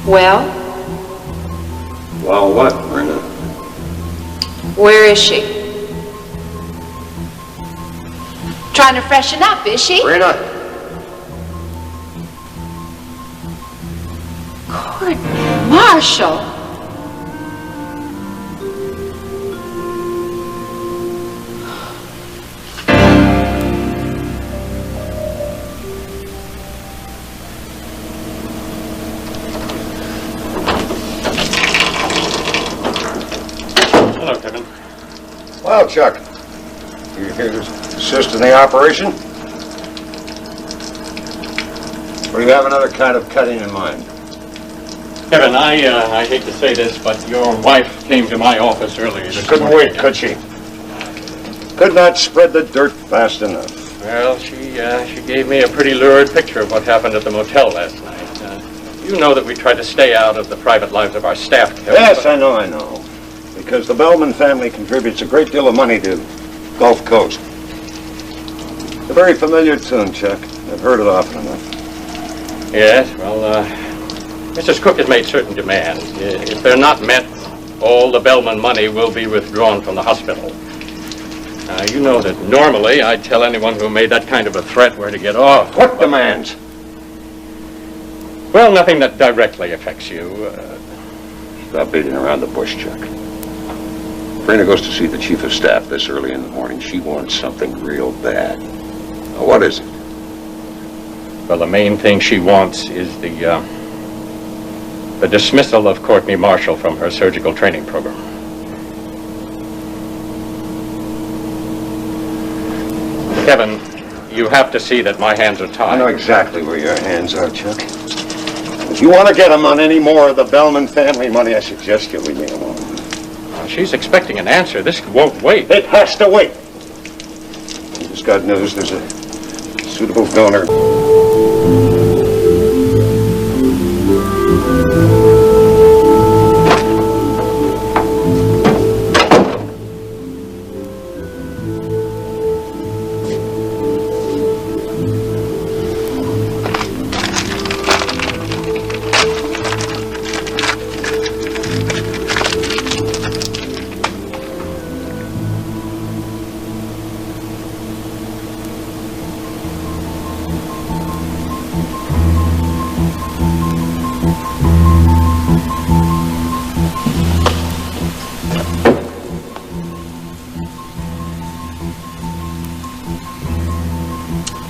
Well? Well, what, Brenda? Where is she? Trying to freshen up, is she? Brenda! Courtney Marshall. Hello, Kevin. Well, Chuck, you here to assist in the operation? Or do you have another kind of cutting in mind? Kevin, I hate to say this, but your wife came to my office earlier. She couldn't wait, could she? Could not spread the dirt fast enough. Well, she gave me a pretty lurid picture of what happened at the motel last night. You know that we try to stay out of the private lives of our staff, Kevin. Yes, I know. Because the Bellman family contributes a great deal of money to Gulf Coast. A very familiar tune, Chuck. I've heard it often enough. Yes, well, Mrs. Cook has made certain demands. If they're not met, all the Bellman money will be withdrawn from the hospital. You know that normally I'd tell anyone who made that kind of a threat where to get off. What demands? Well, nothing that directly affects you. Stop beating around the bush, Chuck. Brenda goes to see the chief of staff this early in the morning. She wants something real bad. Now, what is it? Well, the main thing she wants is the dismissal of Courtney Marshall from her surgical training program. Kevin, you have to see that my hands are tied. I know exactly where your hands are, Chuck. If you want to get them on any more of the Bellman family money, I suggest you leave me alone. She's expecting an answer. This won't wait. It has to wait. I just got news. There's a suitable donor.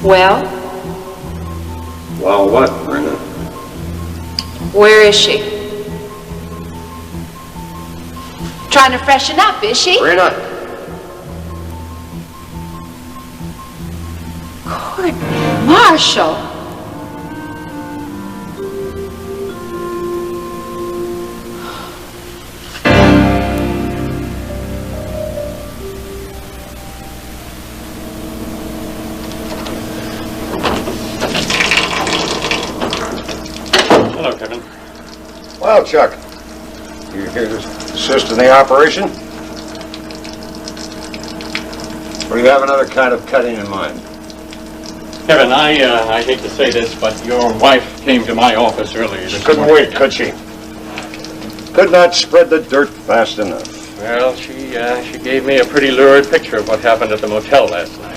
Well? Well, what, Brenda? Where is she? Trying to freshen up, is she? Brenda! Courtney Marshall. Hello, Kevin. Well, Chuck, you here to assist in the operation? Or do you have another kind of cutting in mind? Kevin, I hate to say this, but your wife came to my office earlier. She couldn't wait, could she? Could not spread the dirt fast enough. Well, she gave me a pretty lurid picture of what happened at the motel last night.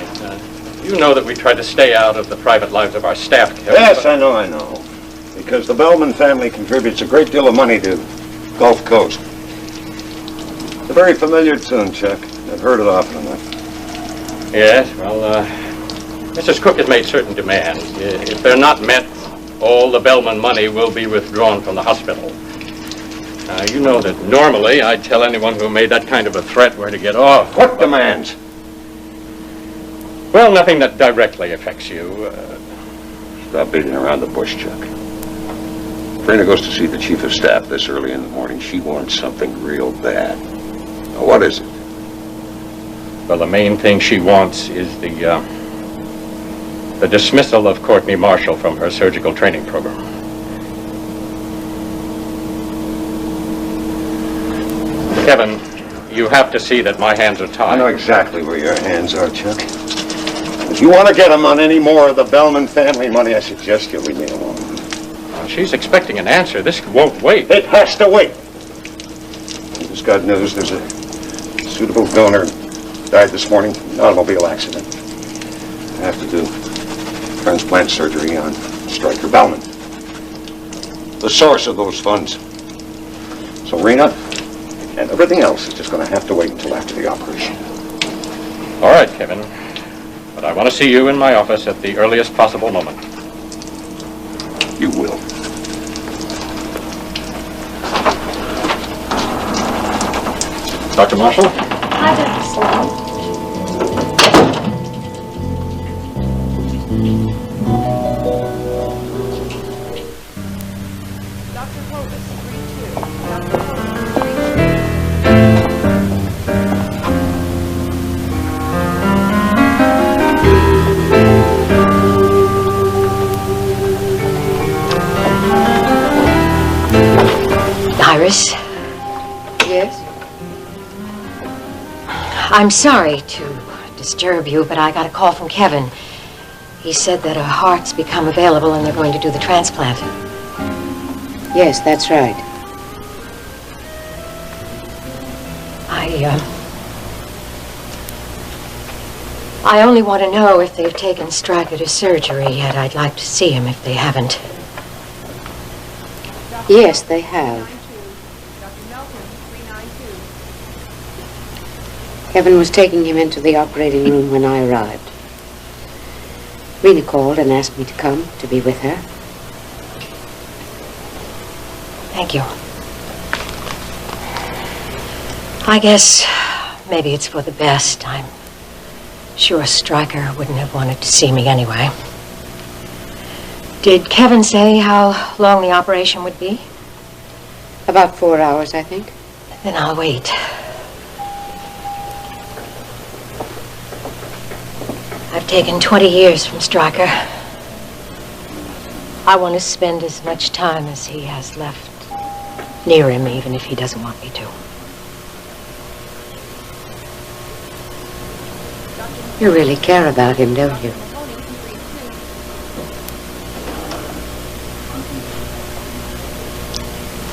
You know that we try to stay out of the private lives of our staff, Kevin. Yes, I know. Because the Bellman family contributes a great deal of money to Gulf Coast. A very familiar tune, Chuck. I've heard it often enough. Yes, well, Mrs. Cook has made certain demands. If they're not met, all the Bellman money will be withdrawn from the hospital. You know that normally I'd tell anyone who made that kind of a threat where to get off. What demands? Well, nothing that directly affects you. Stop beating around the bush, Chuck. Brenda goes to see the chief of staff this early in the morning. She wants something real bad. Now, what is it? Well, the main thing she wants is the dismissal of Courtney Marshall from her surgical training program. Kevin, you have to see that my hands are tied. I know exactly where your hands are, Chuck. If you want to get them on any more of the Bellman family money, I suggest you leave me alone. she's expecting an answer. This won't wait. It has to wait. I just got news there's a suitable donor died this morning in an automobile accident. I have to do transplant surgery on Stryker Bellman. The source of those funds. So Rena and everything else is just going to have to wait until after the operation. All right, Kevin. But I want to see you in my office at the earliest possible moment. You will. Dr. Marshall? Hi, Dr. Sloan. Dr. Hovis, 3-2. Iris, Yes? I'm sorry to disturb you, but I got a call from Kevin. He said that her heart's become available and they're going to do the transplant. Yes, that's right. I only want to know if they've taken Stryker to surgery yet. I'd like to see him if they haven't. Yes, they have. Dr. Melton, 392. Kevin was taking him into the operating room when I arrived. Rena called and asked me to come to be with her. Thank you. I guess maybe it's for the best. I'm sure Stryker wouldn't have wanted to see me anyway. Did Kevin say how long the operation would be? About 4 hours, I think. Then I'll wait. I've taken 20 years from Stryker. I want to spend as much time as he has left near him, even if he doesn't want me to. You really care about him, don't you? Mahoney,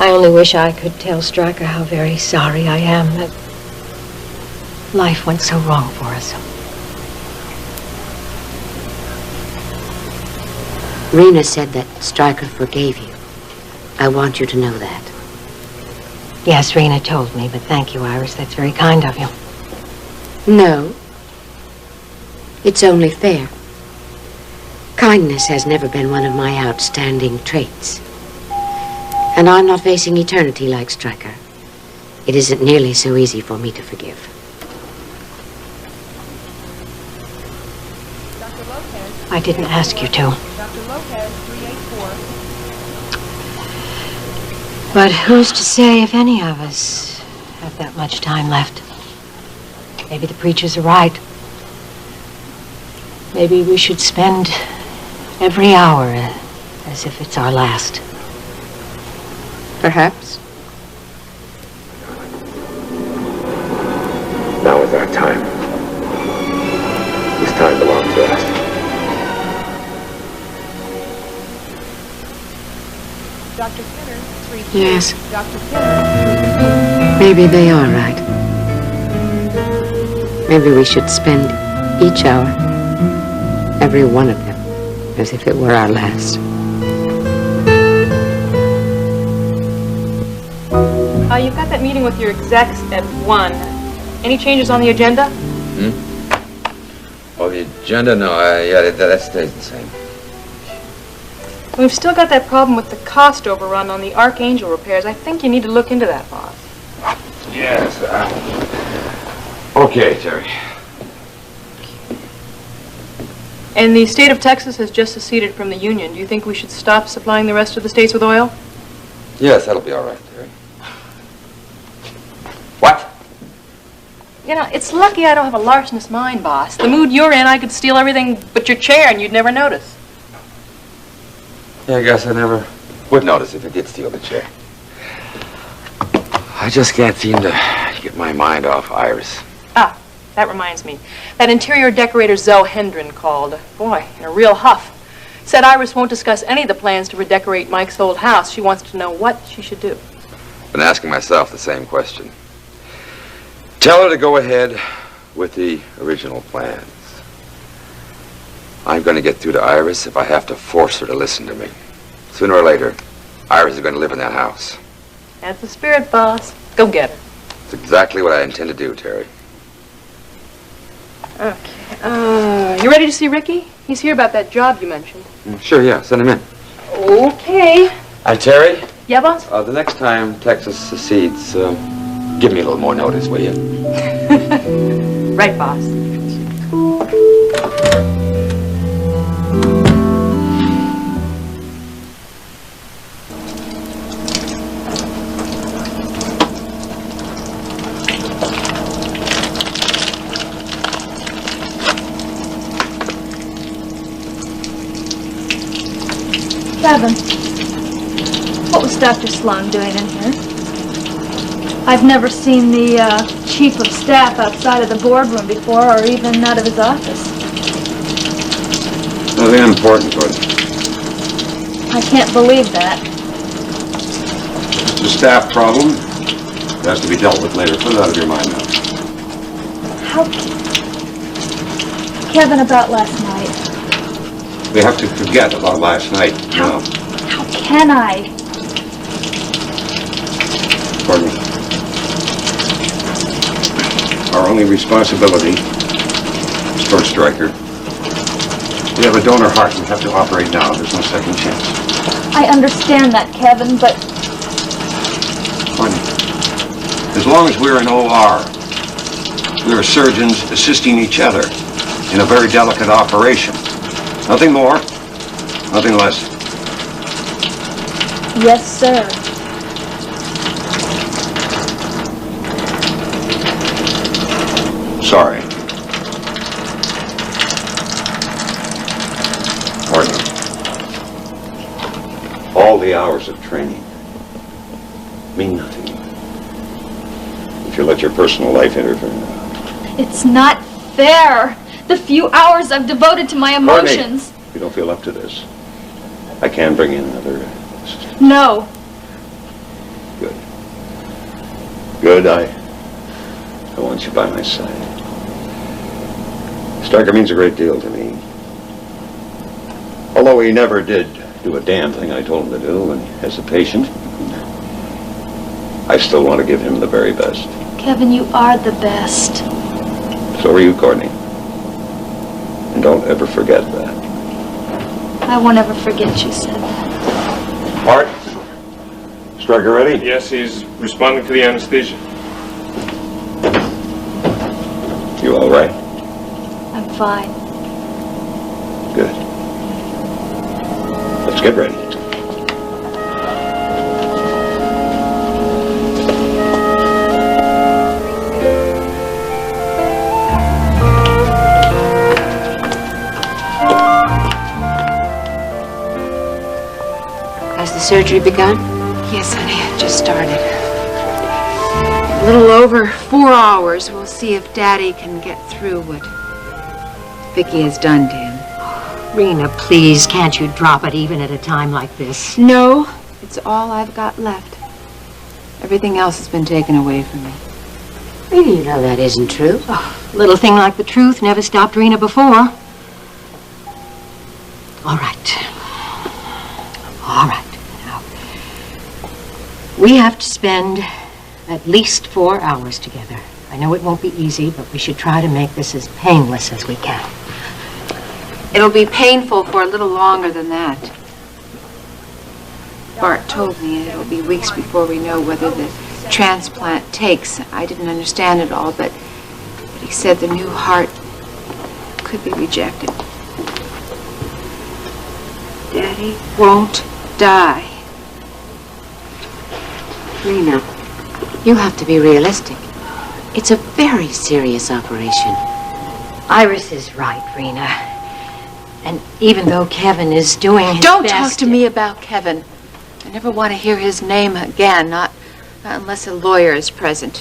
3-2. I only wish I could tell Stryker how very sorry I am that life went so wrong for us. Rena said that Stryker forgave you. I want you to know that. Yes, Rena told me, but thank you, Iris. That's very kind of you. No. It's only fair. Kindness has never been one of my outstanding traits. And I'm not facing eternity like Stryker. It isn't nearly so easy for me to forgive. Dr. Lopez. I didn't ask you to. Dr. Lopez, 384. But who's to say if any of us have that much time left? Maybe the preachers are right. Maybe we should spend every hour as if it's our last. Perhaps. Now is our time. This time belongs to us. Dr. Pinner, 3-2. Yes. Dr. Pinner, Maybe they are right. Maybe we should spend each hour, every one of them, as if it were our last. You've got that meeting with your execs at 1. Any changes on the agenda? Oh, the agenda? No, yeah, that stays the same. We've still got that problem with the cost overrun on the Archangel repairs. I think you need to look into that, boss. Yes. Okay, Terry. And the state of Texas has just seceded from the Union. Do you think we should stop supplying the rest of the states with oil? Yes, that'll be all right, Terry. What? You know, it's lucky I don't have a larcenous mind, boss. The mood you're in, I could steal everything but your chair and you'd never notice. Yeah, I guess I never would notice if I did steal the chair. I just can't seem to get my mind off Iris. Ah, that reminds me. That interior decorator Zoe Hendren called. Boy, in a real huff. Said Iris won't discuss any of the plans to redecorate Mike's old house. She wants to know what she should do. Been asking myself the same question. Tell her to go ahead with the original plans. I'm going to get through to Iris if I have to force her to listen to me. Sooner or later, Iris is going to live in that house. That's the spirit, boss. Go get her. It's exactly what I intend to do, Terry. Okay. You ready to see Ricky? He's here about that job you mentioned. Sure, yeah. Send him in. Okay. Terry, Yeah, boss? the next time Texas secedes, give me a little more notice, will you? Right, boss. Kevin, what was Dr. Sloan doing in here? I've never seen the chief of staff outside of the boardroom before, or even out of his office. Nothing important, Gordon. I can't believe that. It's a staff problem. It has to be dealt with later. Put it out of your mind now. How... Kevin, about last night. We have to forget about last night now. How can I? Gordon. Our only responsibility is First Striker. We have a donor heart. We have to operate now. There's no second chance. I understand that, Kevin, but... Gordon, as long as we're in OR, we are surgeons assisting each other in a very delicate operation. Nothing more, nothing less. Yes, sir. Sorry. Gordon, all the hours of training mean nothing if you let your personal life interfere. It's not fair. The few hours I've devoted to my emotions. Courtney, if you don't feel up to this, I can bring in another assistant. No. Good. Good, I want you by my side. Stryker means a great deal to me. Although he never did do a damn thing I told him to do, and as a patient, I still want to give him the very best. Kevin, you are the best. So are you, Courtney. And don't ever forget that. I won't ever forget you said that. Art? Stryker ready? Yes, he's responding to the anesthesia. You all right? I'm fine. Good. Let's get ready. Has the surgery begun? Yes, honey, it just started. A little over 4 hours. We'll see if Daddy can get through what Vicky has done to him. Rena, please, can't you drop it even at a time like this? No, it's all I've got left. Everything else has been taken away from me. Rena, you know that isn't true. Oh, little thing like the truth never stopped Rena before. All right. All right. Now, we have to spend at least 4 hours together. I know it won't be easy, but we should try to make this as painless as we can. It'll be painful for a little longer than that. Bart told me it'll be weeks before we know whether the transplant takes. I didn't understand it all, but he said the new heart could be rejected. Daddy won't die. Rena, you have to be realistic. It's a very serious operation. Iris is right, Rena. And even though Kevin is doing his Don't best... talk to me about Kevin. I never want to hear his name again, not unless a lawyer is present.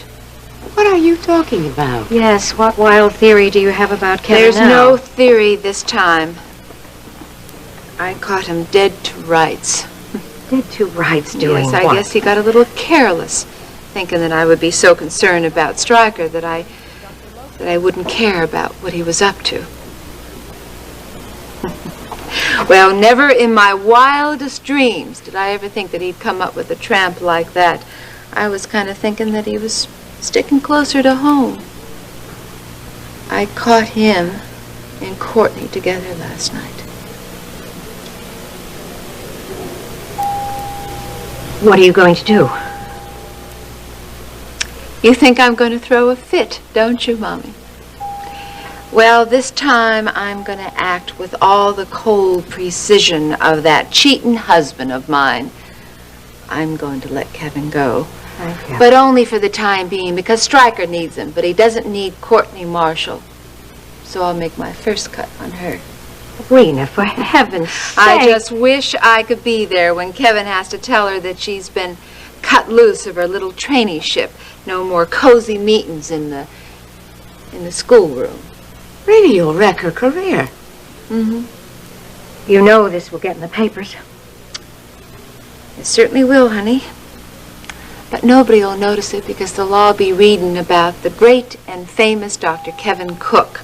What are you talking about? Yes, what wild theory do you have about Kevin There's now? no theory this time. I caught him dead to rights. Dead to rights doing Yes, I what? guess he got a little careless, thinking that I would be so concerned about Stryker that I wouldn't care about what he was up to. Well, never in my wildest dreams did I ever think that he'd come up with a tramp like that. I was kind of thinking that he was sticking closer to home. I caught him and Courtney together last night. What are you going to do? You think I'm going to throw a fit, don't you, Mommy? Well, this time I'm going to act with all the cold precision of that cheating husband of mine. I'm going to let Kevin go. Thank you. But only for the time being, because Stryker needs him, but he doesn't need Courtney Marshall. So I'll make my first cut on her. Rena, for heaven's sake. I just wish I could be there when Kevin has to tell her that she's been cut loose of her little traineeship. No more cozy meetings in the schoolroom. Really, you'll wreck her career. Mm-hmm. You know this will get in the papers. It certainly will, honey. But nobody will notice it because they'll all be reading about the great and famous Dr. Kevin Cook,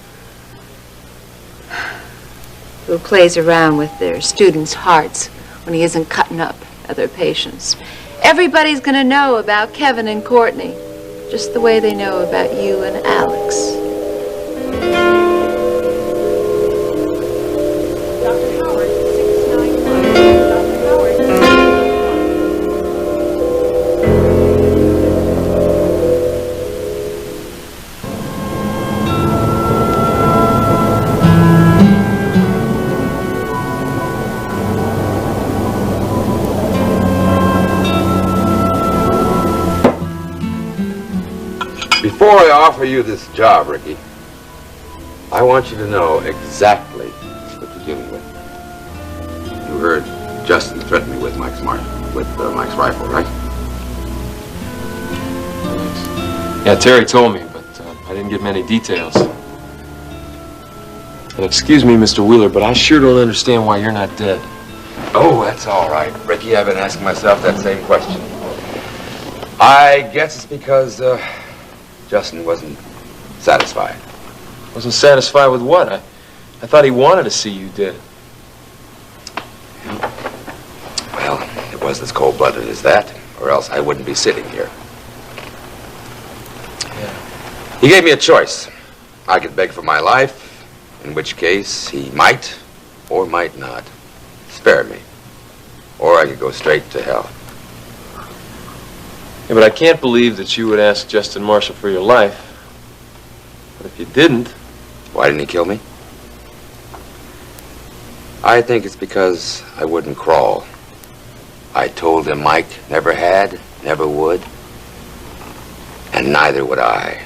who plays around with their students' hearts when he isn't cutting up other patients. Everybody's going to know about Kevin and Courtney, just the way they know about you and Alex. Dr. Howard, 691. Dr. Howard, 691. Before I offer you this job, Ricky, I want you to know exactly what you're dealing with. You heard Justin threaten me with Mike's rifle, right? Yeah, Terry told me, but I didn't get many details. And excuse me, Mr. Wheeler, but I sure don't understand why you're not dead. Oh, that's all right, Ricky. I've been asking myself that same question. I guess it's because Justin wasn't satisfied. Wasn't satisfied with what? I thought he wanted to see you dead. Well, it wasn't as cold-blooded as that, or else I wouldn't be sitting here. Yeah. He gave me a choice. I could beg for my life, in which case he might, or might not, spare me. Or I could go straight to hell. Yeah, but I can't believe that you would ask Justin Marshall for your life. But if you didn't... Why didn't he kill me? I think it's because I wouldn't crawl. I told him Mike never had, never would, and neither would I.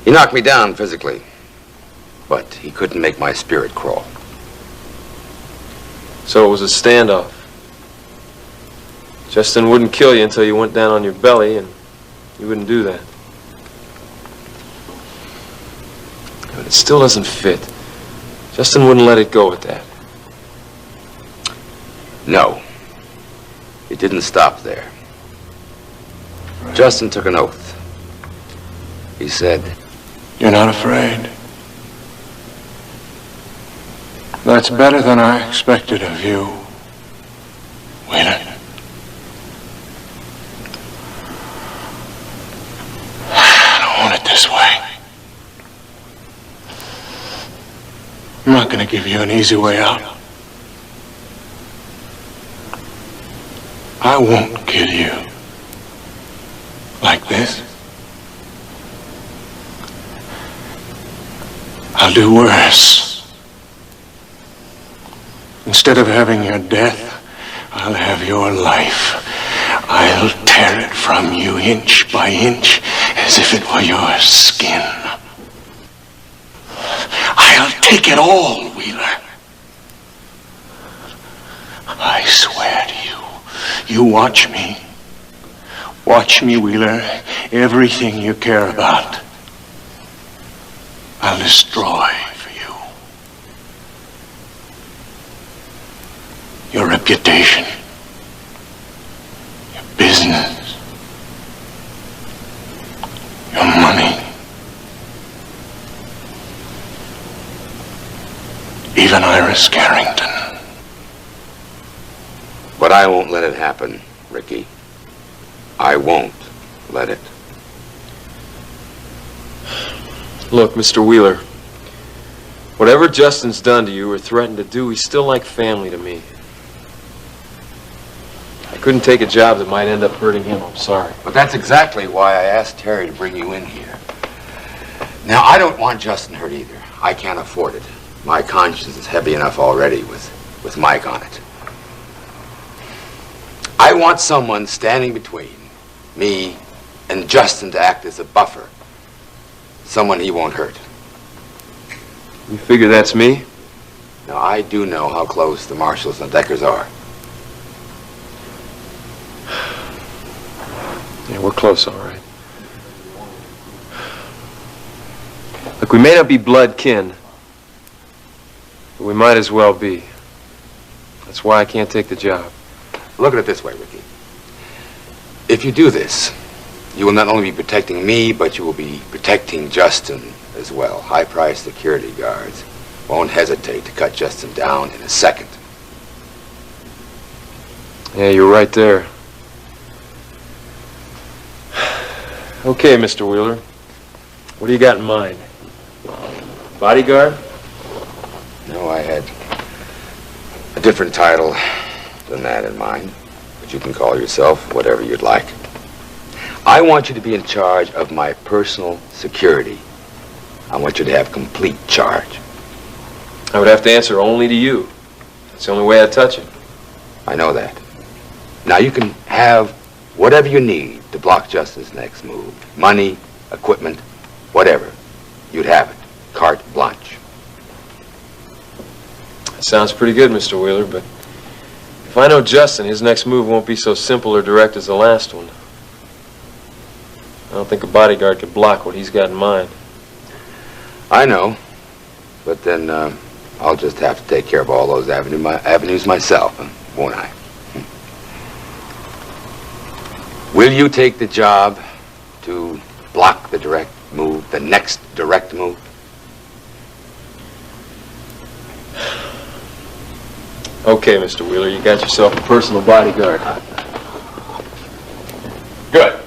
He knocked me down physically, but he couldn't make my spirit crawl. So it was a standoff. Justin wouldn't kill you until you went down on your belly, and you wouldn't do that. But it still doesn't fit. Justin wouldn't let it go at that. No. It didn't stop there. Justin took an oath. He said, "You're not afraid. That's better than I expected of you, Wheeler." I don't want it this way. I'm not going to give you an easy way out. I won't kill you like this. I'll do worse. Instead of having your death, I'll have your life. I'll tear it from you inch by inch as if it were your skin. I'll take it all, Wheeler. I swear to you. You watch me. Watch me, Wheeler. Everything you care about, I'll destroy for you. your reputation, your business, your money, even Iris Carrington. But I won't let it happen, Ricky. I won't let it. Look, Mr. Wheeler, whatever Justin's done to you or threatened to do, he's still like family to me. I couldn't take a job that might end up hurting him. I'm sorry. But that's exactly why I asked Terry to bring you in here. Now, I don't want Justin hurt either. I can't afford it. My conscience is heavy enough already with Mike on it. I want someone standing between me and Justin to act as a buffer. Someone he won't hurt. You figure that's me? Now, I do know how close the Marshalls and Deckers are. Yeah, we're close, all right. Look, we may not be blood kin, but we might as well be. That's why I can't take the job. Look at it this way, Ricky. If you do this, you will not only be protecting me, but you will be protecting Justin as well. High-priced security guards won't hesitate to cut Justin down in a second. Yeah, you're right there. Okay, Mr. Wheeler. What do you got in mind? Bodyguard? No, I had a different title than that in mind, but you can call yourself whatever you'd like. I want you to be in charge of my personal security. I want you to have complete charge. I would have to answer only to you. That's the only way I'd touch it. I know that. Now you can have whatever you need to block Justin's next move. Money, equipment, whatever. You'd have it. Carte blanche. That sounds pretty good, Mr. Wheeler, but if I know Justin, his next move won't be so simple or direct as the last one. I don't think a bodyguard could block what he's got in mind. I know, but then I'll just have to take care of all those avenues myself, won't I? Will you take the job to block the direct move, the next direct move? Okay, Mr. Wheeler, you got yourself a personal bodyguard. Good.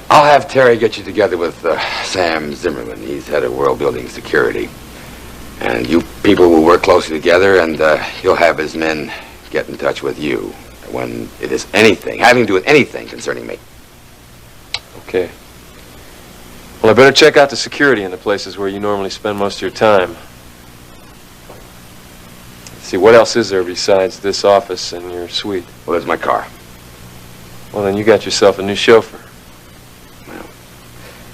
I'll have Terry get you together with Sam Zimmerman. He's head of World Building Security. And you people will work closely together, and he'll have his men get in touch with you when it is anything, having to do with anything concerning me. Okay. Well, I better check out the security in the places where you normally spend most of your time. Let's see, what else is there besides this office and your suite? Well, there's my car. Well, then you got yourself a new chauffeur. Well,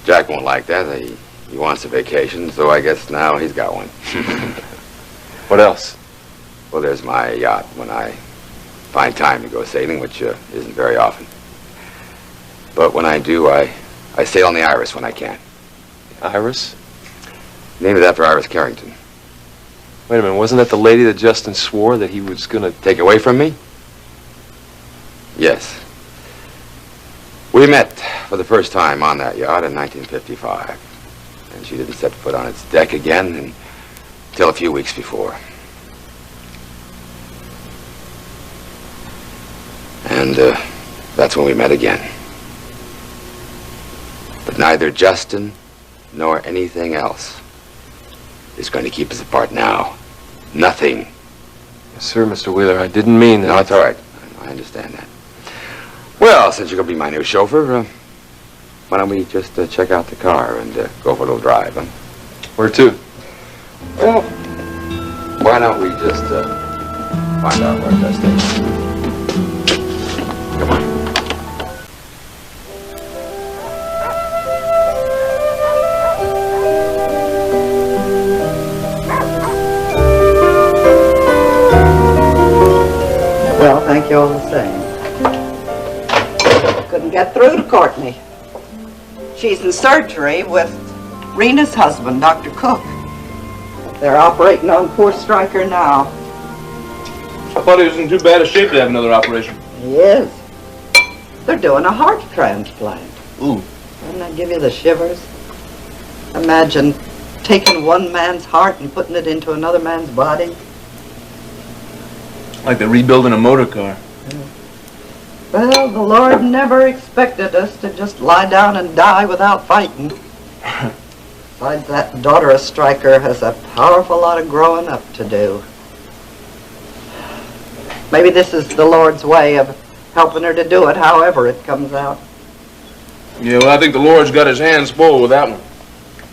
Jack won't like that. He wants a vacation, so I guess now he's got one. What else? Well, there's my yacht when I find time to go sailing, which isn't very often. But when I do, I sail on the Iris when I can. Iris? Named it after Iris Carrington. Wait a minute, wasn't that the lady that Justin swore that he was gonna take away from me? Yes. We met for the first time on that yacht in 1955. And she didn't set foot on its deck again until a few weeks before. And that's when we met again. But neither Justin nor anything else is going to keep us apart now. Nothing. Yes, sir, Mr. Wheeler, I didn't mean that. No, it's all right. I understand that. Well, since you're going to be my new chauffeur, why don't we just check out the car and go for a little drive, huh? Where to? Well, why don't we just find out where our destination is? Come on. Well, thank you all the same. Couldn't get through to Courtney. She's in surgery with Rena's husband, Dr. Cook. They're operating on poor Stryker now. I thought he was in too bad a shape to have another operation. He is. They're doing a heart transplant. Ooh. Doesn't that give you the shivers? Imagine taking one man's heart and putting it into another man's body. Like they're rebuilding a motor car. Well, the Lord never expected us to just lie down and die without fighting. Besides, that daughter of Stryker has a powerful lot of growing up to do. Maybe this is the Lord's way of helping her to do it however it comes out. Yeah, well, I think the Lord's got his hands full with that one.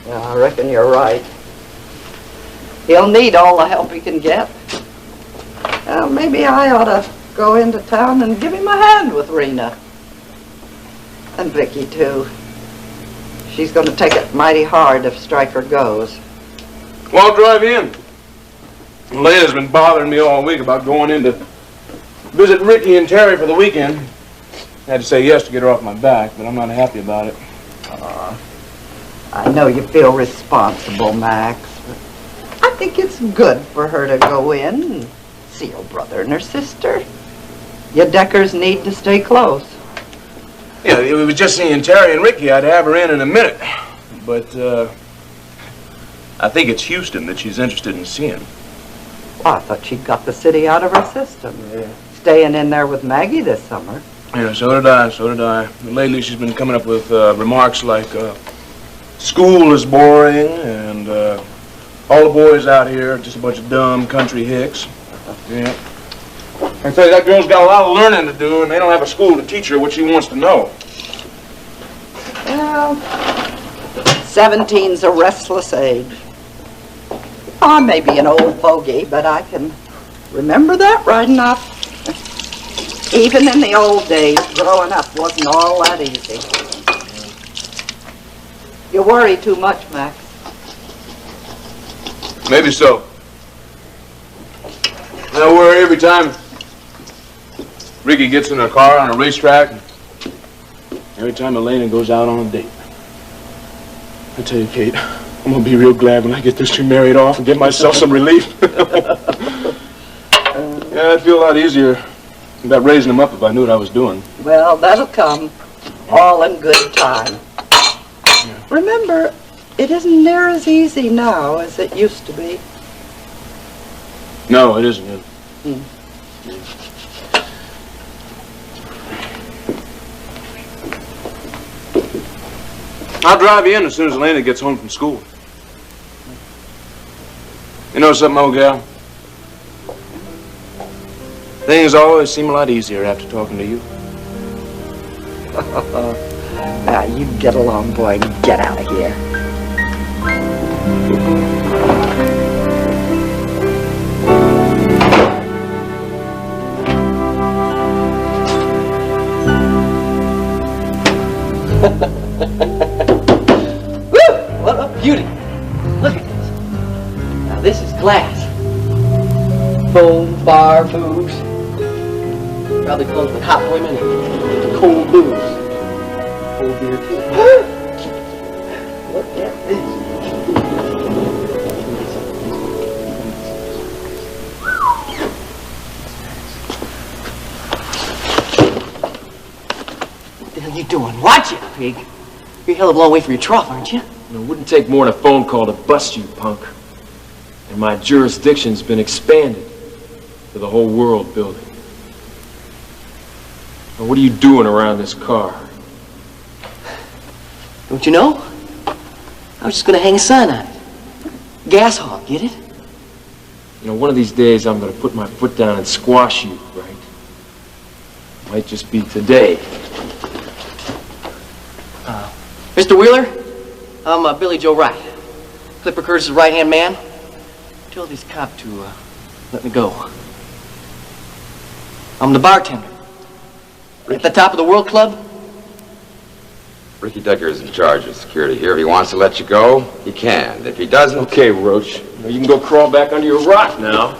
Yeah, I reckon you're right. He'll need all the help he can get. Maybe I ought to go into town and give him a hand with Rena. And Vicky, too. She's going to take it mighty hard if Stryker goes. Well, I'll drive in. Lena's been bothering me all week about going in to visit Ricky and Terry for the weekend. I had to say yes to get her off my back, but I'm not happy about it. I know you feel responsible, Max, but I think it's good for her to go in and see her brother and her sister. You Deckers need to stay close. Yeah, if it was just seeing Terry and Ricky, I'd have her in a minute. But, I think it's Houston that she's interested in seeing. Well, I thought she'd got the city out of her system. Yeah. Staying in there with Maggie this summer. Yeah, so did I. Lately she's been coming up with remarks like, school is boring, and all the boys out here are just a bunch of dumb country hicks. Yeah. I tell you, that girl's got a lot of learning to do, and they don't have a school to teach her what she wants to know. Well, 17's a restless age. I may be an old fogey, but I can remember that right enough. Even in the old days, growing up wasn't all that easy. You worry too much, Max. Maybe so. I worry every time Ricky gets in a car on a racetrack, and every time Elena goes out on a date. I tell you, Kate, I'm gonna be real glad when I get this two married off and get myself some relief. Yeah, I'd feel a lot easier about raising them up if I knew what I was doing. Well, that'll come, all in good time. Yeah. Remember, it isn't near as easy now as it used to be. No, it isn't. I'll drive you in as soon as Elena gets home from school. You know something, old gal? Things always seem a lot easier after talking to you. Now, you get along, boy, and get out of here. Woo! What a beauty. Look at this. Now this is glass. Foam, bar, booze. Probably close with hot women and cold booze. Cold beer too. Look at this. What the hell are you doing? Watch it, pig. You're a hell of a long way from your trough, aren't you? It wouldn't take more than a phone call to bust you, punk. And my jurisdiction's been expanded to the whole world building. Now, what are you doing around this car? Don't you know? I was just gonna hang a sign on it. Gas hog, get it? You know, one of these days I'm gonna put my foot down and squash you, right? Might just be today. Mr. Wheeler, I'm Billy Joe Wright. Clipper Curtis's right-hand man. Tell this cop to let me go. I'm the bartender. At the top of the World Club. Ricky Decker is in charge of security here. If he wants to let you go, he can. If he doesn't... Okay, Roach. Now you can go crawl back under your rock now.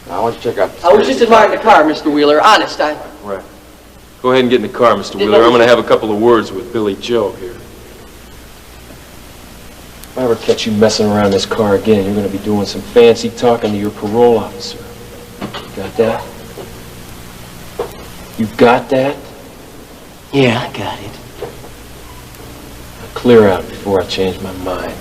I want you to check out the I was just admiring the car, Mr. Wheeler. Honest, Right. Go ahead and get in the car, Mr. Wheeler. I'm going to have a couple of words with Billy Joe here. If I ever catch you messing around in this car again, you're going to be doing some fancy talking to your parole officer. Got that? You got that? Yeah, I got it. Now clear out before I change my mind.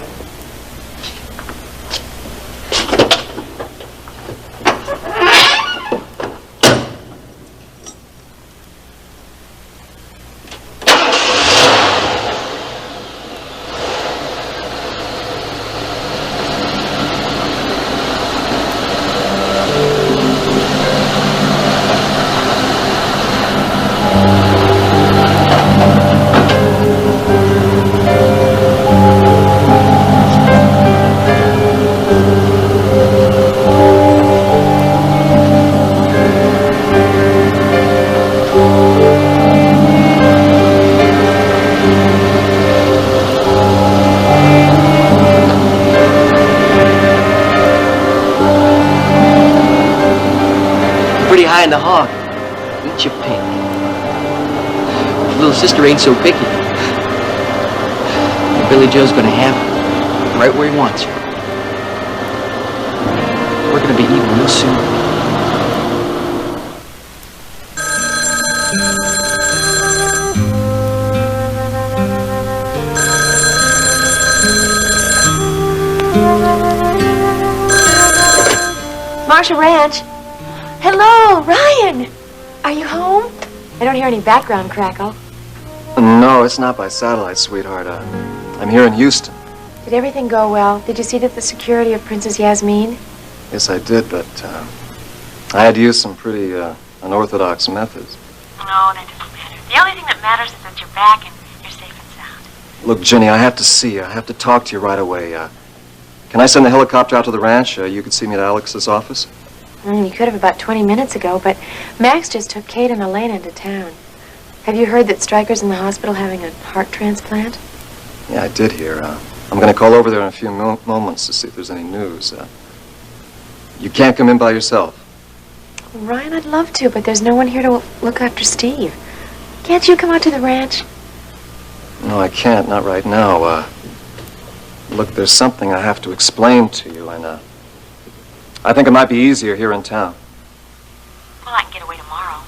Pretty high in the hog. Eat your pink. Your little sister ain't so picky. And Billy Joe's gonna have her right where he wants her. We're gonna be eating real soon. Marshall Ranch. Hello, Ryan. Are you home? I don't hear any background crackle. No, it's not by satellite, sweetheart. I'm here in Houston. Did everything go well? Did you see that the security of Princess Yasmin? Yes, I did, but I had to use some pretty unorthodox methods. No, that doesn't matter. The only thing that matters is that you're back and you're safe and sound. Look, Jenny, I have to see you. I have to talk to you right away. Can I send the helicopter out to the ranch? You could see me at Alex's office? You could have about 20 minutes ago, but Max just took Kate and Elena into town. Have you heard that Stryker's in the hospital having a heart transplant? Yeah, I did hear. I'm going to call over there in a few moments to see if there's any news. You can't come in by yourself. Ryan, I'd love to, but there's no one here to look after Steve. Can't you come out to the ranch? No, I can't. Not right now. Look, there's something I have to explain to you, and I think it might be easier here in town. Well, I can get away tomorrow.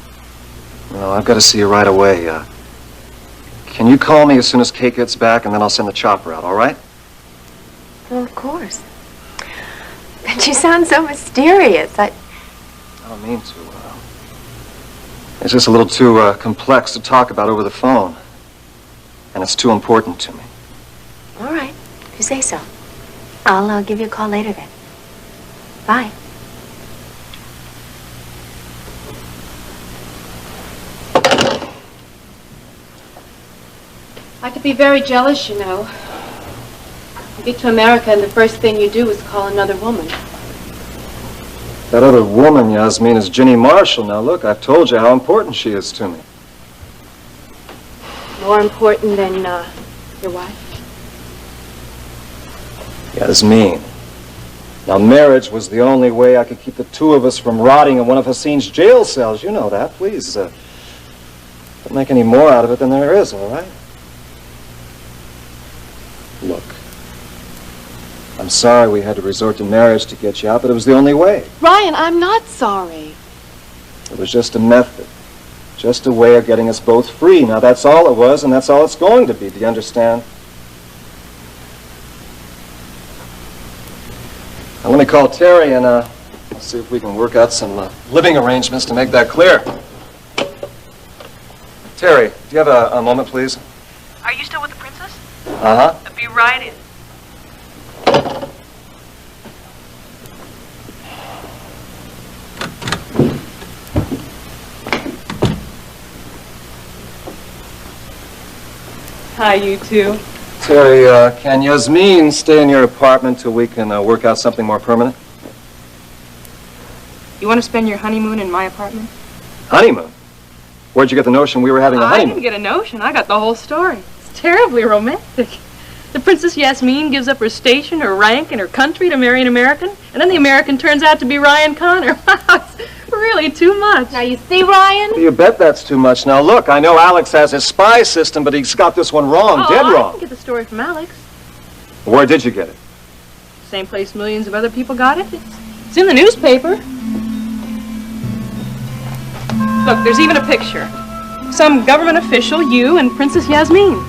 No, I've got to see you right away. Can you call me as soon as Kate gets back, and then I'll send the chopper out, all right? Well, of course. But you sound so mysterious. I don't mean to. It's just a little too complex to talk about over the phone. And it's too important to me. All right, if you say so. I'll give you a call later then. Bye. I could be very jealous, you know. You get to America and the first thing you do is call another woman. That other woman, Yasmin, is Ginny Marshall. Now, look, I've told you how important she is to me. More important than your wife? Yasmin. Now, marriage was the only way I could keep the two of us from rotting in one of Hassein's jail cells. You know that. Please, don't make any more out of it than there is, all right? Look, I'm sorry we had to resort to marriage to get you out, but it was the only way. Ryan, I'm not sorry. It was just a method. Just a way of getting us both free. Now, that's all it was, and that's all it's going to be. Do you understand? Now, let me call Terry, and let's see if we can work out some living arrangements to make that clear. Terry, do you have a moment, please? Are you still with the princess? Uh-huh. I'll be right in. Hi, you two. Terry, can Yasmin stay in your apartment till we can work out something more permanent? You want to spend your honeymoon in my apartment? Honeymoon? Where'd you get the notion we were having a I honeymoon? didn't get a notion. I got the whole story. It's terribly romantic. The Princess Yasmin gives up her station, her rank, and her country to marry an American, and then the American turns out to be Ryan Connor. It's really too much. Now, you see, Ryan? You bet that's too much. Now, look, I know Alex has his spy system, but he's got this one wrong, dead I wrong. can get the story from Alex. Where did you get it? Same place millions of other people got it. It's in the newspaper. Look, there's even a picture. Some government official, you, and Princess Yasmin.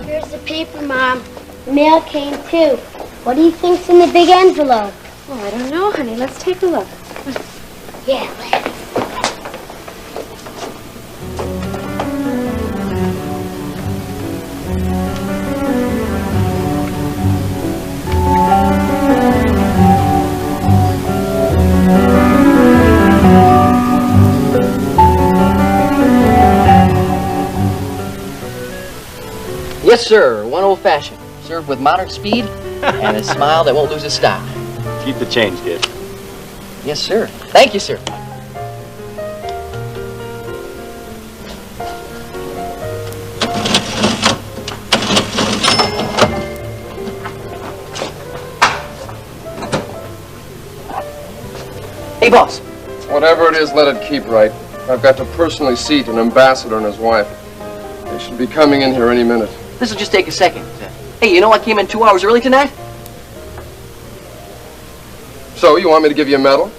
Here's the paper, Mom. The mail came too. What do you think's in the big envelope? Oh, I don't know, honey. Let's take a look. Yeah, let's. Yes, sir. One old-fashioned, served with modern speed and a smile that won't lose its style. Keep the change, kid. Yes, sir. Thank you, sir. Hey, boss. Whatever it is, let it keep right. I've got to personally seat an ambassador and his wife. They should be coming in here any minute. This'll just take a second. Hey, you know I came in 2 hours early tonight? So, you want me to give you a medal?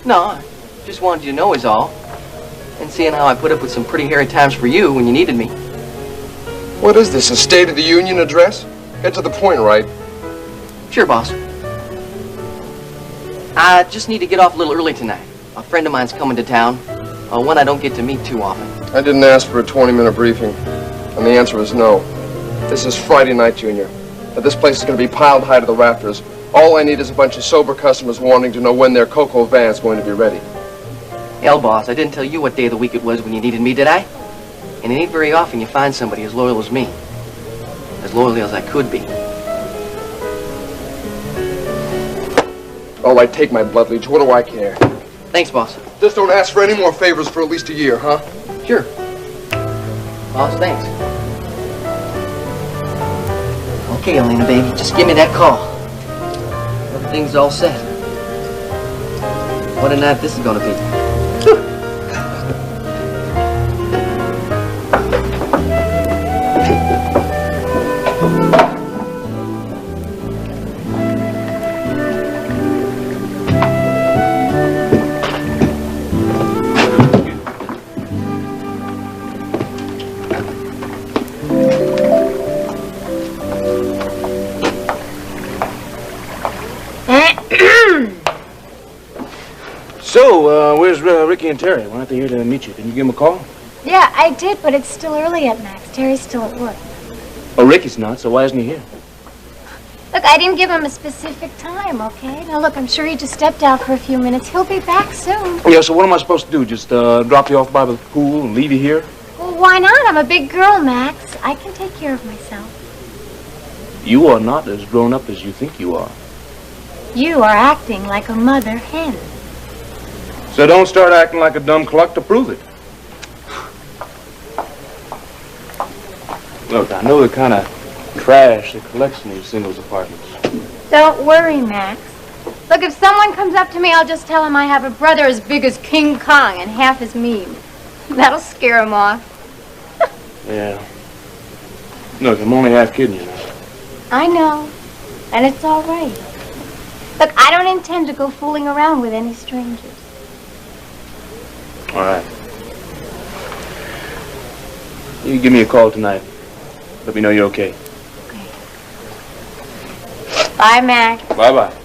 No, I just wanted you to know is all. And seeing how I put up with some pretty hairy times for you when you needed me. What is this, a State of the Union address? Get to the point, right? Sure, boss. I just need to get off a little early tonight. A friend of mine's coming to town. One I don't get to meet too often. I didn't ask for a 20-minute briefing, and the answer is no. This is Friday night, Junior. But this place is going to be piled high to the rafters. All I need is a bunch of sober customers wanting to know when their Cocoa van's going to be ready. Hell, boss, I didn't tell you what day of the week it was when you needed me, did I? And it ain't very often you find somebody as loyal as me. As loyal as I could be. All right, take my blood leech. What do I care? Thanks, boss. Just don't ask for any more favors for at least a year, huh? Sure. Boss, thanks. Okay, Elena, baby, just give me that call. Everything's all set. What a night this is gonna be. So, where's Ricky and Terry? Why aren't they here to meet you? Didn't you give them a call? Yeah, I did, but it's still early at Max. Terry's still at work. Oh, Ricky's not, so why isn't he here? Look, I didn't give him a specific time, okay? Now, look, I'm sure he just stepped out for a few minutes. He'll be back soon. Yeah, so what am I supposed to do? Just drop you off by the pool and leave you here? Well, why not? I'm a big girl, Max. I can take care of myself. You are not as grown up as you think you are. You are acting like a mother hen. So don't start acting like a dumb cluck to prove it. Look, I know the kind of trash that collects in these singles apartments. Don't worry, Max. Look, if someone comes up to me, I'll just tell him I have a brother as big as King Kong and half as mean. That'll scare him off. Yeah. Look, I'm only half kidding you now. I know. And it's all right. Look, I don't intend to go fooling around with any strangers. All right. You give me a call tonight. Let me know you're okay. Bye, Max. Bye-bye.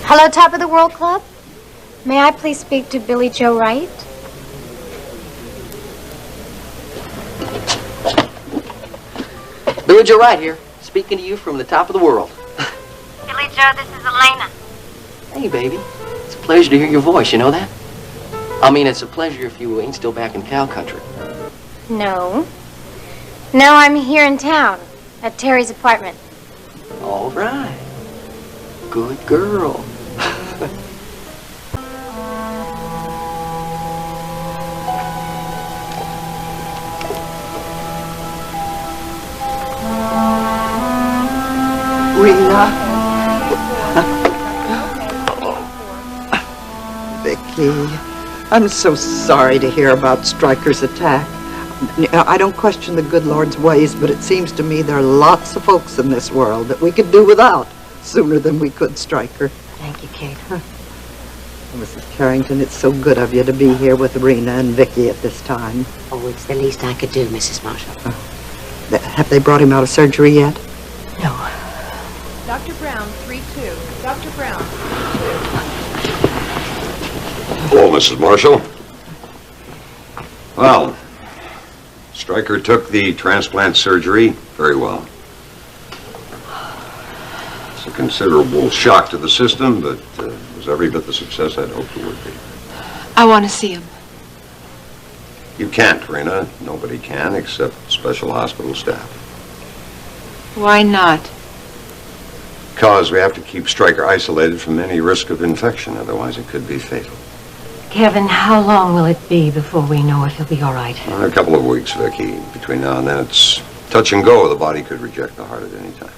Hello, Top of the World Club. May I please speak to Billy Joe Wright? Billy Joe Wright here, speaking to you from the top of the world. Billy Joe, this is Elena. Hey, baby. It's a pleasure to hear your voice, you know that? I mean, it's a pleasure if you ain't still back in cow country. No. No, I'm here in town, at Terry's apartment. All right. Good girl. Rena. Vicky, I'm so sorry to hear about Stryker's attack. I don't question the good Lord's ways, but it seems to me there are lots of folks in this world that we could do without sooner than we could Stryker. Thank you, Kate. Mrs. Carrington, it's so good of you to be here with Rena and Vicky at this time. Oh, it's the least I could do, Mrs. Marshall. Have they brought him out of surgery yet? No. Dr. Brown, 3-2. Dr. Brown, 3-2. Hello, Mrs. Marshall. Well, Stryker took the transplant surgery very well. It's a considerable shock to the system, but it was every bit the success I'd hoped it would be. I want to see him. You can't, Rena. Nobody can except special hospital staff. Why not? Because we have to keep Stryker isolated from any risk of infection, otherwise it could be fatal. Kevin, how long will it be before we know if he'll be all right? A couple of weeks, Vicky. Between now and then, it's touch and go. The body could reject the heart at any time.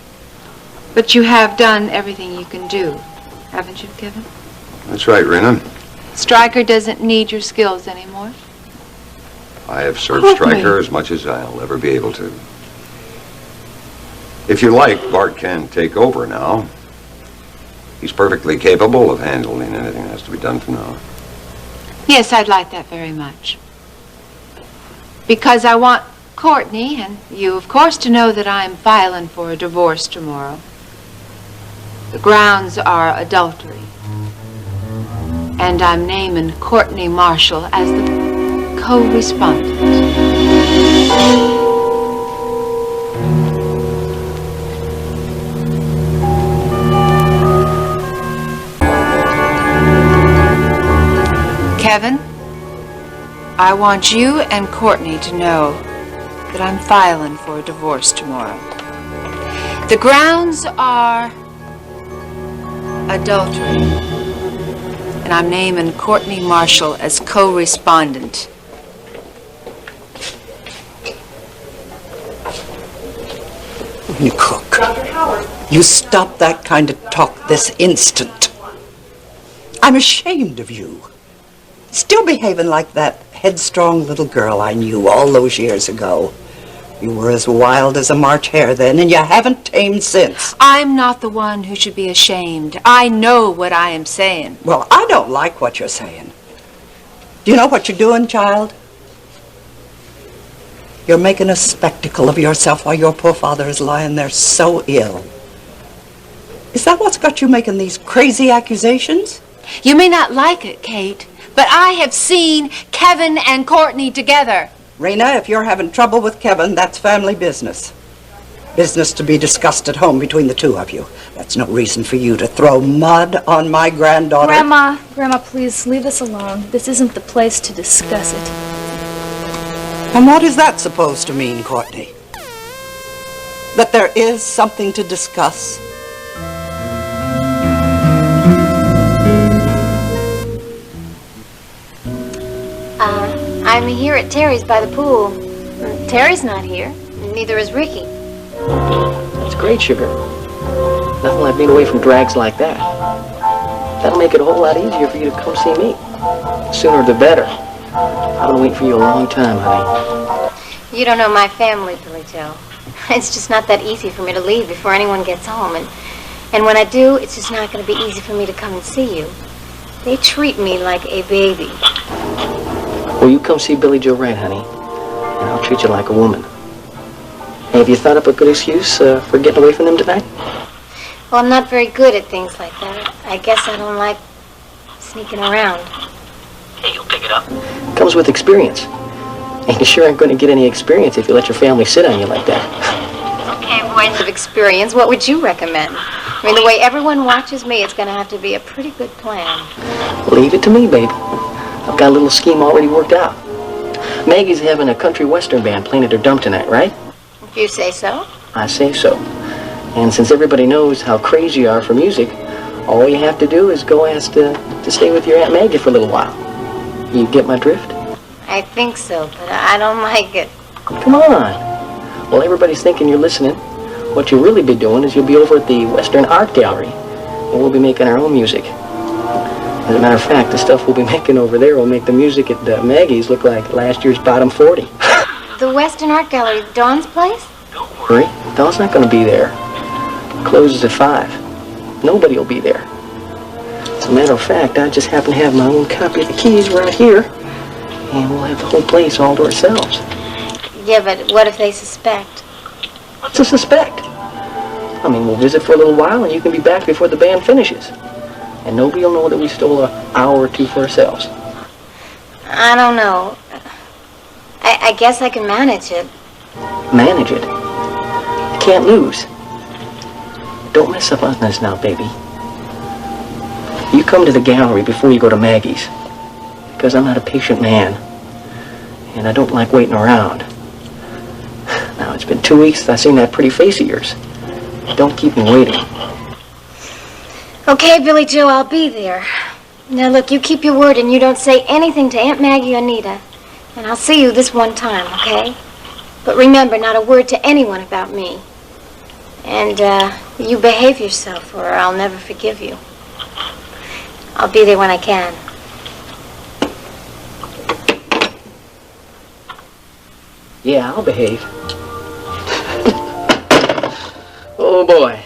But you have done everything you can do, haven't you, Kevin? That's right, Rena. Stryker doesn't need your skills anymore. I have served Stryker as much as I'll ever be able to. If you like, Bart can take over now. He's perfectly capable of handling anything that has to be done from now on. Yes, I'd like that very much. Because I want Courtney and you, of course, to know that I'm filing for a divorce tomorrow. The grounds are adultery. And I'm naming Courtney Marshall as the co-respondent. Kevin, I want you and Courtney to know that I'm filing for a divorce tomorrow. The grounds are adultery, and I'm naming Courtney Marshall as co-respondent. You Cook, you stop that kind of talk this instant. I'm ashamed of you. Still behaving like that headstrong little girl I knew all those years ago. You were as wild as a March hare then, and you haven't tamed since. I'm not the one who should be ashamed. I know what I am saying. Well, I don't like what you're saying. Do you know what you're doing, child? You're making a spectacle of yourself while your poor father is lying there so ill. Is that what's got you making these crazy accusations? You may not like it, Kate, but I have seen Kevin and Courtney together. Rena, if you're having trouble with Kevin, that's family business. Business to be discussed at home between the two of you. That's no reason for you to throw mud on my granddaughter. Grandma, please leave us alone. This isn't the place to discuss it. And what is that supposed to mean, Courtney? That there is something to discuss? I'm here at Terry's by the pool. Terry's not here. Neither is Ricky. That's great, Sugar. Nothing like being away from drags like that. That'll make it a whole lot easier for you to come see me. Sooner the better. I've been waiting for you a long time, honey. You don't know my family, Billy Joe. It's just not that easy for me to leave before anyone gets home. And when I do, it's just not going to be easy for me to come and see you. They treat me like a baby. Well, you come see Billy Joe Wright, honey, and I'll treat you like a woman. Hey, have you thought up a good excuse for getting away from them tonight? Well, I'm not very good at things like that. I guess I don't like sneaking around. Hey, you'll pick it up. Comes with experience. And you sure aren't going to get any experience if you let your family sit on you like that. Okay, voice of experience, what would you recommend? I mean, the way everyone watches me, it's going to have to be a pretty good plan. Leave it to me, baby. I've got a little scheme already worked out. Maggie's having a country western band playing at her dump tonight, right? If you say so. I say so. And since everybody knows how crazy you are for music, all you have to do is go ask to stay with your Aunt Maggie for a little while. You get my drift? I think so, but I don't like it. Come on. Well, everybody's thinking you're listening. What you'll really be doing is you'll be over at the Western Art Gallery, and we'll be making our own music. As a matter of fact, the stuff we'll be making over there will make the music at Maggie's look like last year's bottom 40. The Western Art Gallery, Dawn's place? Don't worry, Dawn's not going to be there. It closes at 5. Nobody will be there. As a matter of fact, I just happen to have my own copy of the keys right here, and we'll have the whole place all to ourselves. Yeah, but what if they suspect? What's to suspect? I mean, we'll visit for a little while, and you can be back before the band finishes. And nobody will know that we stole an hour or two for ourselves. I don't know. I guess I can manage it. Manage it. You can't lose. Don't mess up on this now, baby. You come to the gallery before you go to Maggie's. Because I'm not a patient man. And I don't like waiting around. Now, it's been 2 weeks since I've seen that pretty face of yours. Don't keep me waiting. Okay, Billy Joe, I'll be there. Now, look, you keep your word and you don't say anything to Aunt Maggie or Nita. And I'll see you this one time, okay? But remember, not a word to anyone about me. And, you behave yourself or I'll never forgive you. I'll be there when I can. Yeah, I'll behave. Oh, boy.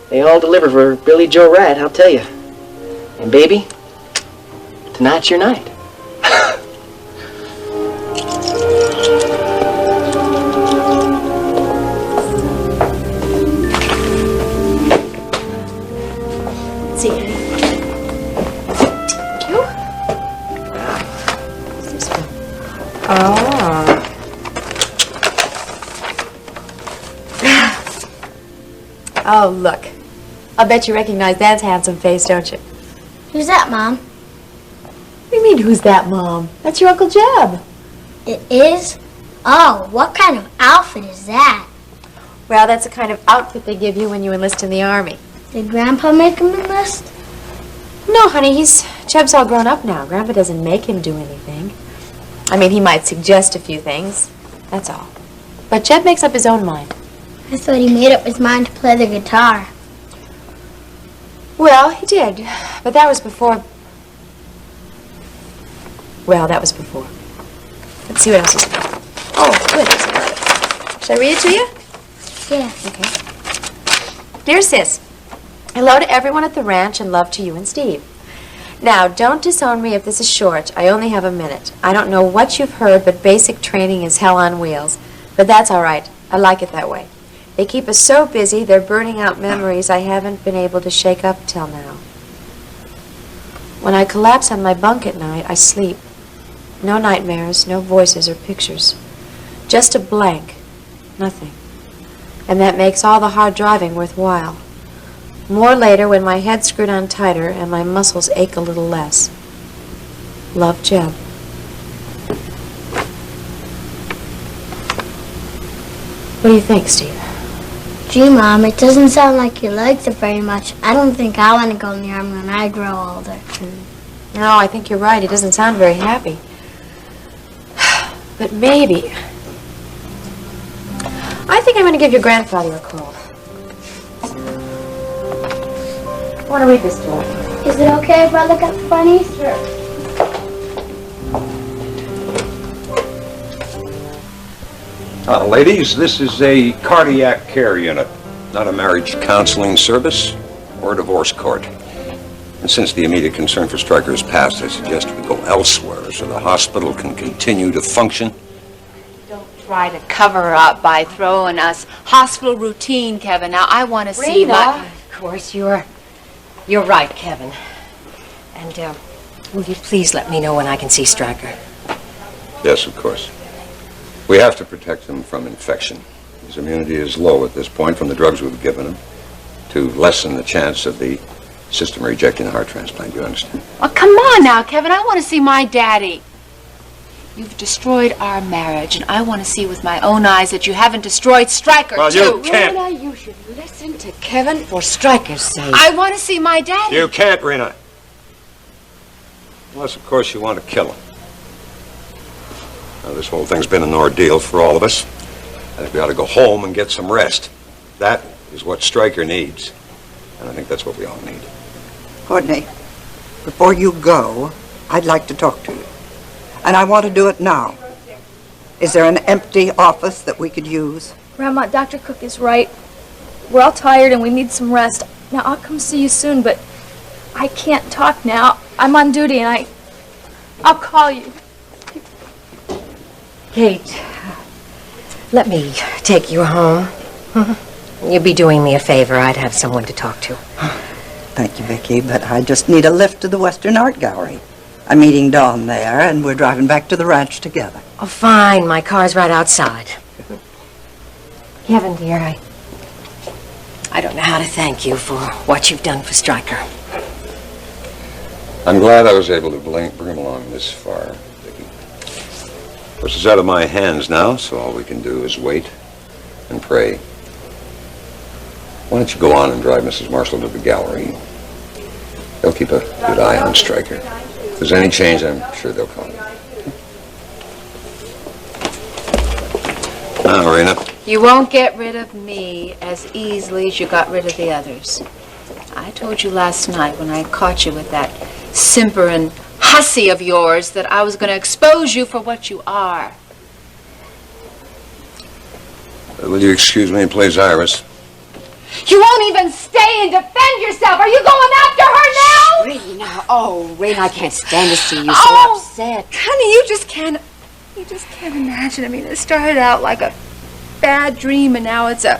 They all deliver for Billy Joe Rat, I'll tell you. And, baby, tonight's your night. See you. Thank you. What's this one? Oh. Oh, look. I'll bet you recognize Dad's handsome face, don't you? Who's that, Mom? What do you mean, who's that, Mom? That's your Uncle Jeb. It is? Oh, what kind of outfit is that? Well, that's the kind of outfit they give you when you enlist in the Army. Did Grandpa make him enlist? No, honey, Jeb's all grown up now. Grandpa doesn't make him do anything. I mean, he might suggest a few things, that's all. But Jeb makes up his own mind. I thought he made up his mind to play the guitar. Well, he did, but that was before... Well, that was before. Let's see what else is there. Oh, goodness, I got it. Should I read it to you? Yeah. Okay. Dear Sis, hello to everyone at the ranch and love to you and Steve. Now, don't disown me if this is short. I only have a minute. I don't know what you've heard, but basic training is hell on wheels. But that's all right. I like it that way. They keep us so busy, they're burning out memories I haven't been able to shake up till now. When I collapse on my bunk at night, I sleep. No nightmares, no voices or pictures. Just a blank. Nothing. And that makes all the hard driving worthwhile. More later when my head's screwed on tighter and my muscles ache a little less. Love, Jeb. What do you think, Steve? Gee, Mom, it doesn't sound like you liked it very much. I don't think I want to go in the Army when I grow older. No, I think you're right. He doesn't sound very happy. But maybe... I think I'm going to give your grandfather a call. I want to read this to him. Is it okay if I look at the bunnies? Sure. Ladies, this is a cardiac care unit, not a marriage counseling service or a divorce court. And since the immediate concern for Stryker is past, I suggest we go elsewhere so the hospital can continue to function. Try to cover up by throwing us hospital routine, Kevin. Now, I want to see my... Of course, you're right, Kevin. And, will you please let me know when I can see Stryker? Yes, of course. We have to protect them from infection. His immunity is low at this point from the drugs we've given him to lessen the chance of the system rejecting a heart transplant, you understand? Oh, come on now, Kevin. I want to see my daddy. You've destroyed our marriage, and I want to see with my own eyes that you haven't destroyed Stryker, Well, too. you can't. Rena, you should listen to Kevin for Stryker's sake. I want to see my daddy. You can't, Rena. Unless, of course, you want to kill him. Now, this whole thing's been an ordeal for all of us. I think we ought to go home and get some rest. That is what Stryker needs. And I think that's what we all need. Courtney, before you go, I'd like to talk to you. And I want to do it now. Is there an empty office that we could use? Grandma, Dr. Cook is right. We're all tired and we need some rest. Now, I'll come see you soon, but I can't talk now. I'm on duty and I'll call you. Kate, let me take you home. You'd be doing me a favor. I'd have someone to talk to. Thank you, Vicki, but I just need a lift to the Western Art Gallery. I'm meeting Dawn there, and we're driving back to the ranch together. Oh, fine. My car's right outside. Kevin, dear, I don't know how to thank you for what you've done for Stryker. I'm glad I was able to bring him along this far, Vicki. Of course, it's out of my hands now, so all we can do is wait and pray. Why don't you go on and drive Mrs. Marshall to the gallery? They'll keep a good eye on Stryker. If there's any change, I'm sure they'll call you. Now, Rena. You won't get rid of me as easily as you got rid of the others. I told you last night when I caught you with that simpering hussy of yours that I was going to expose you for what you are. Will you excuse me and play Iris? You won't even stay and defend yourself. Are you going after her now? Rena, oh, Rena, I can't stand to see you so Oh, upset. Honey, you just can't imagine. I mean, it started out like a bad dream and now it's a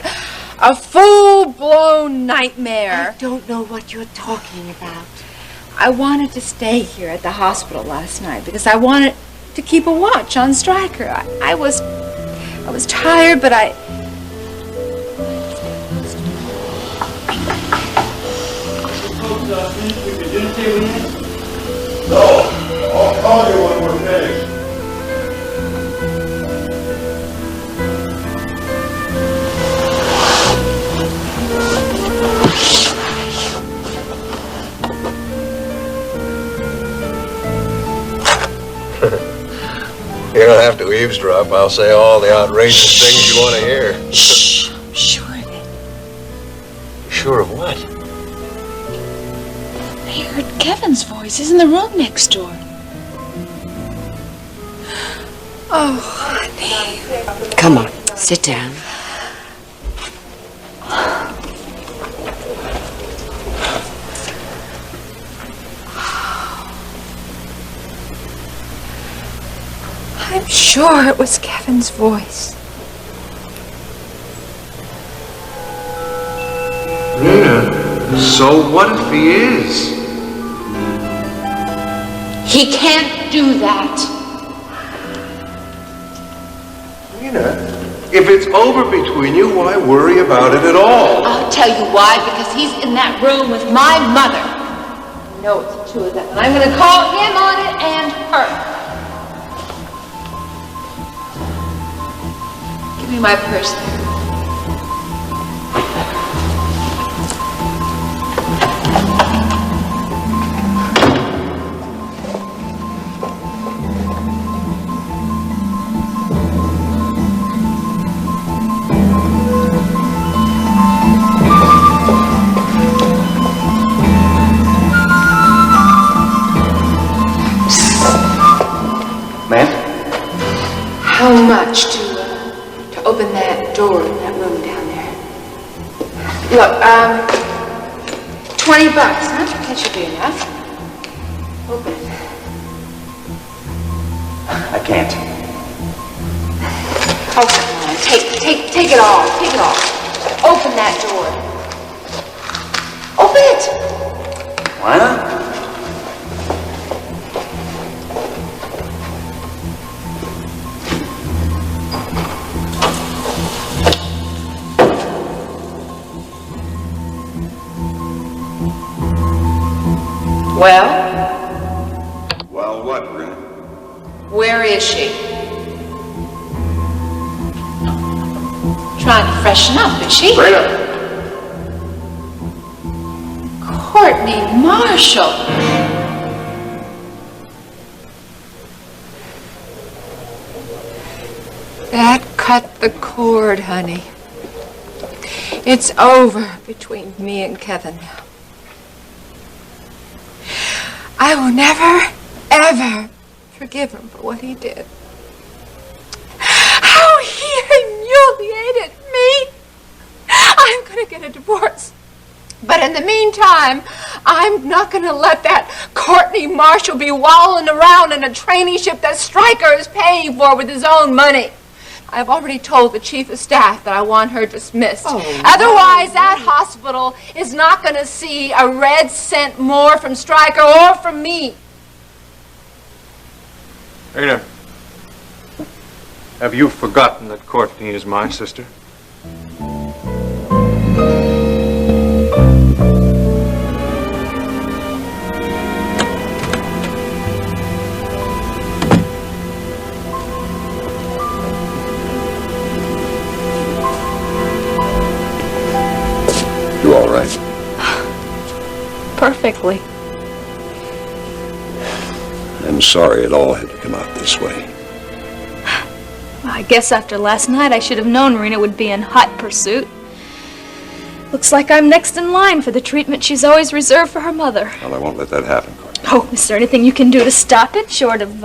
full-blown nightmare. I don't know what you're talking about. I wanted to stay here at the hospital last night because I wanted to keep a watch on Stryker. I was tired, but No, I'll call you when we're finished. You don't have to eavesdrop. I'll say all the outrageous things you want to hear. Shh, I'm sure of it. Sure of what? I heard Kevin's voices in the room next door. Oh, honey. Come on, sit down. I'm sure it was Kevin's voice. Rena, so what if he is? He can't do that. Rena, if it's over between you, why worry about it at all? I'll tell you why, because he's in that room with my mother. I know it's the two of them, and I'm going to call him on it and her. Give me my purse there. How much to open that door in that room down there? Look, $20, huh? That should be enough. Open it. I can't. Oh, come on. Take it all. Take it all. Open that door. Open it. Why not? Well, Well, what, Rena? where is she? Trying to freshen up, is she? Rena! Courtney Marshall. That cut the cord, honey. It's over between me and Kevin now. I will never, ever forgive him for what he did. How he humiliated me. I'm gonna get a divorce. But in the meantime, I'm not gonna let that Courtney Marshall be wallowing around in a traineeship that Stryker is paying for with his own money. I've already told the chief of staff that I want her dismissed. Otherwise, that hospital is not going to see a red cent more from Stryker or from me. Rena, have you forgotten that Courtney is my sister? You all right? Perfectly. I'm sorry it all had to come out this way. Well, I guess after last night I should have known Rena would be in hot pursuit. Looks like I'm next in line for the treatment she's always reserved for her mother. Well, I won't let that happen, Courtney. Oh, is there anything you can do to stop it, short of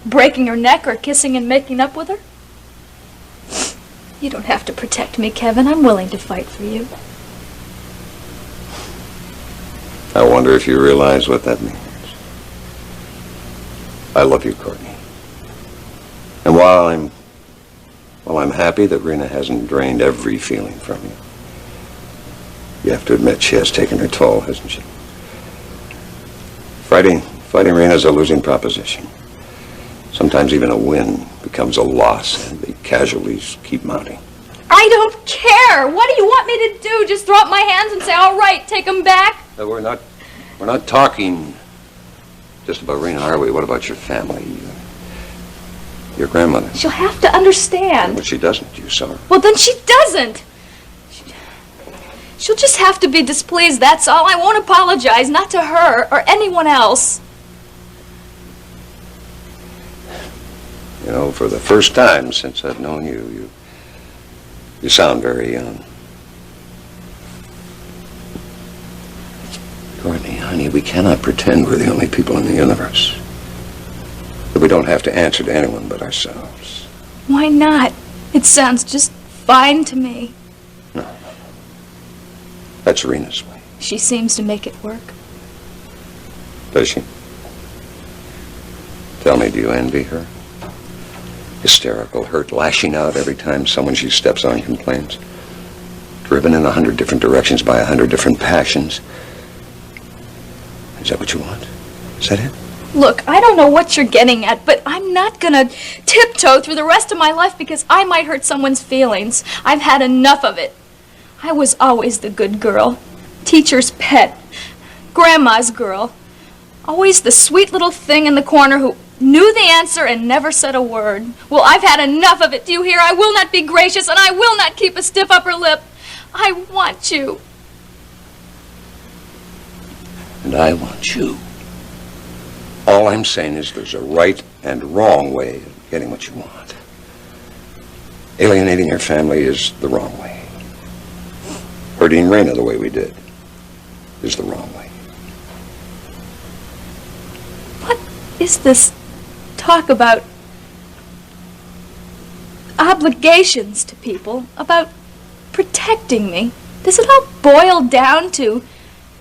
breaking her neck or kissing and making up with her? You don't have to protect me, Kevin. I'm willing to fight for you. I wonder if you realize what that means. I love you, Courtney. And while I'm happy that Rena hasn't drained every feeling from you, you have to admit she has taken her toll, hasn't she? Fighting Rena's a losing proposition. Sometimes even a win becomes a loss, and the casualties keep mounting. I don't care. What do you want me to do? Just throw up my hands and say, all right, take them back? We're not talking just about Rena, are we? What about your family? Your grandmother? She'll have to understand. But she doesn't. You saw her. Well, then she doesn't. She'll just have to be displeased, that's all. I won't apologize, not to her or anyone else. You know, for the first time since I've known you, you sound very young. Courtney, honey, we cannot pretend we're the only people in the universe. That we don't have to answer to anyone but ourselves. Why not? It sounds just fine to me. No. That's Rena's way. She seems to make it work. Does she? Tell me, do you envy her? Hysterical, hurt, lashing out every time someone she steps on complains. Driven in 100 different directions by 100 different passions. Is that what you want? Is that it? Look, I don't know what you're getting at, but I'm not gonna tiptoe through the rest of my life because I might hurt someone's feelings. I've had enough of it. I was always the good girl. Teacher's pet. Grandma's girl. Always the sweet little thing in the corner who knew the answer and never said a word. Well, I've had enough of it, do you hear? I will not be gracious and I will not keep a stiff upper lip. I want you. And I want you. All I'm saying is there's a right and wrong way of getting what you want. Alienating your family is the wrong way. Hurting Rena the way we did is the wrong way. What is this talk about obligations to people, about protecting me? Does it all boil down to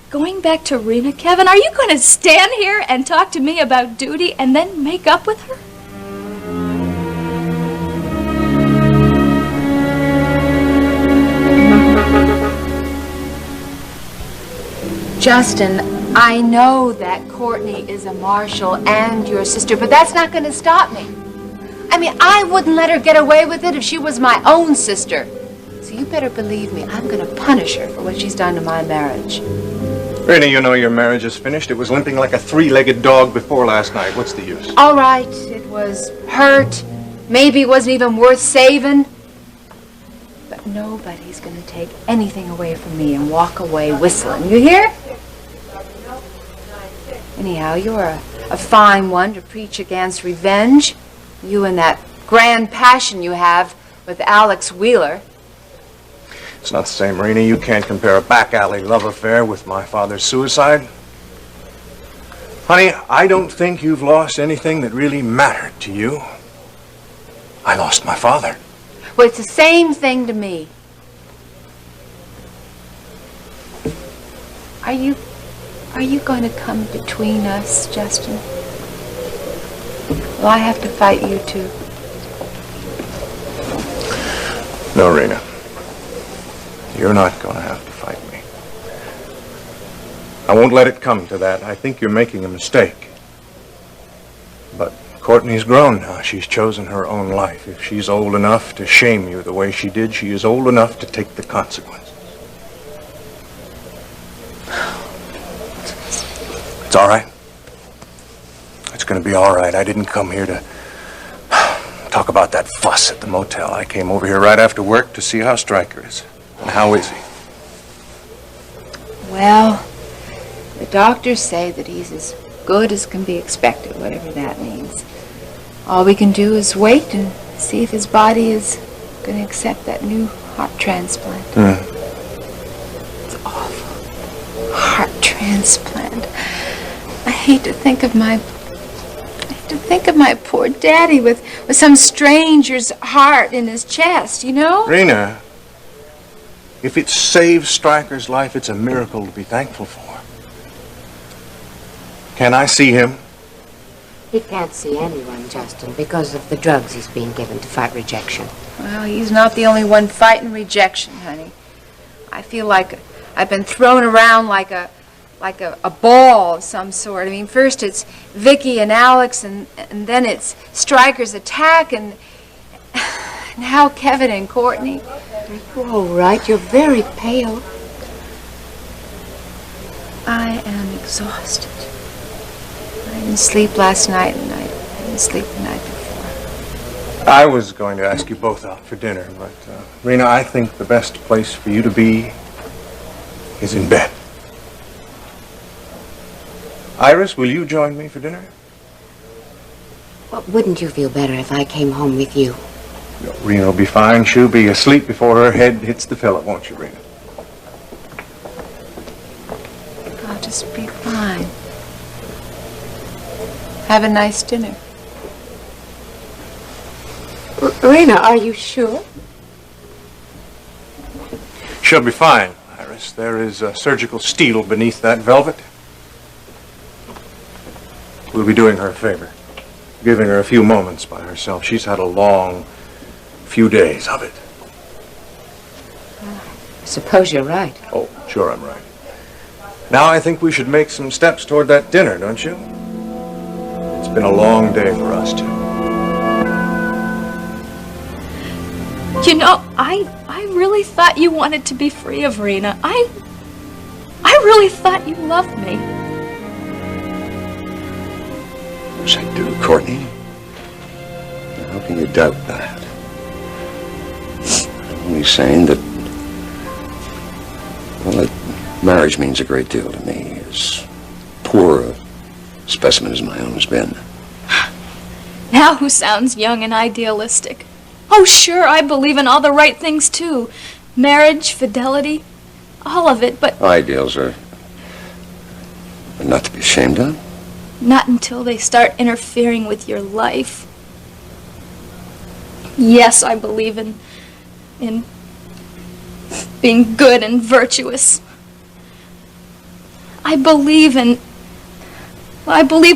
going back to Rena? Kevin, are you going to stand here and talk to me about duty and then make up with her? Justin, I know that Courtney is a Marshall and your sister, but that's not going to stop me. I mean, I wouldn't let her get away with it if she was my own sister. So you better believe me, I'm gonna punish her for what she's done to my marriage. Rena, you know your marriage is finished. It was limping like a three-legged dog before last night. What's the use? All right, it was hurt. Maybe it wasn't even worth saving. But nobody's gonna take anything away from me and walk away whistling. You hear? Anyhow, you're a fine one to preach against revenge. You and that grand passion you have with Alex Wheeler. It's not the same, Rena. You can't compare a back alley love affair with my father's suicide. Honey, I don't think you've lost anything that really mattered to you. I lost my father. Well, it's the same thing to me. Are you going to come between us, Justin? Will I have to fight you too? No, Rena. You're not going to have to fight me. I won't let it come to that. I think you're making a mistake. But Courtney's grown now. She's chosen her own life. If she's old enough to shame you the way she did, she is old enough to take the consequences. It's all right. It's going to be all right. I didn't come here to talk about that fuss at the motel. I came over here right after work to see how Stryker is. And how is he? Well, the doctors say that he's as good as can be expected, whatever that means. All we can do is wait and see if his body is going to accept that new heart transplant. It's awful. Heart transplant. I hate to think of my poor daddy with some stranger's heart in his chest, you know? Rena, if it saves Stryker's life, it's a miracle to be thankful for. Can I see him? He can't see anyone, Justin, because of the drugs he's being given to fight rejection. Well, he's not the only one fighting rejection, honey. I feel like I've been thrown around like a ball of some sort. I mean, first it's Vicky and Alex, and then it's Stryker's attack, and now Kevin and Courtney. You're all right. You're very pale. I am exhausted. I didn't sleep last night, and I didn't sleep the night before. I was going to ask you both out for dinner, but, Rena, I think the best place for you to be is in bed. Iris, will you join me for dinner? Well, wouldn't you feel better if I came home with you? Rena will be fine. She'll be asleep before her head hits the pillow, won't you, Rena? I'll just be fine. Have a nice dinner. Rena, are you sure? She'll be fine, Iris. There is surgical steel beneath that velvet. We'll be doing her a favor, giving her a few moments by herself. She's had a long few days of it. I suppose you're right. Oh, sure I'm right. Now I think we should make some steps toward that dinner, don't you? It's been a long day for us two. You know, I really thought you wanted to be free of Rena. I really thought you loved me. Yes, I do, Courtney. How can you doubt that? I'm only saying that, well, that marriage means a great deal to me. As poor a specimen as my own has been. Now who sounds young and idealistic? Oh, sure, I believe in all the right things, too. Marriage, fidelity, all of it, but Ideals are not to be ashamed of. not until they start interfering with your life. Yes, I believe in being good and virtuous. I believe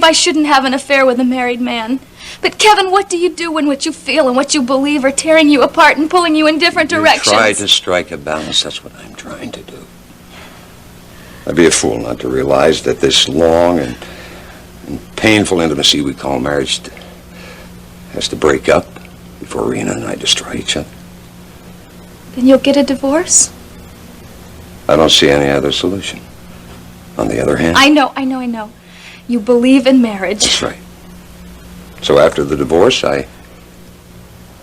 I shouldn't have an affair with a married man. But Kevin, what do you do when what you feel and what you believe are tearing you apart and pulling you in different directions? Try to strike a balance. That's what I'm trying to do. I'd be a fool not to realize that this long and painful intimacy we call marriage has to break up before Rena and I destroy each other. Then you'll get a divorce? I don't see any other solution. On the other hand... I know. You believe in marriage. That's right. So after the divorce, I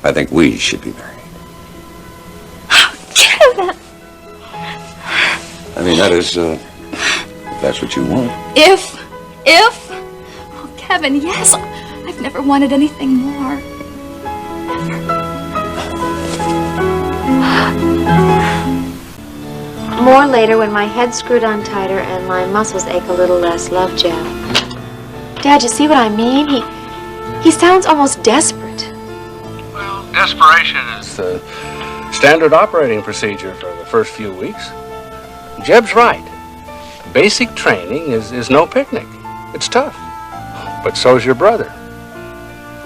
think we should be married. Kevin! I mean, that is, if that's what you want. If... Oh, Kevin, yes. I've never wanted anything more. More later, when my head's screwed on tighter and my muscles ache a little less, love, Jeb. Dad, you see what I mean? He sounds almost desperate. Well, desperation is the standard operating procedure for the first few weeks. Jeb's right. Basic training is no picnic. It's tough. But so's your brother.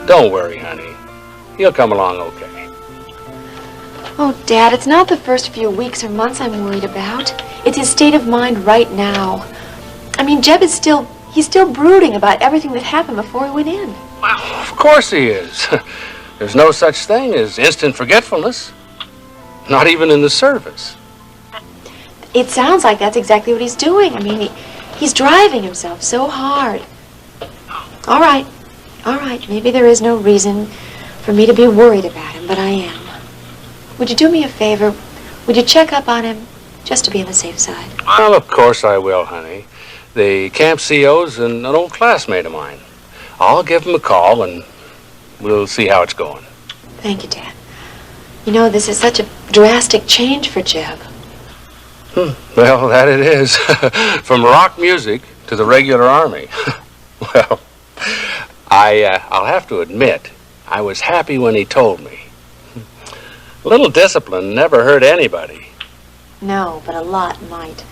Don't worry, honey. He'll come along okay. Oh, Dad, it's not the first few weeks or months I'm worried about. It's his state of mind right now. I mean, Jeb is he's still brooding about everything that happened before he went in. Well, of course he is. There's no such thing as instant forgetfulness. Not even in the service. It sounds like that's exactly what he's doing. I mean, he's driving himself so hard. All right. Maybe there is no reason for me to be worried about him, but I am. Would you do me a favor? Would you check up on him, just to be on the safe side? Well, of course I will, honey. The camp CO's an old classmate of mine. I'll give him a call, and we'll see how it's going. Thank you, Dad. You know, this is such a drastic change for Jeb. Well, that it is. From rock music to the regular army. Well, I'll have to admit, I was happy when he told me. A little discipline never hurt anybody. No, but a lot might.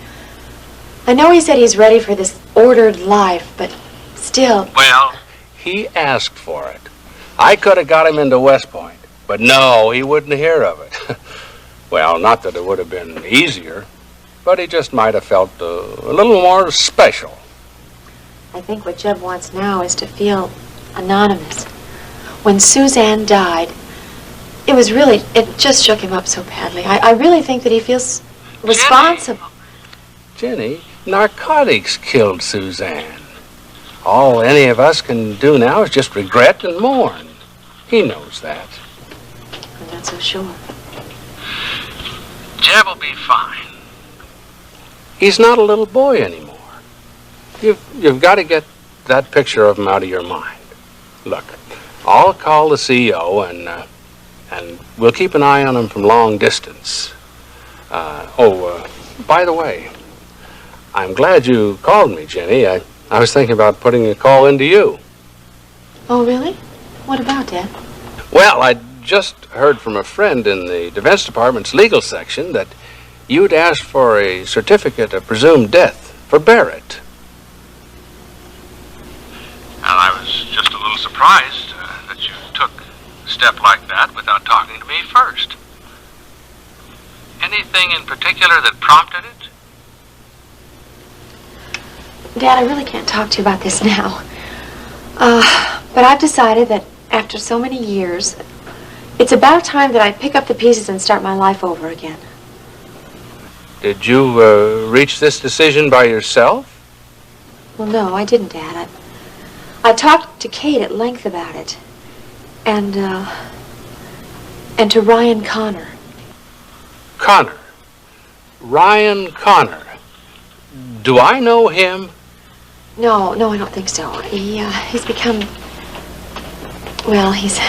I know he said he's ready for this ordered life, but still... Well, he asked for it. I could have got him into West Point, but no, he wouldn't hear of it. Well, not that it would have been easier, but he just might have felt a little more special. I think what Jeb wants now is to feel anonymous. When Suzanne died, it just shook him up so badly. I really think that he feels responsible. Jenny, narcotics killed Suzanne. All any of us can do now is just regret and mourn. He knows that. I'm not so sure. Jeb will be fine. He's not a little boy anymore. You've got to get that picture of him out of your mind. Look, I'll call the CEO and we'll keep an eye on him from long distance. By the way, I'm glad you called me, Jenny. I was thinking about putting a call into you. Oh, really? What about, Dad? Well, I just heard from a friend in the Defense Department's legal section that you'd asked for a certificate of presumed death for Barrett. Well, I was just a little surprised that you took a step like that without talking to me first. Anything in particular that prompted it? Dad, I really can't talk to you about this now. But I've decided that after so many years, it's about time that I pick up the pieces and start my life over again. Did you reach this decision by yourself? Well, no, I didn't, Dad. I talked to Kate at length about it. And to Ryan Connor. Connor. Ryan Connor. Do I know him? No, I don't think so. He's become... Well, he's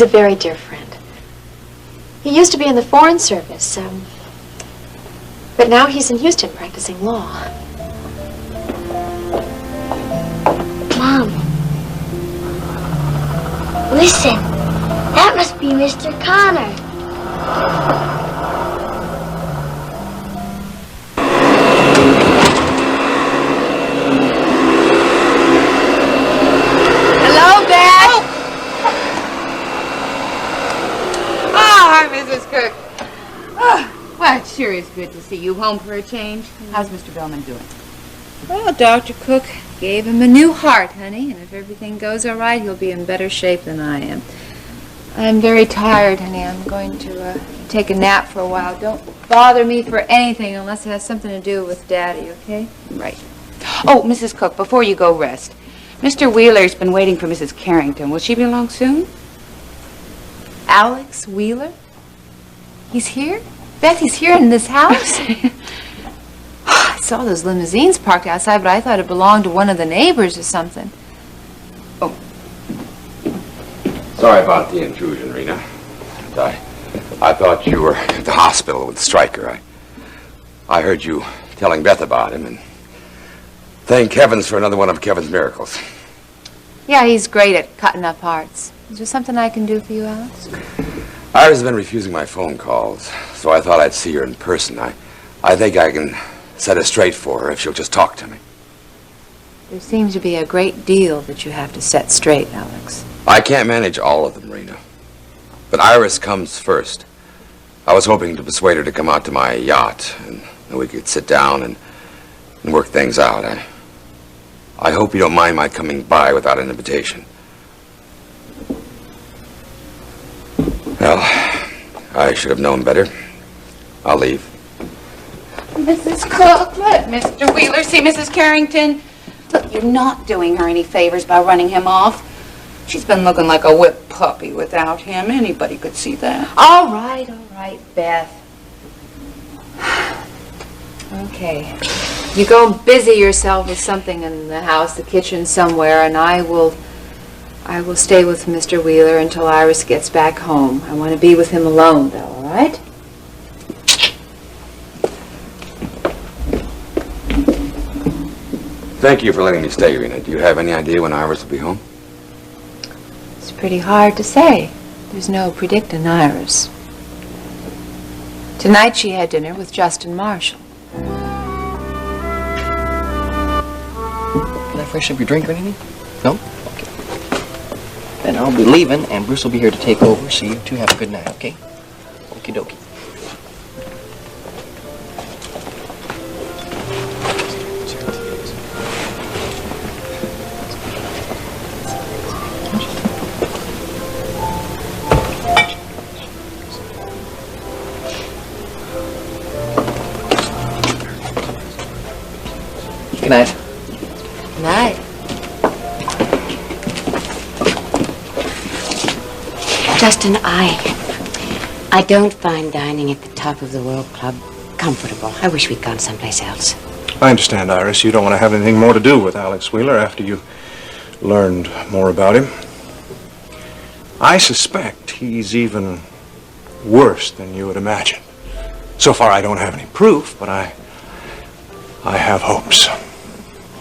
a very dear friend. He used to be in the Foreign Service, but now he's in Houston practicing law. Mom. Listen. That must be Mr. Connor. Hello, Beth. Oh, hi, Mrs. Cook. Oh, well, it sure is good to see you home for a change. How's Mr. Bellman doing? Well, Dr. Cook gave him a new heart, honey, and if everything goes all right, he'll be in better shape than I am. I'm very tired, honey. I'm going to take a nap for a while. Don't bother me for anything unless it has something to do with Daddy, okay? Right. Oh, Mrs. Cook, before you go rest, Mr. Wheeler's been waiting for Mrs. Carrington. Will she be along soon? Alex Wheeler? He's here? Beth, he's here in this house? I saw those limousines parked outside, but I thought it belonged to one of the neighbors or something. Sorry about the intrusion, Rena. I thought you were at the hospital with Stryker. I heard you telling Beth about him, and thank heavens for another one of Kevin's miracles. Yeah, he's great at cutting up hearts. Is there something I can do for you, Alex? Iris has been refusing my phone calls, so I thought I'd see her in person. I think I can set it straight for her if she'll just talk to me. There seems to be a great deal that you have to set straight, Alex. I can't manage all of them, Rena. But Iris comes first. I was hoping to persuade her to come out to my yacht, and we could sit down and work things out. I hope you don't mind my coming by without an invitation. Well, I should have known better. I'll leave. Mrs. Cook, let Mr. Wheeler see Mrs. Carrington. Look, you're not doing her any favors by running him off. She's been looking like a whipped puppy without him. Anybody could see that. All right, Beth. Okay. You go busy yourself with something in the house, the kitchen, somewhere, and I will stay with Mr. Wheeler until Iris gets back home. I want to be with him alone, though, all right? Thank you for letting me stay, Rena. Do you have any idea when Iris will be home? It's pretty hard to say. There's no predicting Iris. Tonight she had dinner with Justin Marshall. Can I freshen up your drink or anything? No? Okay. Then I'll be leaving, and Bruce will be here to take over, so you two have a good night, okay? Okie dokie. Good night. Good night. Justin, I don't find dining at the Top of the World Club comfortable. I wish we'd gone someplace else. I understand, Iris. You don't want to have anything more to do with Alex Wheeler after you learned more about him. I suspect he's even worse than you would imagine. So far, I don't have any proof, but I have hopes.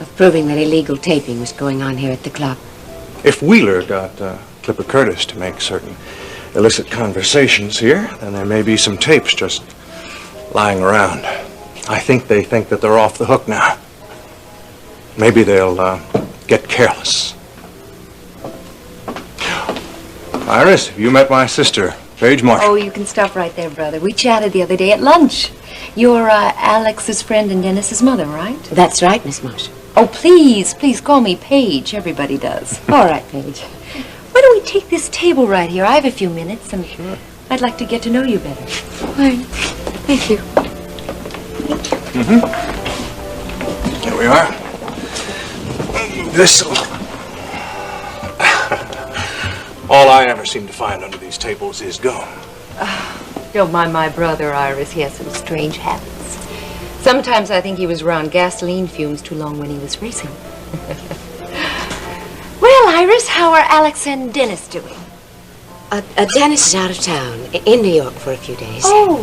Of proving that illegal taping was going on here at the club. If Wheeler got Clipper Curtis to make certain illicit conversations here, then there may be some tapes just lying around. I think they think that they're off the hook now. Maybe they'll get careless. Iris, have you met my sister, Paige Marshall? Oh, you can stop right there, brother. We chatted the other day at lunch. You're Alex's friend and Dennis's mother, right? That's right, Miss Marshall. Oh, please call me Paige. Everybody does. All right, Paige. Why don't we take this table right here? I have a few minutes, and I'd like to get to know you better. Fine. Thank you. Mm-hmm. Here we are. This'll... All I ever seem to find under these tables is gum. Don't mind my brother, Iris. He has some strange habits. Sometimes I think he was around gasoline fumes too long when he was racing. Well, Iris, how are Alex and Dennis doing? Dennis is out of town, in New York for a few days. Oh.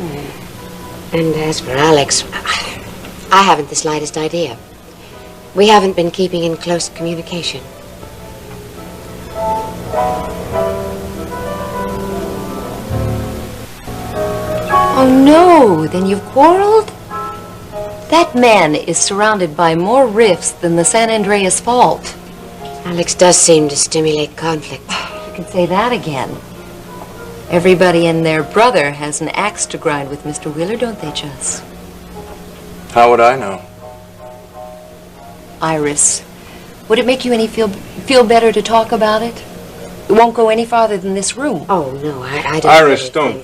And as for Alex, I haven't the slightest idea. We haven't been keeping in close communication. Oh, no. Then you've quarreled? That man is surrounded by more rifts than the San Andreas Fault. Alex does seem to stimulate conflict. You can say that again. Everybody and their brother has an axe to grind with Mr. Wheeler, don't they, Jess? How would I know? Iris, would it make you any feel better to talk about it? It won't go any farther than this room. Oh, no, I don't... Iris, don't.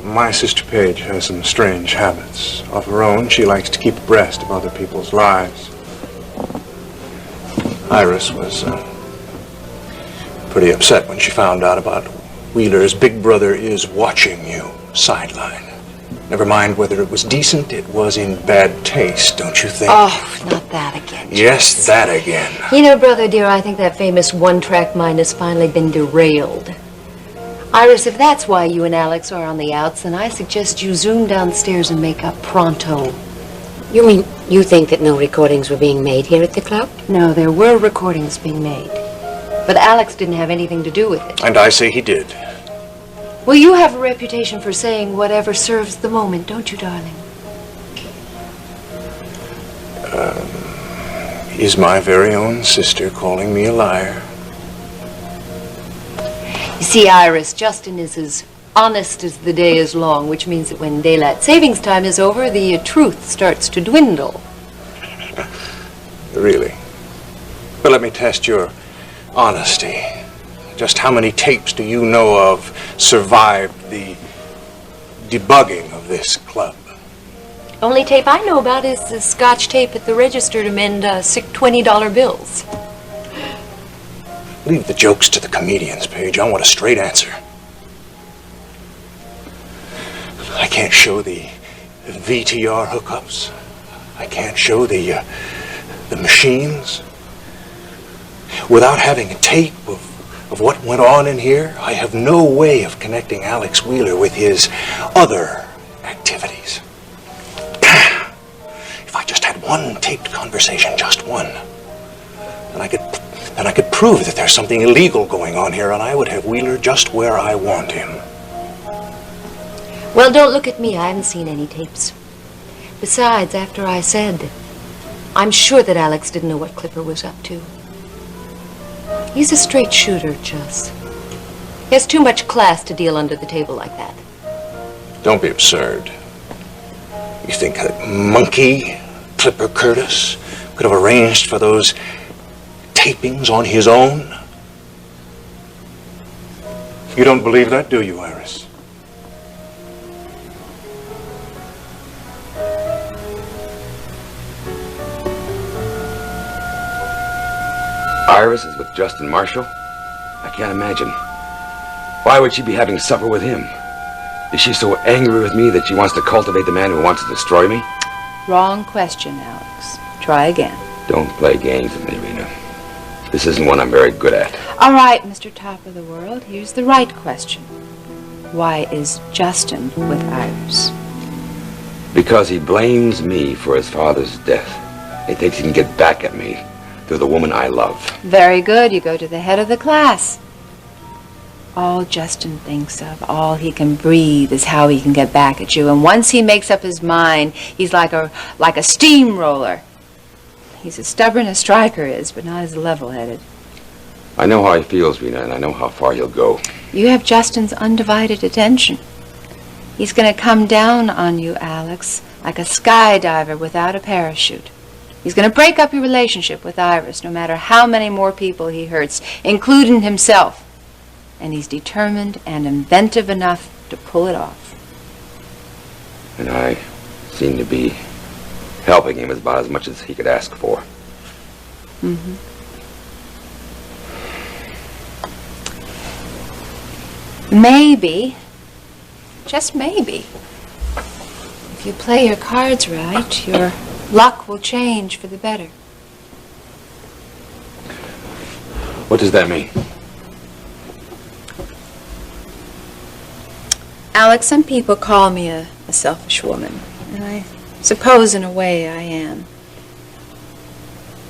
My sister Paige has some strange habits. Of her own, she likes to keep abreast of other people's lives. Iris was pretty upset when she found out about Wheeler's Big Brother is watching you sideline. Never mind whether it was decent, it was in bad taste, don't you think? Oh, not that again. Yes, that again. You know, brother dear, I think that famous one-track mind has finally been derailed. Iris, if that's why you and Alex are on the outs, then I suggest you zoom downstairs and make up pronto. You mean you think that no recordings were being made here at the club? No, there were recordings being made. But Alex didn't have anything to do with it. And I say he did. Well, you have a reputation for saying whatever serves the moment, don't you, darling? Is my very own sister calling me a liar? You see, Iris, Justin is as honest as the day is long, which means that when daylight savings time is over, the truth starts to dwindle. Really? But let me test your honesty. Just how many tapes do you know of survived the debugging of this club? Only tape I know about is the Scotch tape at the register to mend sick $20 bills. Leave the jokes to the comedians, Paige. I want a straight answer. I can't show the VTR hookups. I can't show the machines. Without having a tape of what went on in here, I have no way of connecting Alex Wheeler with his other activities. If I just had one taped conversation, just one, then I could prove that there's something illegal going on here, and I would have Wheeler just where I want him. Well, don't look at me. I haven't seen any tapes. Besides, after I said, I'm sure that Alex didn't know what Clipper was up to. He's a straight shooter, Just. He has too much class to deal under the table like that. Don't be absurd. You think that monkey, Clipper Curtis, could have arranged for those tapings on his own? You don't believe that, do you, Iris? Iris is with Justin Marshall? I can't imagine. Why would she be having supper with him? Is she so angry with me that she wants to cultivate the man who wants to destroy me? Wrong question, Alex. Try again. Don't play games with me, Rena. This isn't one I'm very good at. All right, Mr. Top of the World, here's the right question. Why is Justin with Iris? Because he blames me for his father's death. He thinks he can get back at me through the woman I love. Very good. You go to the head of the class. All Justin thinks of, all he can breathe, is how he can get back at you. And once he makes up his mind, he's like a steamroller. He's as stubborn as Stryker is, but not as level-headed. I know how he feels, Rena, and I know how far he'll go. You have Justin's undivided attention. He's going to come down on you, Alex, like a skydiver without a parachute. He's going to break up your relationship with Iris, no matter how many more people he hurts, including himself. And he's determined and inventive enough to pull it off. And I seem to be helping him about as much as he could ask for. Mm-hmm. Maybe, just maybe, if you play your cards right, your luck will change for the better. What does that mean? Alex, some people call me a selfish woman, and I suppose in a way I am.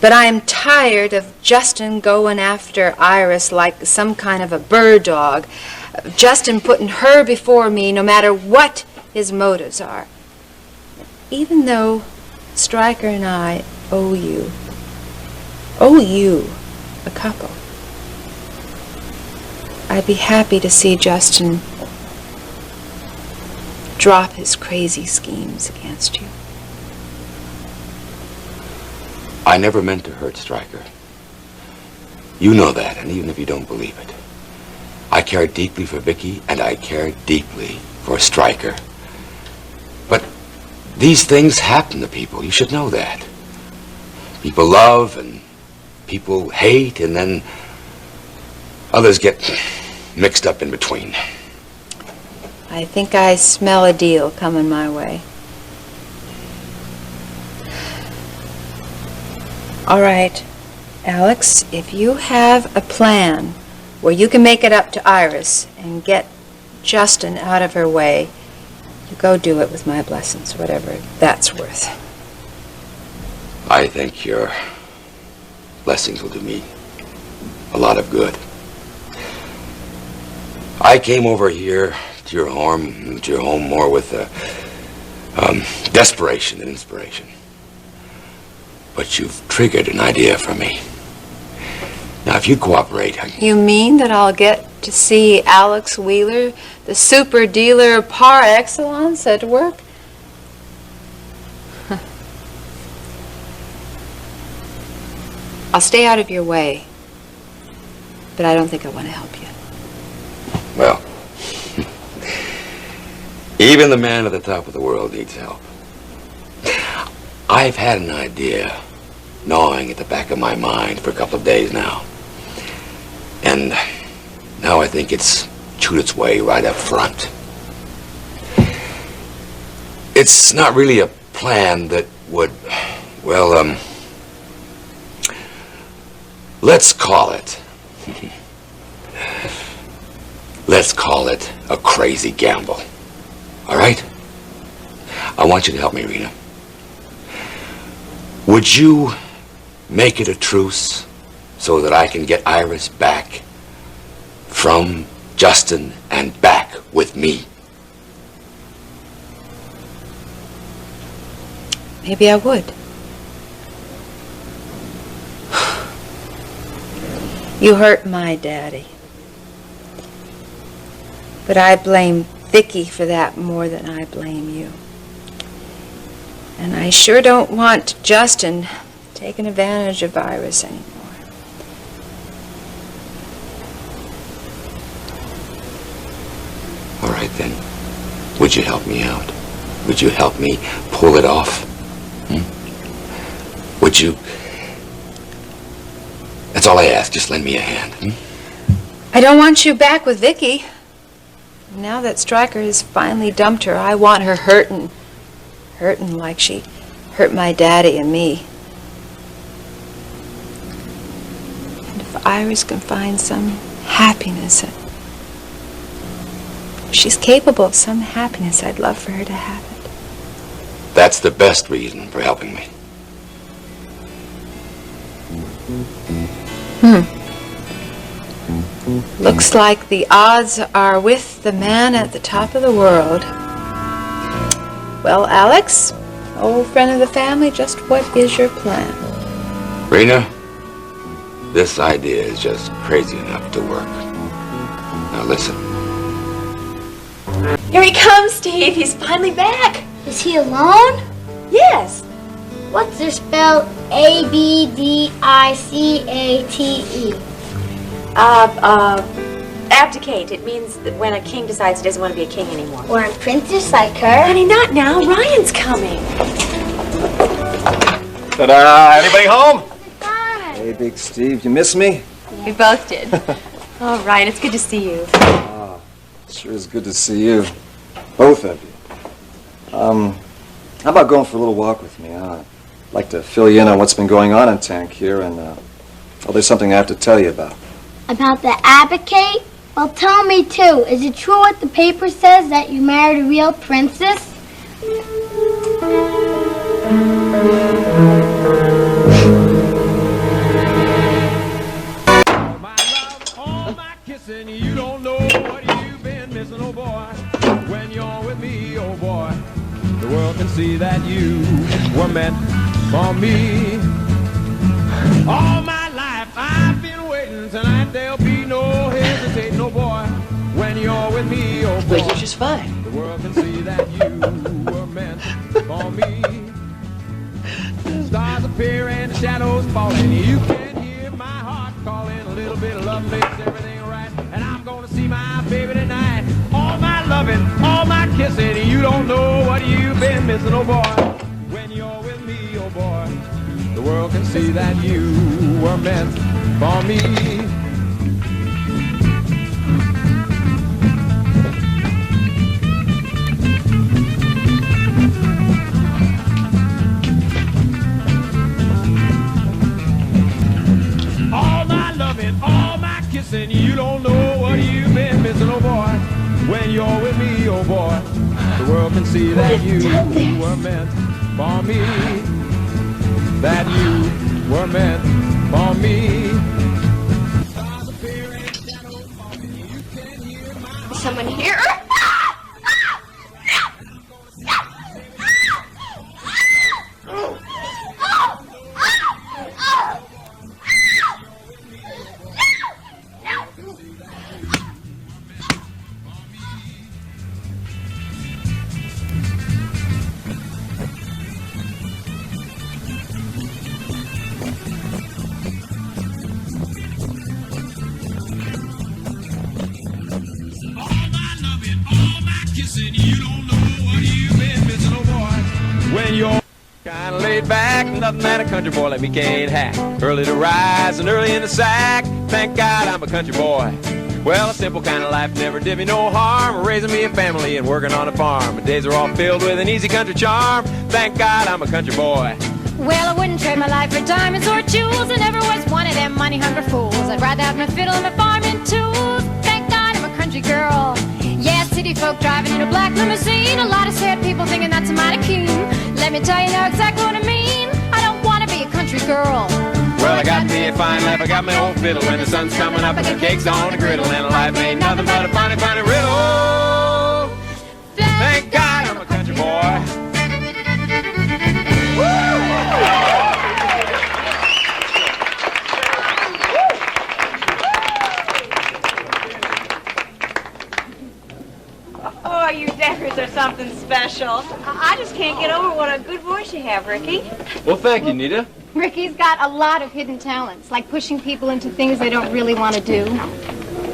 But I am tired of Justin going after Iris like some kind of a bird dog. Justin putting her before me no matter what his motives are. Even though Stryker and I owe you a couple. I'd be happy to see Justin drop his crazy schemes against you. I never meant to hurt Stryker. You know that, and even if you don't believe it, I care deeply for Vicky, and I care deeply for Stryker. But these things happen to people. You should know that. People love, and people hate, and then others get mixed up in between. I think I smell a deal coming my way. All right, Alex, if you have a plan where you can make it up to Iris and get Justin out of her way, you go do it with my blessings, whatever that's worth. I think your blessings will do me a lot of good. I came over here to your home more with desperation than inspiration. But you've triggered an idea for me. Now, if you cooperate, You mean that I'll get to see Alex Wheeler, the super dealer par excellence, at work? I'll stay out of your way, but I don't think I want to help you. well, even the man at the top of the world needs help. I've had an idea gnawing at the back of my mind for a couple of days now. And now I think it's chewed its way right up front. It's not really a plan that would, well, let's call it a crazy gamble. All right? I want you to help me, Rena. Would you make it a truce so that I can get Iris back from Justin and back with me? Maybe I would. You hurt my daddy. But I blame Vicky for that more than I blame you. And I sure don't want Justin taking advantage of Iris anymore. All right, then. Would you help me out? Would you help me pull it off? Would you? That's all I ask. Just lend me a hand. I don't want you back with Vicky. Now that Stryker has finally dumped her, I want her hurting like she hurt my daddy and me. And if Iris can find some happiness, if she's capable of some happiness, I'd love for her to have it. That's the best reason for helping me. Looks like the odds are with the man at the top of the world. Well, Alex, old friend of the family, just what is your plan? Rena, this idea is just crazy enough to work. Now listen. Here he comes, Steve. He's finally back. Is he alone? Yes. What's the spell A-B-D-I-C-A-T-E? Abdicate. It means that when a king decides he doesn't want to be a king anymore. Or a princess like her? Honey, not now. Ryan's coming. Ta-da! Anybody home? Hi. Hey, Big Steve, you miss me? We both did. Oh, Ryan, it's good to see you. Sure is good to see you. Both of you. How about going for a little walk with me? I'd like to fill you in on what's been going on in Tank here, and well, there's something I have to tell you about. About the abdicate? Well, tell me too. Is it true what the paper says, that you married a real princess? You don't know what you've been missing, oh boy. When you're with me, oh boy, the world can see that you were meant for me. All my life I've been waiting. Tonight there'll be no hesitating, no boy. When you're with me, oh boy, Wait, she's fine. the world can see that you were meant for me. Stars appear and the shadows falling. You can hear my heart calling. kissing, you don't know what you've been missing, oh boy. When you're with me, oh boy, the world can see that you were meant for me. All my loving, all my kissing, you don't know what you've been missing, oh boy. When you're with me, oh boy, the world can see that you were meant for me. That you were meant for me. Is someone here? When you're kind of laid back, nothing that a country boy like me can't hack. Early to rise and early in the sack, thank God I'm a country boy. Well, a simple kind of life never did me no harm, raising me a family and working on a farm. My days are all filled with an easy country charm, thank God I'm a country boy. Well, I wouldn't trade my life for diamonds or jewels. I never was one of them money-hungry fools. I'd rather have my fiddle and my farming tools. Thank God I'm a country girl. Yeah, city folk driving in a black limousine. A lot of sad people thinking that's mighty keen. Let me tell you now exactly what I mean. I don't want to be a country girl. Well, I got me a fine life, I got my old fiddle. When the sun's coming up and the cake's on the griddle, and life ain't nothing but a funny, funny riddle. Thank God I'm a country boy. Oh, you deckers are something special. I just can't get over what a good voice you have, Ricky. Well, thank you, Nita. Ricky's got a lot of hidden talents, like pushing people into things they don't really want to do.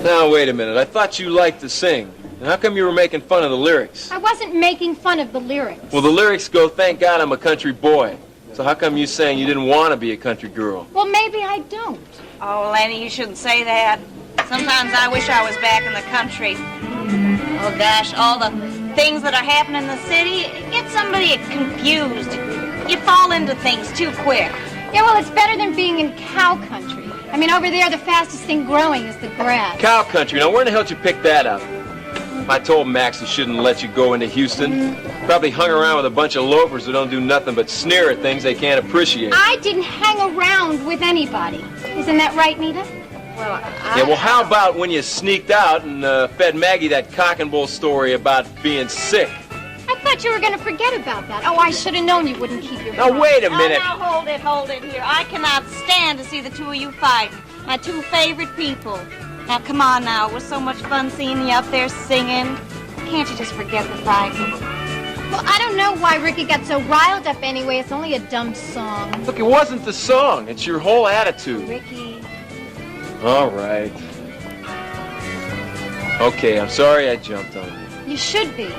Now, wait a minute. I thought you liked to sing. And how come you were making fun of the lyrics? I wasn't making fun of the lyrics. Well, the lyrics go, thank God I'm a country boy. So how come you saying you didn't want to be a country girl? Well, maybe I don't. Oh, Lenny, you shouldn't say that. Sometimes I wish I was back in the country. Oh, gosh, all the things that are happening in the city, it gets somebody confused. You fall into things too quick. Yeah, well, it's better than being in cow country. I mean, over there, the fastest thing growing is the grass. Cow country. Now, where in the hell did you pick that up? I told Max he shouldn't let you go into Houston. Probably hung around with a bunch of loafers who don't do nothing but sneer at things they can't appreciate. I didn't hang around with anybody. Isn't that right, Nita? Well, Yeah, well, how about when you sneaked out and fed Maggie that cock and bull story about being sick? I thought you were going to forget about that. Oh, I should have known you wouldn't keep your Now, wait a minute. Oh, now, hold it here. I cannot stand to see the two of you fighting. My two favorite people. Now, come on now. It was so much fun seeing you up there singing. Can't you just forget the fight? Well, I don't know why Ricky got so riled up anyway. It's only a dumb song. Look, it wasn't the song. It's your whole attitude. Ricky. All right. Okay, I'm sorry I jumped on you. You should be.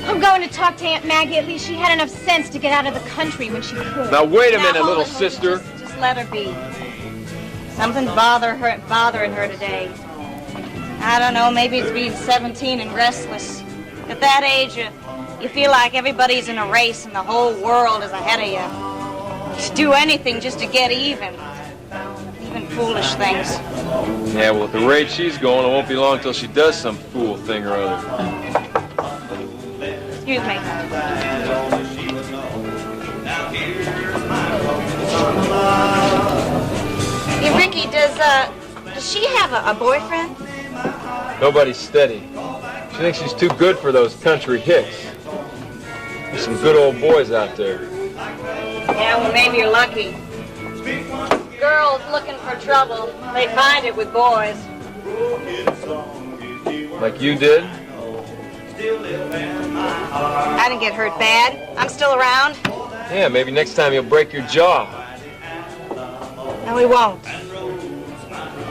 I'm going to talk to Aunt Maggie. At least she had enough sense to get out of the country when she could. Now, wait a Now, minute, hold little it, hold it. sister. Just let her be. Something's bothering her today. I don't know, maybe it's being 17 and restless. At that age, you feel like everybody's in a race and the whole world is ahead of you. You do anything just to get even foolish things. Yeah, well, at the rate she's going, it won't be long till she does some fool thing or other. Excuse me. Hey, Ricky, does she have a boyfriend? Nobody's steady. She thinks she's too good for those country hicks. There's some good old boys out there. Yeah, well, maybe you're lucky. Girls looking for trouble, they find it with boys. Like you did? I didn't get hurt bad. I'm still around. Yeah, maybe next time you'll break your jaw. No, he won't.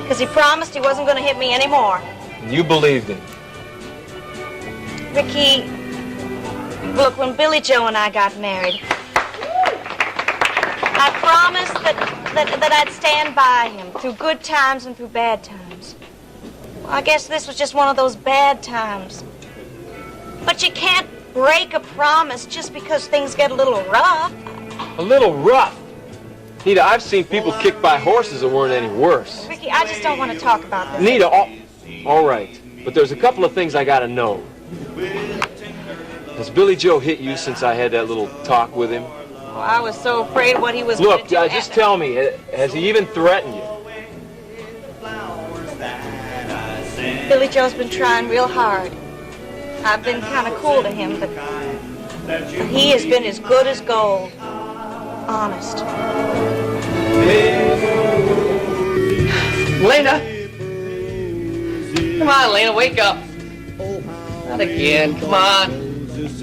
Because he promised he wasn't going to hit me anymore. And you believed him. Ricky, look, when Billy Joe and I got married, I promised that I'd stand by him through good times and through bad times. Well, I guess this was just one of those bad times. But you can't break a promise just because things get a little rough. A little rough? Nita, I've seen people kicked by horses that weren't any worse. Ricky, I just don't want to talk about this. Nita, all right. But there's a couple of things I gotta know. Has Billy Joe hit you since I had that little talk with him? Oh, I was so afraid of what he was Look, going to do. just tell me, has he even threatened you? Billy Joe's been trying real hard. I've been kind of cool to him, but he has been as good as gold. Honest. Lena! Come on, Lena, wake up. Not again, come on. Didn't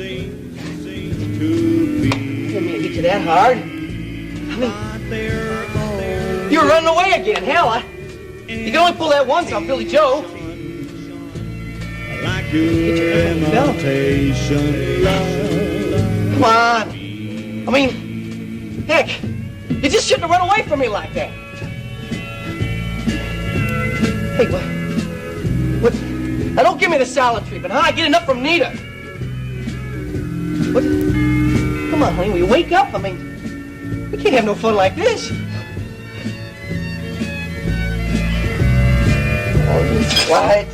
mean to hit you that hard. I mean, you were running away again. Hell, you can only pull that once on Billy Joe. Like your imitation love. Come on. I mean, heck, you just shouldn't have run away from me like that. Hey, what? Now don't give me the salad treatment, huh? I get enough from Nita. What? Come on, honey, will you wake up? I mean, we can't have no fun like this. Oh, be quiet.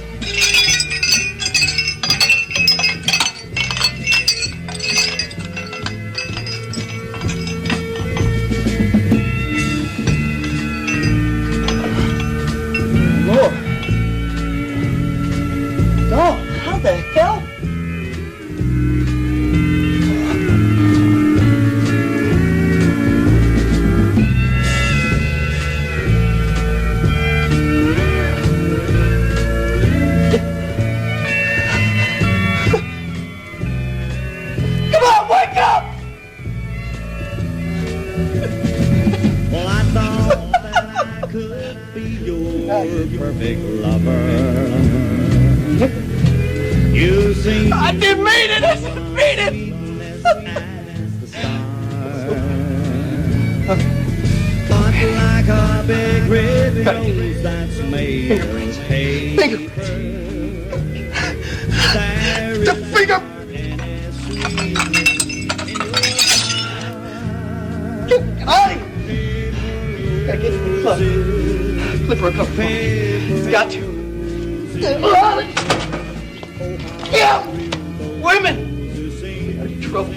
Lord. Oh, how the hell? Come on, wake up! Well, I thought that I could be your perfect lover. You seem I didn't mean it! I didn't mean it! but like a big red rose that's made of hate. The finger! Ollie! Gotta get him a clip her a cup of coffee. Got to. Ollie! Yeah! Women! Are in trouble.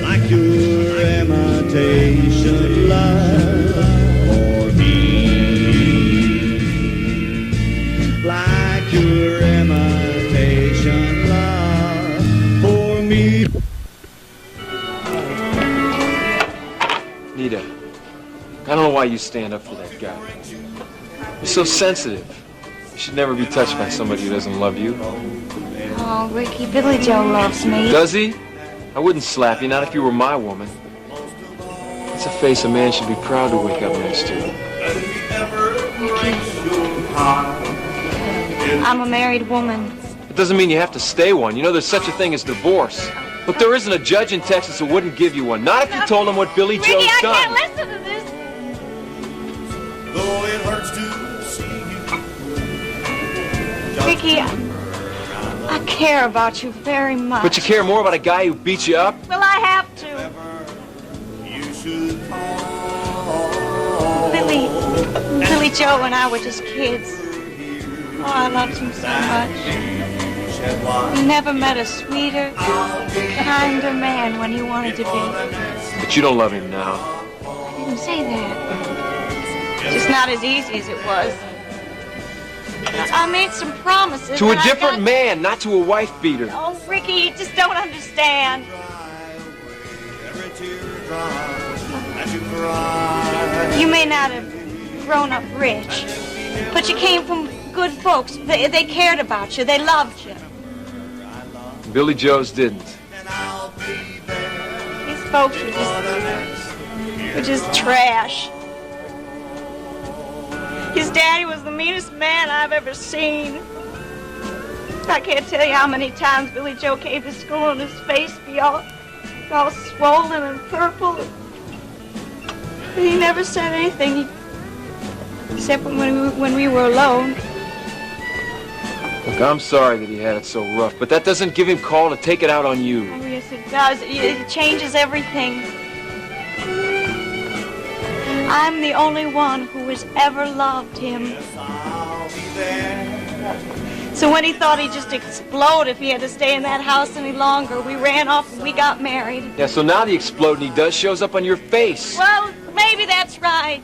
Like your imitation love for me. Like your imitation love for me. Nita, I don't know why you stand up for that guy. You're so sensitive. You should never be touched by somebody who doesn't love you. Oh, Ricky, Billy Joe loves me. Does he? I wouldn't slap you, not if you were my woman. It's a face a man should be proud to wake up next to. I'm a married woman. It doesn't mean you have to stay one. You know there's such a thing as divorce. Look, there isn't a judge in Texas who wouldn't give you one. Not if you told him what Billy Joe's Ricky, I done. can't listen to this. Though it hurts to see you. Ricky, I care about you very much. But you care more about a guy who beat you up? Well, I have to. Billy Joe and I were just kids. Oh, I loved him so much. We never met a sweeter, kinder man when he wanted to be. But you don't love him now. I didn't say that. It's just not as easy as it was. I made some promises. To a and I different got- man, not to a wife beater. Oh, Ricky, you just don't understand. You may not have grown up rich, but you came from good folks. They cared about you. They loved you. Billy Joe's didn't. His folks were just trash. His daddy was the meanest man I've ever seen. I can't tell you how many times Billy Joe came to school and his face be all swollen and purple. But he never said anything, except when we were alone. Look, I'm sorry that he had it so rough, but that doesn't give him call to take it out on you. Oh, yes, it does. It changes everything. I'm the only one who has ever loved him. So when he thought he'd just explode if he had to stay in that house any longer, we ran off and we got married. Yeah, so now the exploding he does shows up on your face. Well, maybe that's right.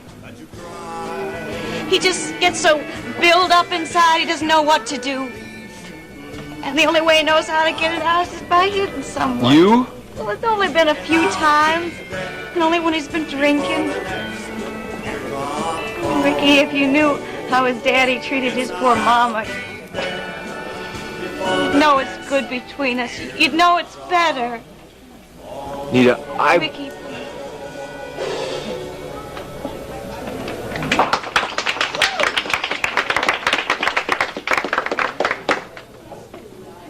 He just gets so built up inside he doesn't know what to do. And the only way he knows how to get it out is by hitting someone. You? Well, it's only been a few times, and only when he's been drinking. Ricky, if you knew how his daddy treated his poor mama, you'd know it's good between us. You'd know it's better. Nita, Ricky,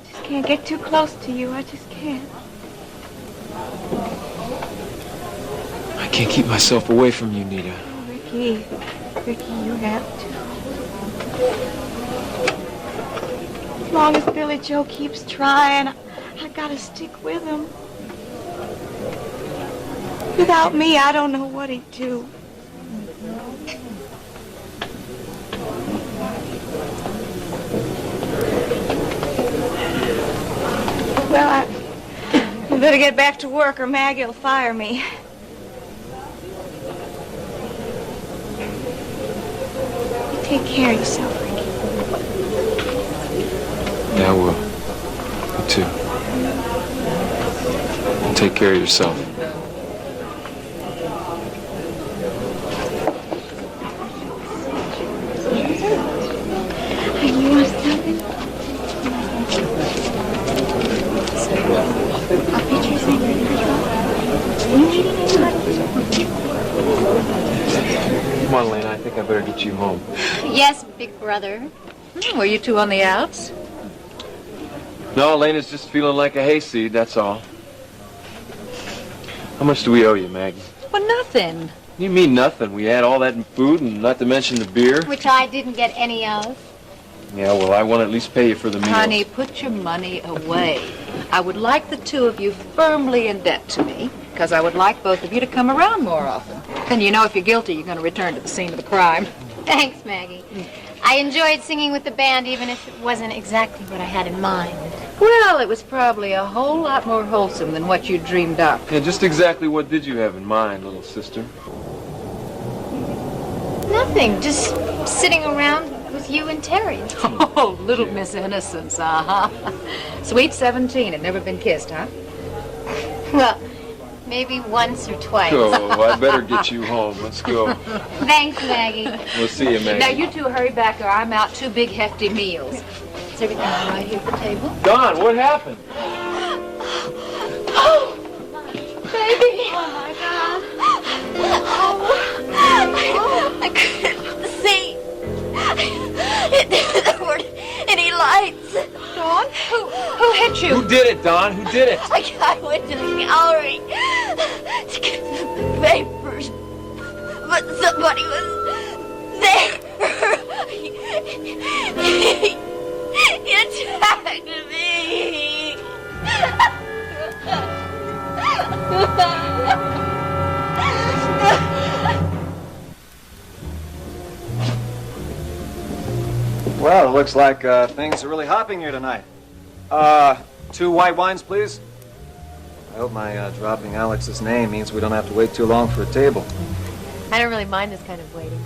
I can't get too close to you. I just can't. I can't keep myself away from you, Nita. Oh, Ricky, you have to. As long as Billy Joe keeps trying, I gotta stick with him. Without me, I don't know what he'd do. Well, I better get back to work or Maggie'll fire me. You take care of yourself, Ricky. Yeah, I will. You too. Take care of yourself. Hey, you want something? Come on, Lena, I think I better get you home. Yes, big brother. Were you two on the outs? No, Lena's just feeling like a hayseed, that's all. How much do we owe you, Maggie? Well, nothing. You mean nothing? We had all that in food, and not to mention the beer. Which I didn't get any of. Yeah, well, I want to at least pay you for the meal. Honey, put your money away. I would like the two of you firmly in debt to me, because I would like both of you to come around more often. And you know if you're guilty, you're going to return to the scene of the crime. Thanks, Maggie. I enjoyed singing with the band, even if it wasn't exactly what I had in mind. Well, it was probably a whole lot more wholesome than what you dreamed up. Yeah, just exactly what did you have in mind, little sister? Nothing, just sitting around with you and Terry. Oh, little Miss Innocence, uh-huh. Sweet 17, had never been kissed, huh? Well, maybe once or twice. Oh, I better get you home. Let's go. Thanks, Maggie. We'll see you, Maggie. Now, you two hurry back or I'm out 2 big hefty meals. Is everything all right here at the table? Don, what happened? Oh, baby. Oh, my God. Oh, I couldn't see. There weren't any lights. Dawn? Who hit you? Who did it, Don? Who did it? I went to the gallery to get the papers, but somebody was there. He attacked me. Well, it looks like things are really hopping here tonight. 2 white wines, please. I hope my dropping Alex's name means we don't have to wait too long for a table. I don't really mind this kind of waiting.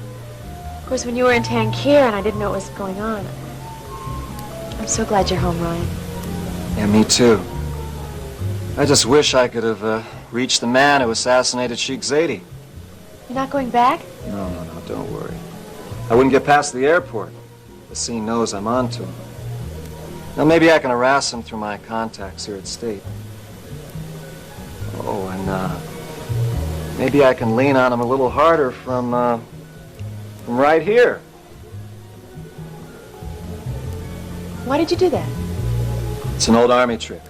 Of course, when you were in Tangier and I didn't know what was going on, I'm so glad you're home, Ryan. Yeah, me too. I just wish I could have reached the man who assassinated Sheikh Zaidi. You're not going back? No, don't worry. I wouldn't get past the airport. The scene knows I'm on to him. Now, maybe I can harass him through my contacts here at State. Oh, Oh, and maybe I can lean on him a little harder from right here. Why did you do that? It's an old Army trick.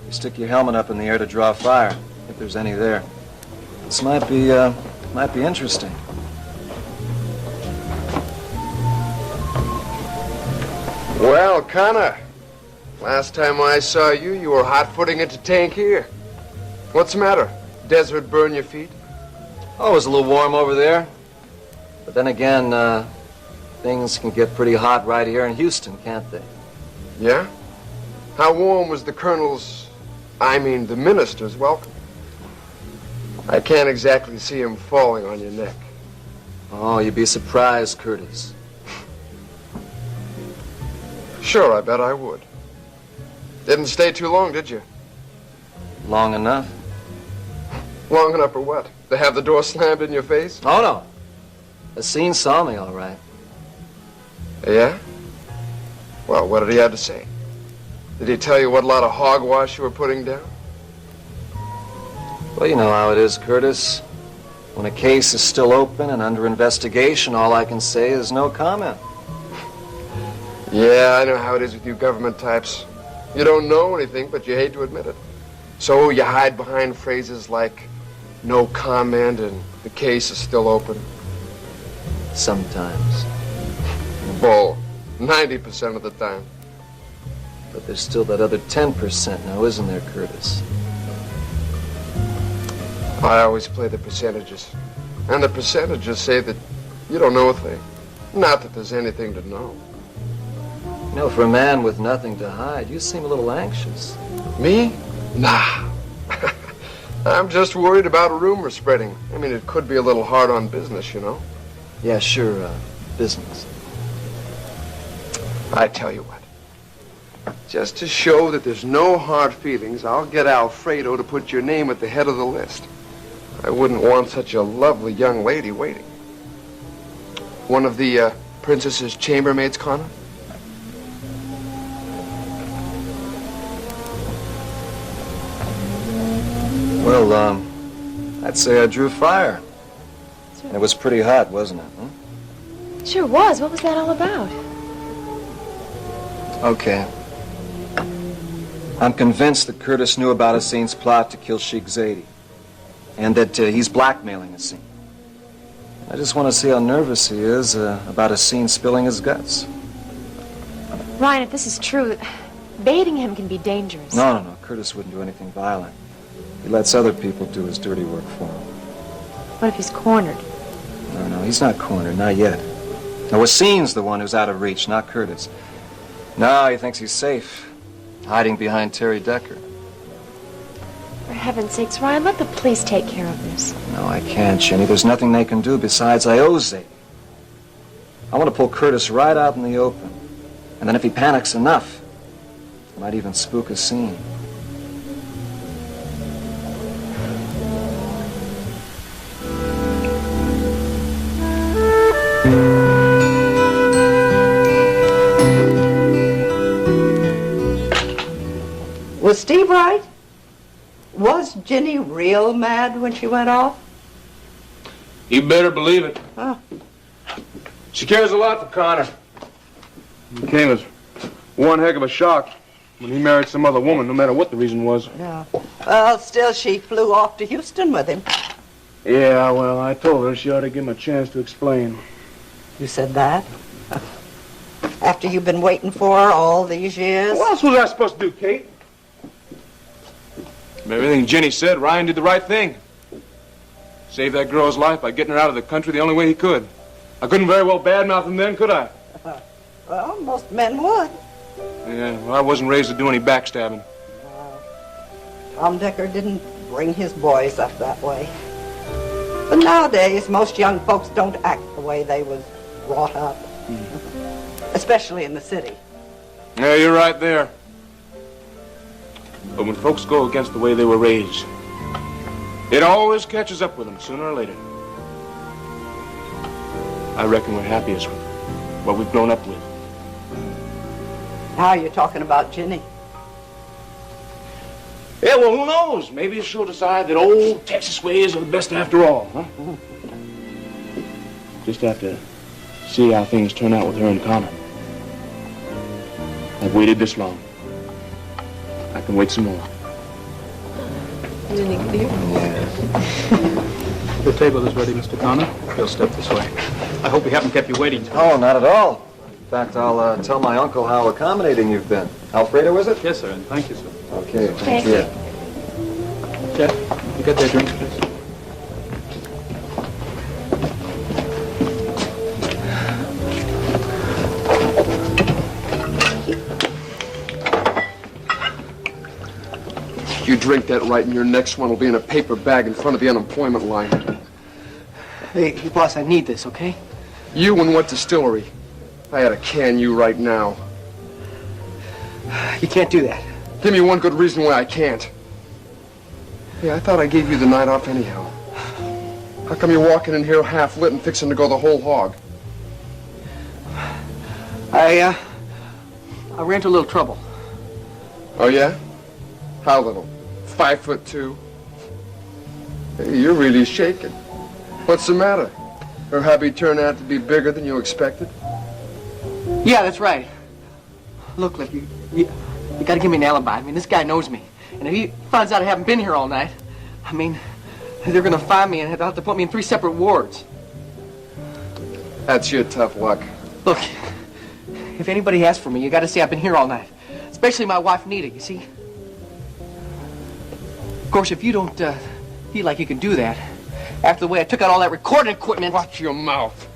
You stick your helmet up in the air to draw fire, if there's any there. This might be interesting. Well, Connor, last time I saw you, you were hot-footing into tank here. What's the matter? Desert burn your feet? Oh, it was a little warm over there. But then again, things can get pretty hot right here in Houston, can't they? Yeah? How warm was the colonel's, the minister's welcome? I can't exactly see him falling on your neck. Oh, you'd be surprised, Curtis. Sure, I bet I would. Didn't stay too long, did you? Long enough. Long enough for what? To have the door slammed in your face? Oh, no. The scene saw me, all right. Yeah? Well, what did he have to say? Did he tell you what lot of hogwash you were putting down? Well, you know how it is, Curtis. When a case is still open and under investigation, all I can say is no comment. Yeah, I know how it is with you government types. You don't know anything, but you hate to admit it. So you hide behind phrases like, no comment and the case is still open. Sometimes. Bull. 90% of the time. But there's still that other 10% now, isn't there, Curtis? I always play the percentages. And the percentages say that you don't know a thing. Not that there's anything to know. You know, for a man with nothing to hide, you seem a little anxious. Me? Nah. I'm just worried about a rumor spreading. It could be a little hard on business, you know? Yeah, sure, business. I tell you what. Just to show that there's no hard feelings, I'll get Alfredo to put your name at the head of the list. I wouldn't want such a lovely young lady waiting. One of the princess's chambermaids, Connor? Well, I'd say I drew fire. And it was pretty hot, wasn't it? It sure was. What was that all about? Okay. I'm convinced that Curtis knew about Haseen's plot to kill Sheikh Zaidi. And that he's blackmailing Haseen. I just want to see how nervous he is about Haseen spilling his guts. Ryan, if this is true, baiting him can be dangerous. No. Curtis wouldn't do anything violent. He lets other people do his dirty work for him. What if he's cornered? No, he's not cornered, not yet. Now, Haseen's the one who's out of reach, not Curtis. No, he thinks he's safe, hiding behind Terry Decker. For heaven's sakes, Ryan, let the police take care of this. No, I can't, Jenny. There's nothing they can do besides I owe Zaidi. I want to pull Curtis right out in the open. And then if he panics enough, I might even spook Haseen. Was Steve right? Was Ginny real mad when she went off? You better believe it. Huh. She cares a lot for Connor. It came as one heck of a shock when he married some other woman, no matter what the reason was. Yeah. Well, still, she flew off to Houston with him. Yeah, well, I told her she ought to give him a chance to explain. You said that? After you've been waiting for her all these years? What else was I supposed to do, Kate? Everything Jenny said, Ryan did the right thing. Saved that girl's life by getting her out of the country the only way he could. I couldn't very well badmouth him then, could I? Well, most men would. Yeah, well, I wasn't raised to do any backstabbing. Tom Decker didn't bring his boys up that way. But nowadays, most young folks don't act the way they was brought up. Especially in the city. Yeah, you're right there. But when folks go against the way they were raised, it always catches up with them sooner or later. I reckon we're happiest with what we've grown up with. Now you're talking about Ginny. Yeah, well, who knows? Maybe she'll decide that old Texas ways are the best after all, huh? Just have to see how things turn out with her and Connor. I've waited this long. I can wait some more. Isn't he clear? The table is ready, Mr. Connor. You'll step this way. I hope we haven't kept you waiting. Oh, not at all. In fact, I'll tell my uncle how accommodating you've been. Alfredo, is it? Yes, sir, and thank you, sir. Okay, thank you. Jeff, you get their drinks, please. You drink that right, and your next one will be in a paper bag in front of the unemployment line. Hey, boss, I need this, okay? You and what distillery? I had to can you right now. You can't do that. Give me one good reason why I can't. Hey, I thought I gave you the night off anyhow. How come you're walking in here half lit and fixing to go the whole hog? I ran into a little trouble. Oh, yeah? How little? 5'2"? Hey, you're really shaking. What's the matter? Her hubby turned out to be bigger than you expected? Yeah, that's right. Look, Cliff, you gotta give me an alibi. I mean, this guy knows me. And if he finds out I haven't been here all night, I mean, they're gonna find me and they'll have to put me in 3 separate wards. That's your tough luck. Look, if anybody asks for me, you gotta say I've been here all night. Especially my wife, Nita, you see? Of course, if you don't feel like you can do that, after the way I took out all that recording equipment... Watch your mouth.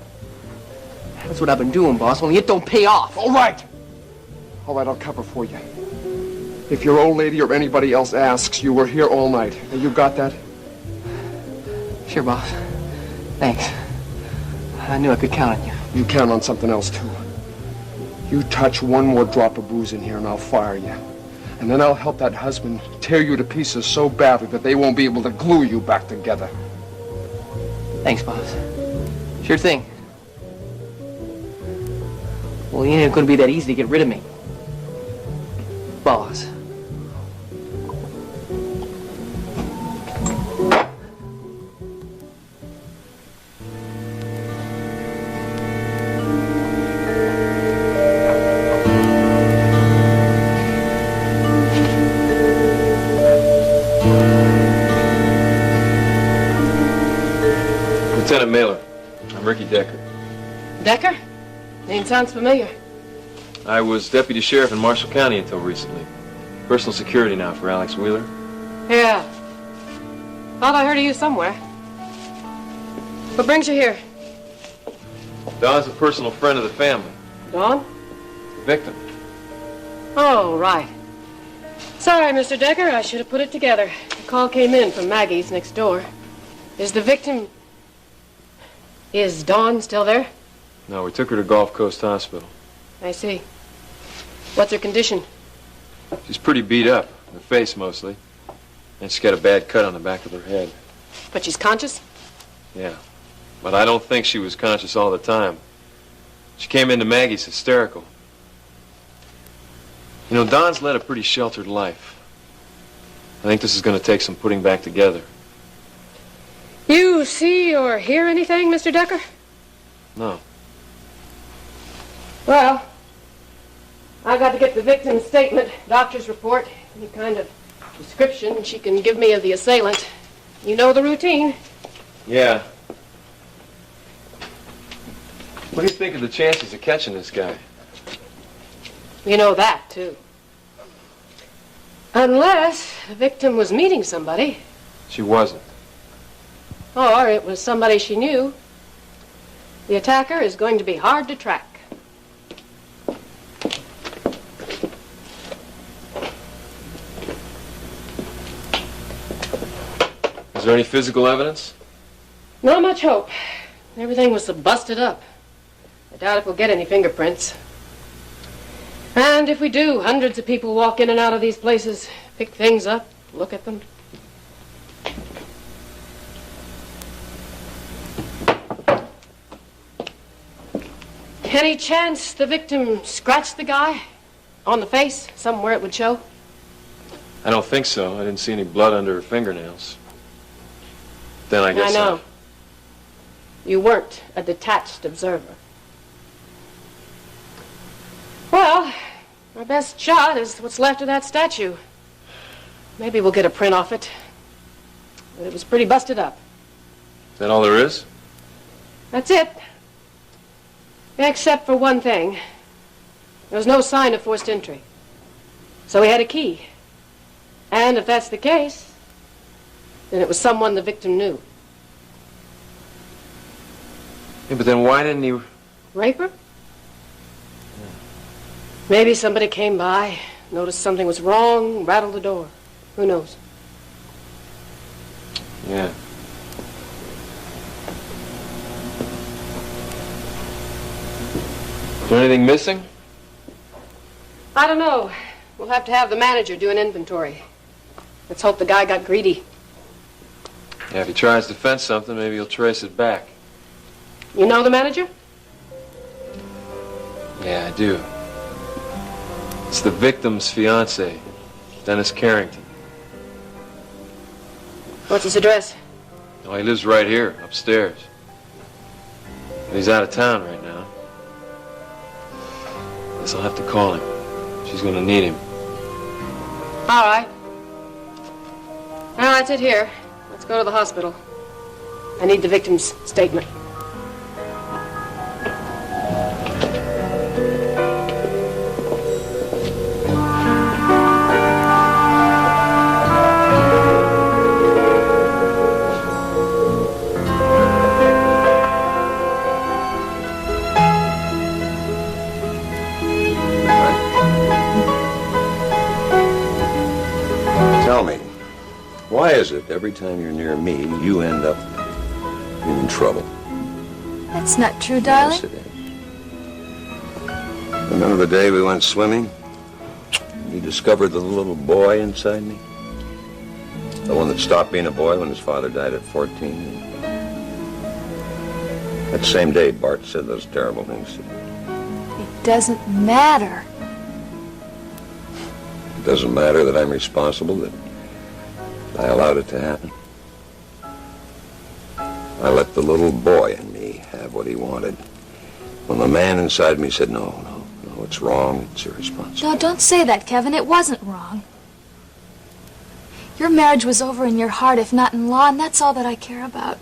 That's what I've been doing, boss, only it don't pay off. All right. All right, I'll cover for you. If your old lady or anybody else asks, you were here all night. Now, you got that? Sure, boss. Thanks. I knew I could count on you. You count on something else, too. You touch one more drop of booze in here and I'll fire you. And then I'll help that husband tear you to pieces so badly that they won't be able to glue you back together. Thanks, boss. Sure thing. Well, it ain't gonna be that easy to get rid of me. Boss. Lieutenant Mailer. I'm Ricky Decker. Decker? Name sounds familiar. I was deputy sheriff in Marshall County until recently. Personal security now for Alex Wheeler. Yeah. Thought I heard of you somewhere. What brings you here? Don's a personal friend of the family. Dawn? Victim. Oh, right. Sorry, Mr. Decker. I should have put it together. The call came in from Maggie's next door. Is the victim... Is Dawn still there? No, we took her to Gulf Coast Hospital. I see. What's her condition? She's pretty beat up, in the face mostly. And she's got a bad cut on the back of her head. But she's conscious? Yeah. But I don't think she was conscious all the time. She came into Maggie's hysterical. You know, Don's led a pretty sheltered life. I think this is going to take some putting back together. You see or hear anything, Mr. Decker? No. Well, I got to get the victim's statement, doctor's report, any kind of description she can give me of the assailant. You know the routine. Yeah. What do you think of the chances of catching this guy? You know that, too. Unless the victim was meeting somebody. She wasn't. Or it was somebody she knew. The attacker is going to be hard to track. Is there any physical evidence? Not much hope. Everything was so busted up. I doubt if we'll get any fingerprints. And if we do, hundreds of people walk in and out of these places, pick things up, look at them. Any chance the victim scratched the guy? On the face? Somewhere it would show? I don't think so. I didn't see any blood under her fingernails. Then I guess I know. You weren't a detached observer. Well, our best shot is what's left of that statue. Maybe we'll get a print off it. But it was pretty busted up. Is that all there is? That's it. Except for one thing. There was no sign of forced entry. So we had a key. And if that's the case, then it was someone the victim knew. Yeah, but then why didn't he... Rape her? Maybe somebody came by, noticed something was wrong, rattled the door. Who knows? Yeah. Is there anything missing? I don't know. We'll have to have the manager do an inventory. Let's hope the guy got greedy. Yeah, if he tries to fence something, maybe he'll trace it back. You know the manager? Yeah, I do. It's the victim's fiancé, Dennis Carrington. What's his address? Oh, he lives right here, upstairs. He's out of town right now. Guess I'll have to call him. She's gonna need him. All right. Well, that's it here. Let's go to the hospital. I need the victim's statement. Tell me, why is it every time you're near me, you end up in trouble? That's not true, darling. Yes, it is. Remember the day we went swimming? You discovered the little boy inside me? The one that stopped being a boy when his father died at 14? That same day, Bart said those terrible things to me. It doesn't matter. It doesn't matter that I'm responsible, that I allowed it to happen. I let the little boy in me have what he wanted. When the man inside me said, no, it's wrong, it's irresponsible. No, don't say that, Kevin. It wasn't wrong. Your marriage was over in your heart, if not in law, and that's all that I care about.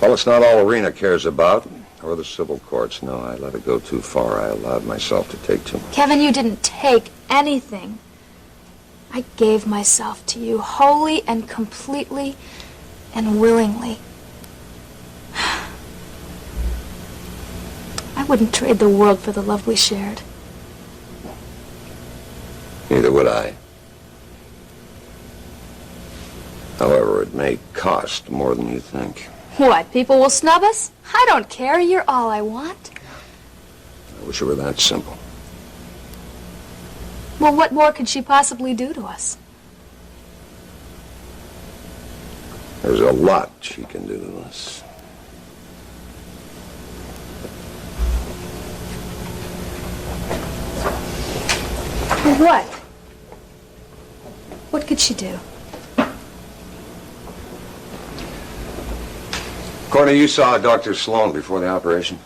Well, it's not all Irina cares about, or the civil courts. No, I let it go too far. I allowed myself to take too much. Kevin, you didn't take anything. I gave myself to you wholly and completely and willingly. I wouldn't trade the world for the love we shared. Neither would I. However, it may cost more than you think. What, people will snub us? I don't care. You're all I want. I wish it were that simple. Well, what more could she possibly do to us? There's a lot she can do to us. What? What could she do? Courtney, you saw Dr. Sloan before the operation?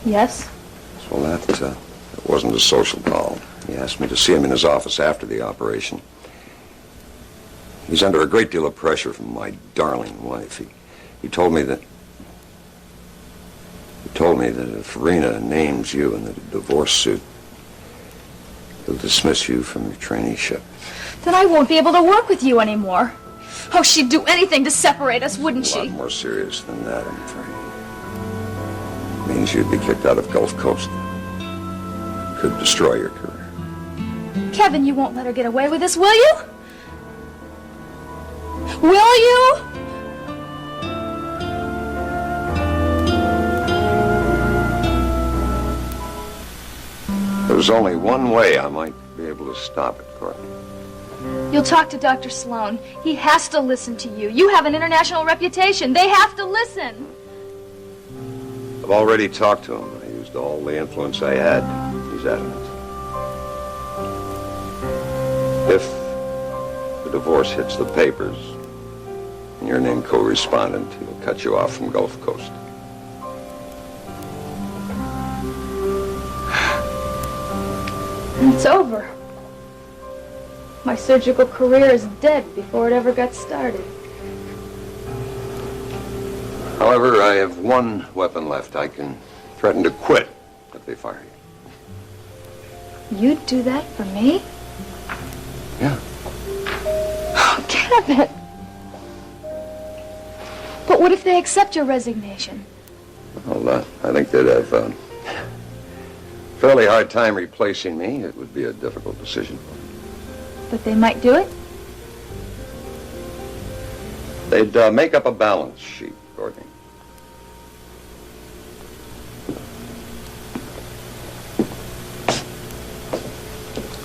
Yes? Well, that wasn't a social call. He asked me to see him in his office after the operation. He's under a great deal of pressure from my darling wife. He told me that if Irina names you in the divorce suit, he'll dismiss you from your traineeship. Then I won't be able to work with you anymore. Oh, she'd do anything to separate us, wouldn't she? A lot more serious than that, I'm afraid. It means you'd be kicked out of Gulf Coast. Could destroy your career. Kevin, you won't let her get away with this, will you? Will you? There's only one way I might be able to stop it, Courtney. You'll talk to Dr. Sloan. He has to listen to you. You have an international reputation. They have to listen. I've already talked to him. I used all the influence I had. He's adamant. If the divorce hits the papers and you're named co-respondent, he'll cut you off from Gulf Coast. It's over. My surgical career is dead before it ever got started. However, I have one weapon left. I can threaten to quit if they fire you. You'd do that for me? Yeah. Oh, damn it! But what if they accept your resignation? Well, I think they'd have a fairly hard time replacing me. It would be a difficult decision. But they might do it? They'd make up a balance sheet, Courtney.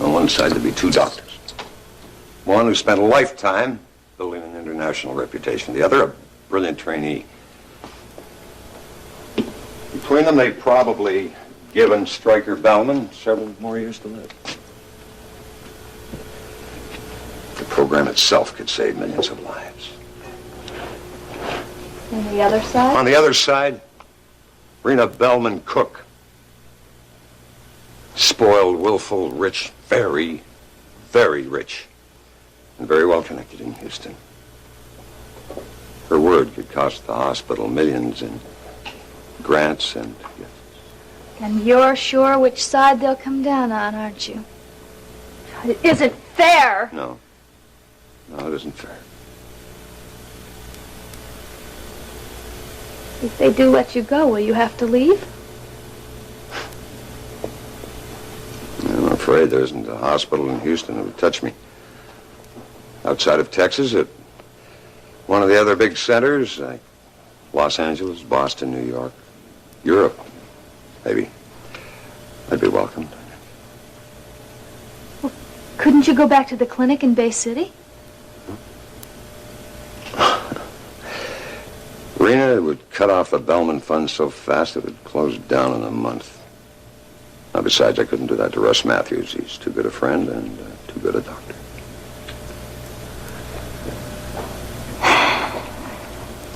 On one side, there'd be two doctors. One who spent a lifetime building an international reputation. The other, a brilliant trainee. Between them, they've probably given Stryker Bellman several more years to live. The program itself could save millions of lives. And the other side? On the other side, Rena Bellman Cook. Spoiled, willful, rich, very, very rich, and very well connected in Houston. Her word could cost the hospital millions in grants and gifts. And you're sure which side they'll come down on, aren't you? It isn't fair! No. No, it isn't fair. If they do let you go, will you have to leave? I'm afraid there isn't a hospital in Houston that would touch me. Outside of Texas, at one of the other big centers, like Los Angeles, Boston, New York, Europe, maybe, I'd be welcomed. Well, couldn't you go back to the clinic in Bay City? Rena would cut off the Bellman Fund so fast it would close down in a month. Now, besides, I couldn't do that to Russ Matthews. He's too good a friend and too good a doctor.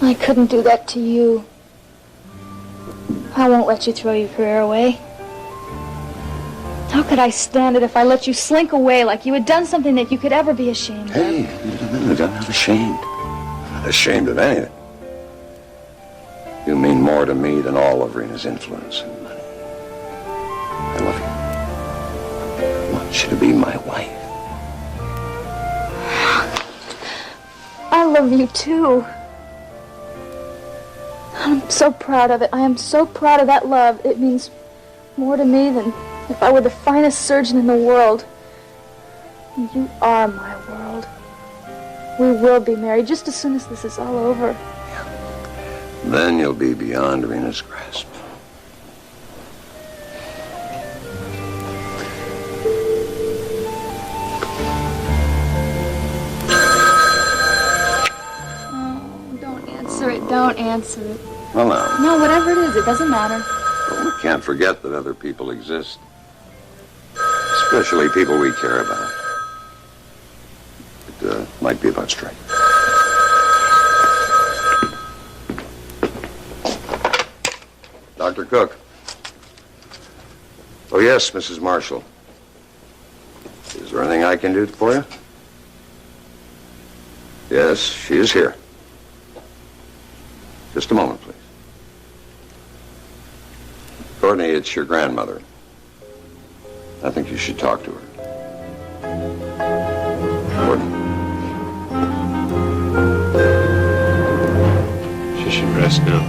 I couldn't do that to you. I won't let you throw your career away. How could I stand it if I let you slink away like you had done something that you could ever be ashamed of? Hey, I'm not ashamed. I'm not ashamed of anything. You mean more to me than all of Rena's influence and money. I love you. I want you to be my wife. I love you too. I'm so proud of it. I am so proud of that love. It means more to me than if I were the finest surgeon in the world. You are my world. We will be married just as soon as this is all over. Then you'll be beyond Rena's grasp. Oh, don't answer it. Don't answer it. Well, now, No, whatever it is, it doesn't matter. we can't forget that other people exist. Especially people we care about. It might be about Stryker. Dr. Cook. Oh, yes, Mrs. Marshall. Is there anything I can do for you? Yes, she is here. Just a moment, please. Courtney, it's your grandmother. I think you should talk to her. Courtney. She should rest now.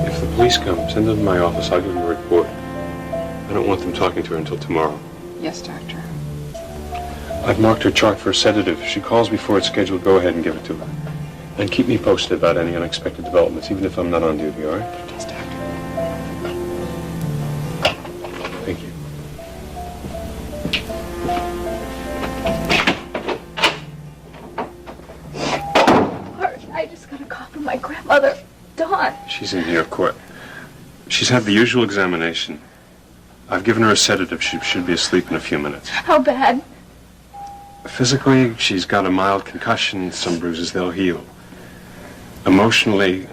If the police come, send them to my office. I'll give them a report. I don't want them talking to her until tomorrow. Yes, Doctor. I've marked her chart for a sedative. If she calls before it's scheduled, go ahead and give it to her. And keep me posted about any unexpected developments, even if I'm not on duty, all right? Yes, Doctor. Thank you. I just got a call from my grandmother, Dawn. She's in here, Court. She's had the usual examination. I've given her a sedative. She should be asleep in a few minutes. How bad? Physically, she's got a mild concussion, some bruises, they'll heal. Emotionally,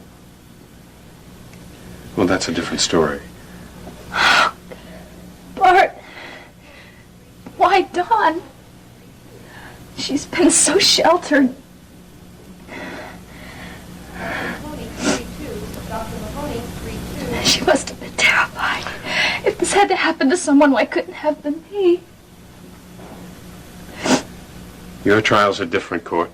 well, that's a different story. Bart, why Dawn? She's been so sheltered. She must have been terrified. If this had to happen to someone, why couldn't it have been me? Your trials are different, Court.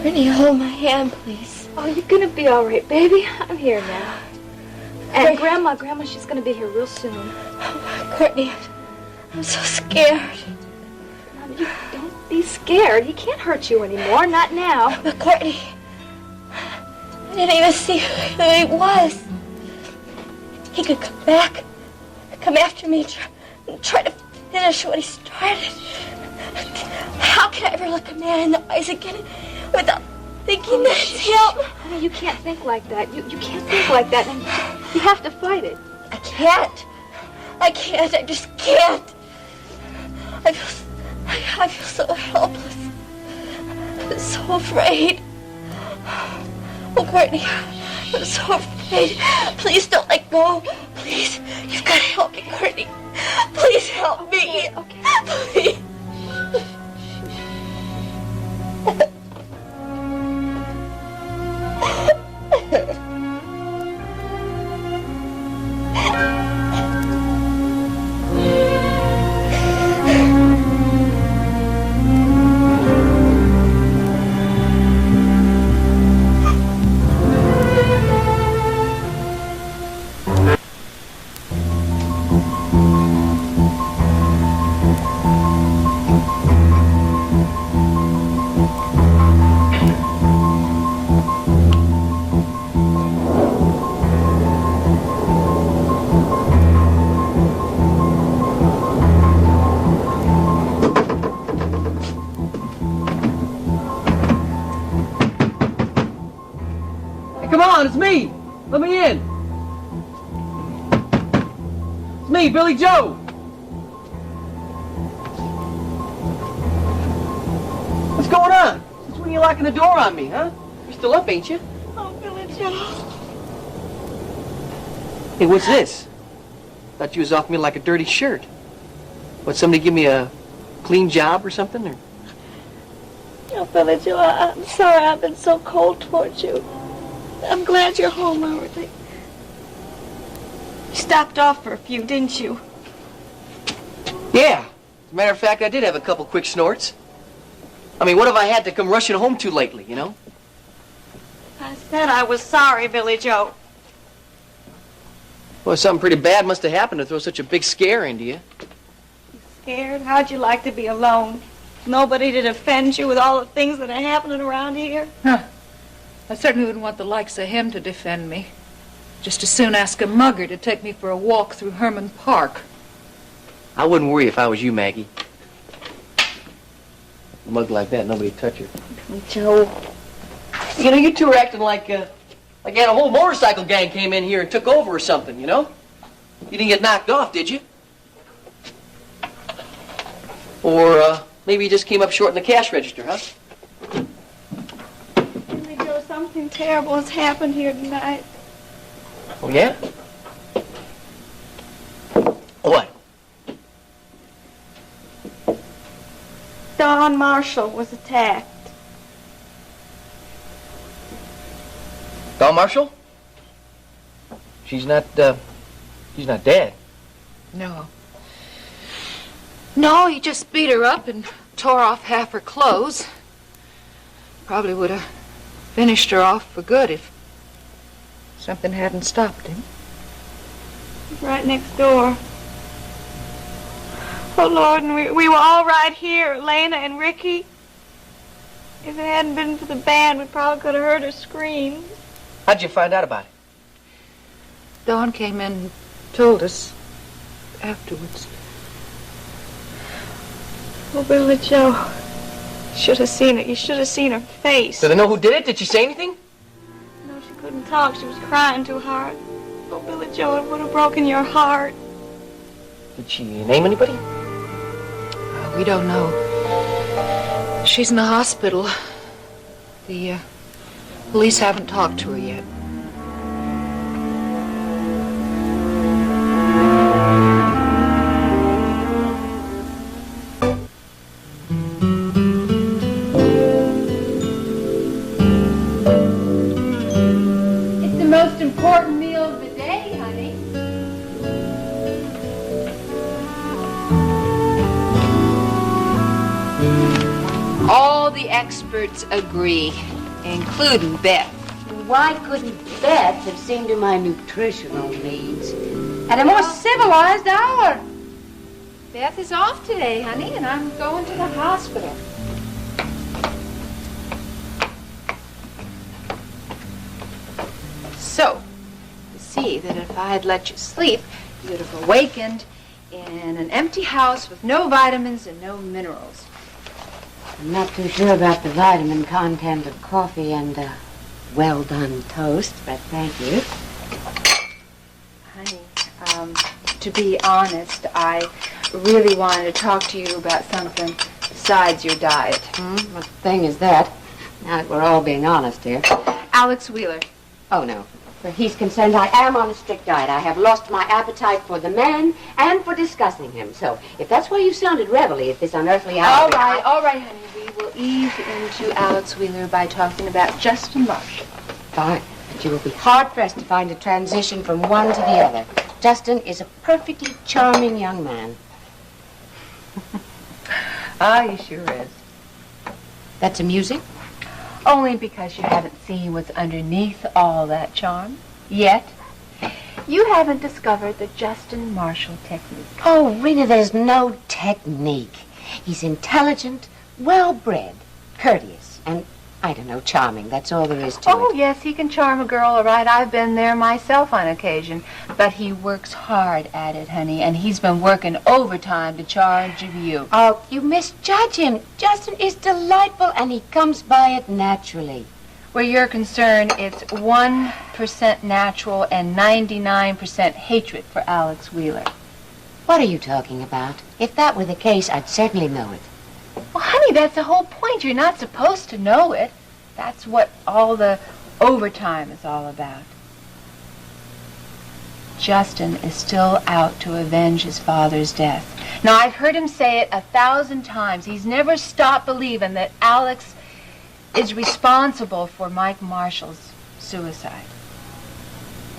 Brittany, hold my hand, please. Oh, you're gonna be all right, baby. I'm here now. And Grandma, she's gonna be here real soon. Oh, Courtney, I'm so scared. Mom, you don't be scared. He can't hurt you anymore, not now. But Courtney, I didn't even see who he was. He could come back, come after me, try to finish what he started. How can I ever look a man in the eyes again without thinking that it's him? Honey, you can't think like that. You can't think like that. And you have to fight it. I can't. I just can't. I feel so helpless. I'm so afraid. Oh, Courtney, I'm so afraid. Please don't let go. Please, you've got to help me, Courtney. Please help me. Okay. Please. It's me! Let me in! It's me, Billy Joe! What's going on? Since when are you locking the door on me, huh? You're still up, ain't you? Oh, Billy Joe. Hey, what's this? Thought you was off me like a dirty shirt. What, somebody give me a clean job or something? Or? Oh, Billy Joe, I'm sorry I've been so cold towards you. I'm glad you're home already. You stopped off for a few, didn't you? Yeah. As a matter of fact, I did have a couple quick snorts. I mean, what have I had to come rushing home to lately, you know? I said I was sorry, Billy Joe. Well, something pretty bad must have happened to throw such a big scare into you. Scared? How'd you like to be alone? Nobody to defend you with all the things that are happening around here? Huh. I certainly wouldn't want the likes of him to defend me. Just as soon ask a mugger to take me for a walk through Herman Park. I wouldn't worry if I was you, Maggie. A mug like that, nobody'd touch her. Joe. You know, you two are acting like you had a whole motorcycle gang came in here and took over or something, you know? You didn't get knocked off, did you? Or, maybe you just came up short in the cash register, huh? Billy Joe, something terrible has happened here tonight. Oh, yeah? What? Dawn Marshall was attacked. Dawn Marshall? She's not dead. No. No, he just beat her up and tore off half her clothes. Probably would have finished her off for good if something hadn't stopped him. He's right next door. Oh, Lord, and we were all right here, Lena and Ricky. If it hadn't been for the band, we probably could have heard her scream. How'd you find out about it? Dawn came in and told us afterwards. Oh, Billy Joe. Should have seen it. You should have seen her face. Do they know who did it? Did she say anything? No, she couldn't talk. She was crying too hard. Oh, Billy Joe, it would have broken your heart. Did she name anybody? We don't know. She's in the hospital. The police haven't talked to her yet. It's the most important meal of the day, honey. All the experts agree, including Beth. Why couldn't Beth have seen to my nutritional needs at a more civilized hour? Beth is off today, honey, and I'm going to the hospital. So, you see that if I had let you sleep, you'd have awakened in an empty house with no vitamins and no minerals. I'm not too sure about the vitamin content of coffee and well-done toast, but thank you. Honey, to be honest, I really wanted to talk to you about something besides your diet. What thing is that? Now that we're all being honest here. Alex Wheeler. Oh, no. Where he's concerned, I am on a strict diet. I have lost my appetite for the man and for discussing him. So, if that's why you sounded reveille at this unearthly hour... All right, honey. We will ease into Alex Wheeler by talking about Justin Marshall. Fine. But you will be hard-pressed to find a transition from one to the other. Justin is a perfectly charming young man. He sure is. That's amusing? Only because you haven't seen what's underneath all that charm yet. You haven't discovered the Justin Marshall technique. Oh, Rena, there's no technique. He's intelligent, well-bred, courteous, and, I don't know, charming. That's all there is to it. Oh, yes, he can charm a girl, all right. I've been there myself on occasion. But he works hard at it, honey, and he's been working overtime to charge of you. Oh, you misjudge him. Justin is delightful, and he comes by it naturally. Where you're concerned, it's 1% natural and 99% hatred for Alex Wheeler. What are you talking about? If that were the case, I'd certainly know it. Well, honey, that's the whole point. You're not supposed to know it. That's what all the overtime is all about. Justin is still out to avenge his father's death. Now, I've heard him say it 1,000 times. He's never stopped believing that Alex is responsible for Mike Marshall's suicide.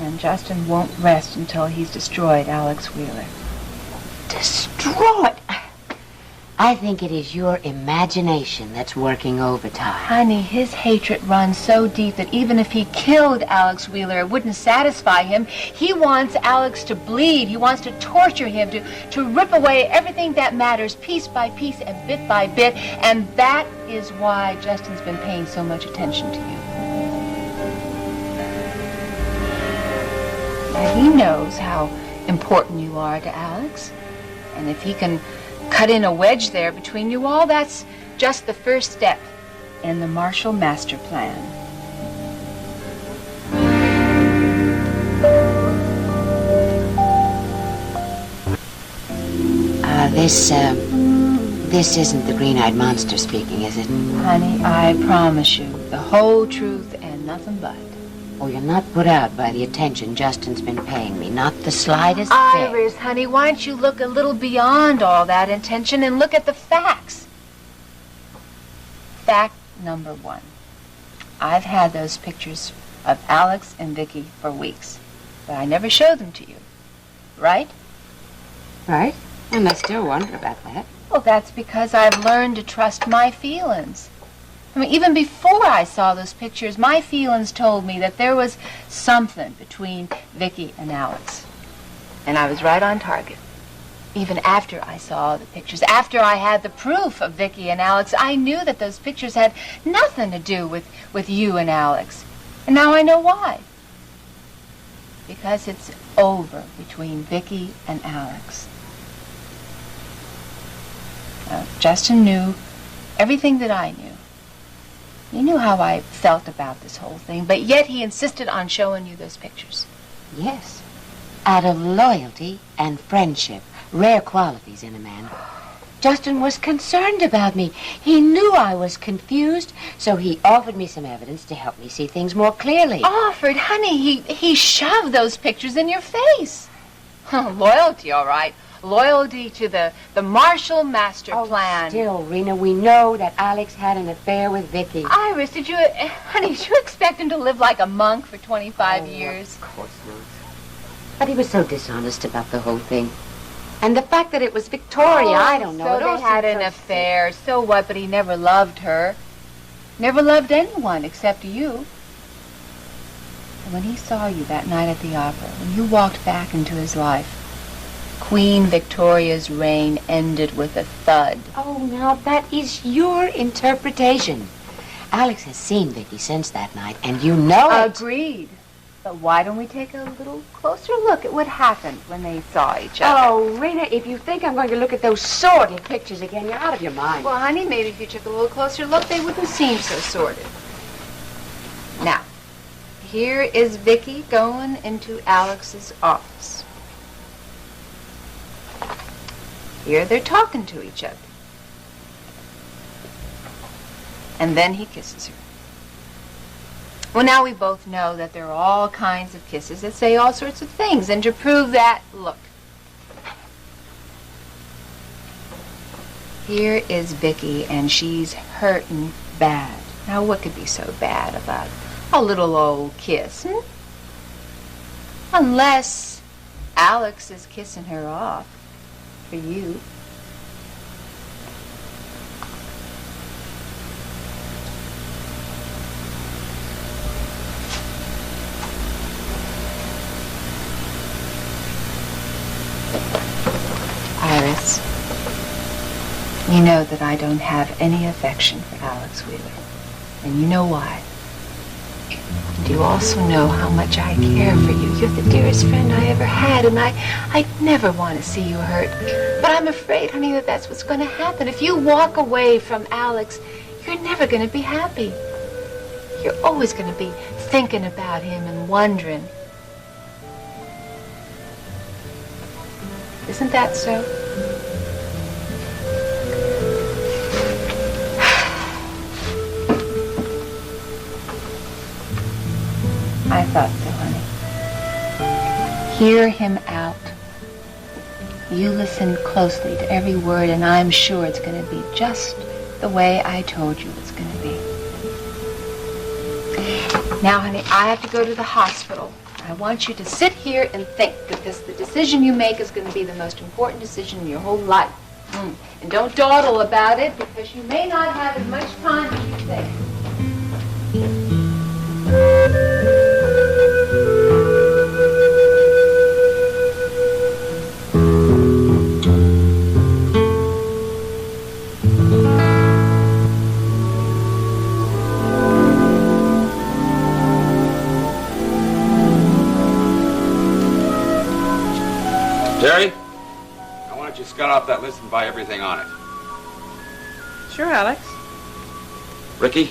And Justin won't rest until he's destroyed Alex Wheeler. Destroyed? I think it is your imagination that's working overtime. Honey, his hatred runs so deep that even if he killed Alex Wheeler, it wouldn't satisfy him. He wants Alex to bleed. He wants to torture him, to rip away everything that matters piece by piece and bit by bit. And that is why Justin's been paying so much attention to you. Now, he knows how important you are to Alex. And if he can cut in a wedge there between you all, that's just the first step in the Marshall Master Plan. This isn't the green-eyed monster speaking, is it? Honey, I promise you, the whole truth and nothing but. Oh, you're not put out by the attention Justin's been paying me. Not the slightest bit. Iris, honey, why don't you look a little beyond all that intention and look at the facts? Fact number 1. I've had those pictures of Alex and Vicky for weeks, but I never showed them to you. Right? Right. And I still wonder about that. Well, that's because I've learned to trust my feelings. I mean, even before I saw those pictures, my feelings told me that there was something between Vicky and Alex. And I was right on target. Even after I saw the pictures, after I had the proof of Vicky and Alex, I knew that those pictures had nothing to do with you and Alex. And now I know why. Because it's over between Vicky and Alex. Justin knew everything that I knew. He knew how I felt about this whole thing, but yet he insisted on showing you those pictures. Yes. Out of loyalty and friendship, rare qualities in a man. Justin was concerned about me. He knew I was confused, so he offered me some evidence to help me see things more clearly. Offered? Honey, he shoved those pictures in your face. Loyalty, all right. Loyalty to the Marshall master plan. Still, Rena, we know that Alex had an affair with Vicky. Iris, did you expect him to live like a monk for 25 years? Of course not. But he was so dishonest about the whole thing. And the fact that it was Victoria, I don't know. So they had an affair. So what? But he never loved her. Never loved anyone except you. And when he saw you that night at the opera, when you walked back into his life, Queen Victoria's reign ended with a thud. Oh, now that is your interpretation. Alex has seen Vicky since that night, and you know it. Agreed. But why don't we take a little closer look at what happened when they saw each other? Oh, Rena, if you think I'm going to look at those sordid pictures again, you're out of your mind. Well, honey, maybe if you took a little closer look, they wouldn't seem so sordid. Now, here is Vicky going into Alex's office. Here they're talking to each other. And then he kisses her. Well, now we both know that there are all kinds of kisses that say all sorts of things. And to prove that, look. Here is Vicky, and she's hurting bad. Now, what could be so bad about a little old kiss, Unless Alex is kissing her off for you. Iris, you know that I don't have any affection for Alex Wheeler. And you know why. And you also know how much I care for you. You're the dearest friend I ever had, and I'd never want to see you hurt. But I'm afraid, honey, that that's what's going to happen. If you walk away from Alex, you're never going to be happy. You're always going to be thinking about him and wondering. Isn't that so? I thought so, honey. Hear him out. You listen closely to every word, and I'm sure it's going to be just the way I told you it's going to be. Now, honey, I have to go to the hospital. I want you to sit here and think, because the decision you make is going to be the most important decision in your whole life. And don't dawdle about it, because you may not have as much time as you think. Terry, I want you to scout off that list and buy everything on it. Sure, Alex. Ricky,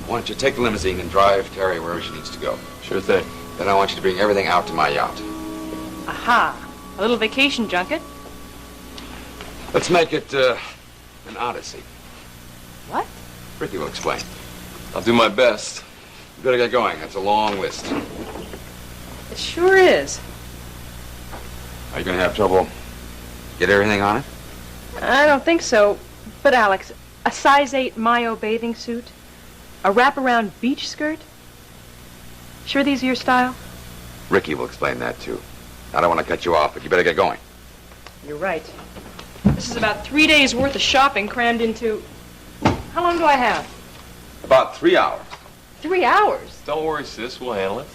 I want you to take the limousine and drive Terry wherever she needs to go. Sure thing. Then I want you to bring everything out to my yacht. Aha. A little vacation junket. Let's make it an odyssey. What? Ricky will explain. I'll do my best. You better get going. That's a long list. It sure is. Are you going to have trouble get everything on it? I don't think so. But Alex, a size 8 Mayo bathing suit, a wraparound beach skirt. Sure these are your style? Ricky will explain that, too. I don't want to cut you off, but you better get going. You're right. This is about 3 days worth of shopping crammed into... How long do I have? About 3 hours. 3 hours? Don't worry, sis. We'll handle it.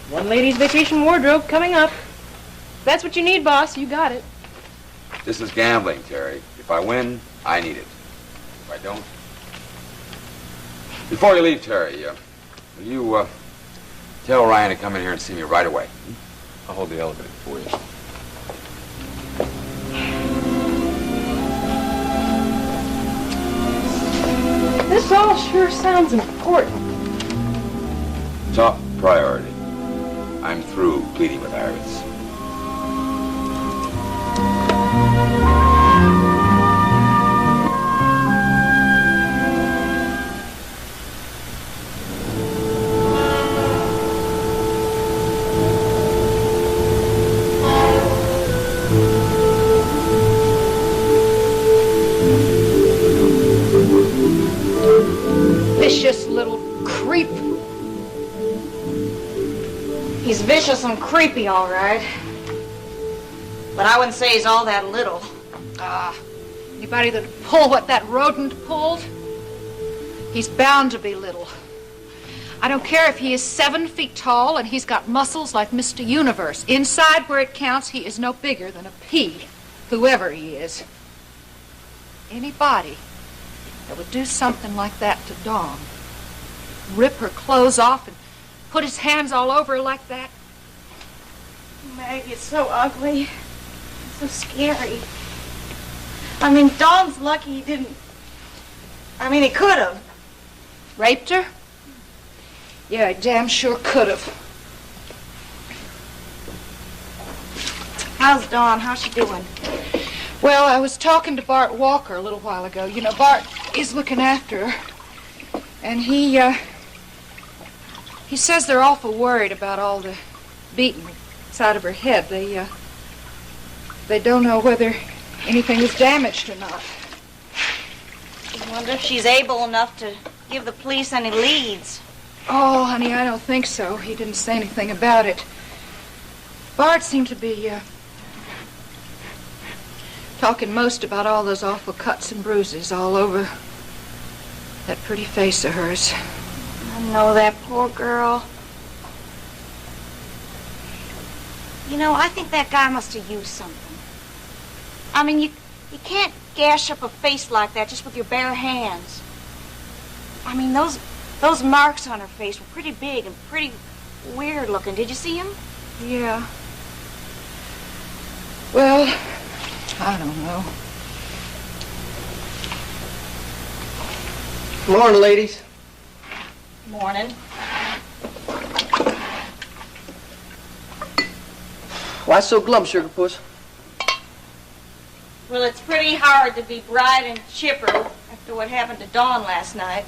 One lady's vacation wardrobe coming up. If that's what you need, boss, you got it. This is gambling, Terry. If I win, I need it. If I don't... Before you leave, Terry, Will you, tell Ryan to come in here and see me right away? I'll hold the elevator for you. This all sure sounds important. Top priority. I'm through pleading with Iris. Vicious little creep. He's vicious and creepy, all right. But I wouldn't say he's all that little. Anybody that pull what that rodent pulled, he's bound to be little. I don't care if he is 7 feet tall and he's got muscles like Mr. Universe. Inside where it counts, he is no bigger than a pea, whoever he is. Anybody that would do something like that to Dawn, rip her clothes off and put his hands all over her like that. Maggie, it's so ugly. It's so scary. I mean, Dawn's lucky he didn't... I mean, he could have. Raped her? Yeah, he damn sure could have. How's Dawn? How's she doing? Well, I was talking to Bart Walker a little while ago. You know, Bart is looking after her. And he says they're awful worried about all the beating inside of her head. They don't know whether anything is damaged or not. I wonder if she's able enough to give the police any leads. Oh, honey, I don't think so. He didn't say anything about it. Bart seemed to be talking most about all those awful cuts and bruises all over that pretty face of hers. I know that poor girl. You know, I think that guy must have used something. I mean, you can't gash up a face like that just with your bare hands. I mean, those marks on her face were pretty big and pretty weird looking. Did you see them? Yeah. Well, I don't know. Morning, ladies. Morning. Why so glum, Sugar Puss? Well, it's pretty hard to be bright and chipper after what happened to Dawn last night.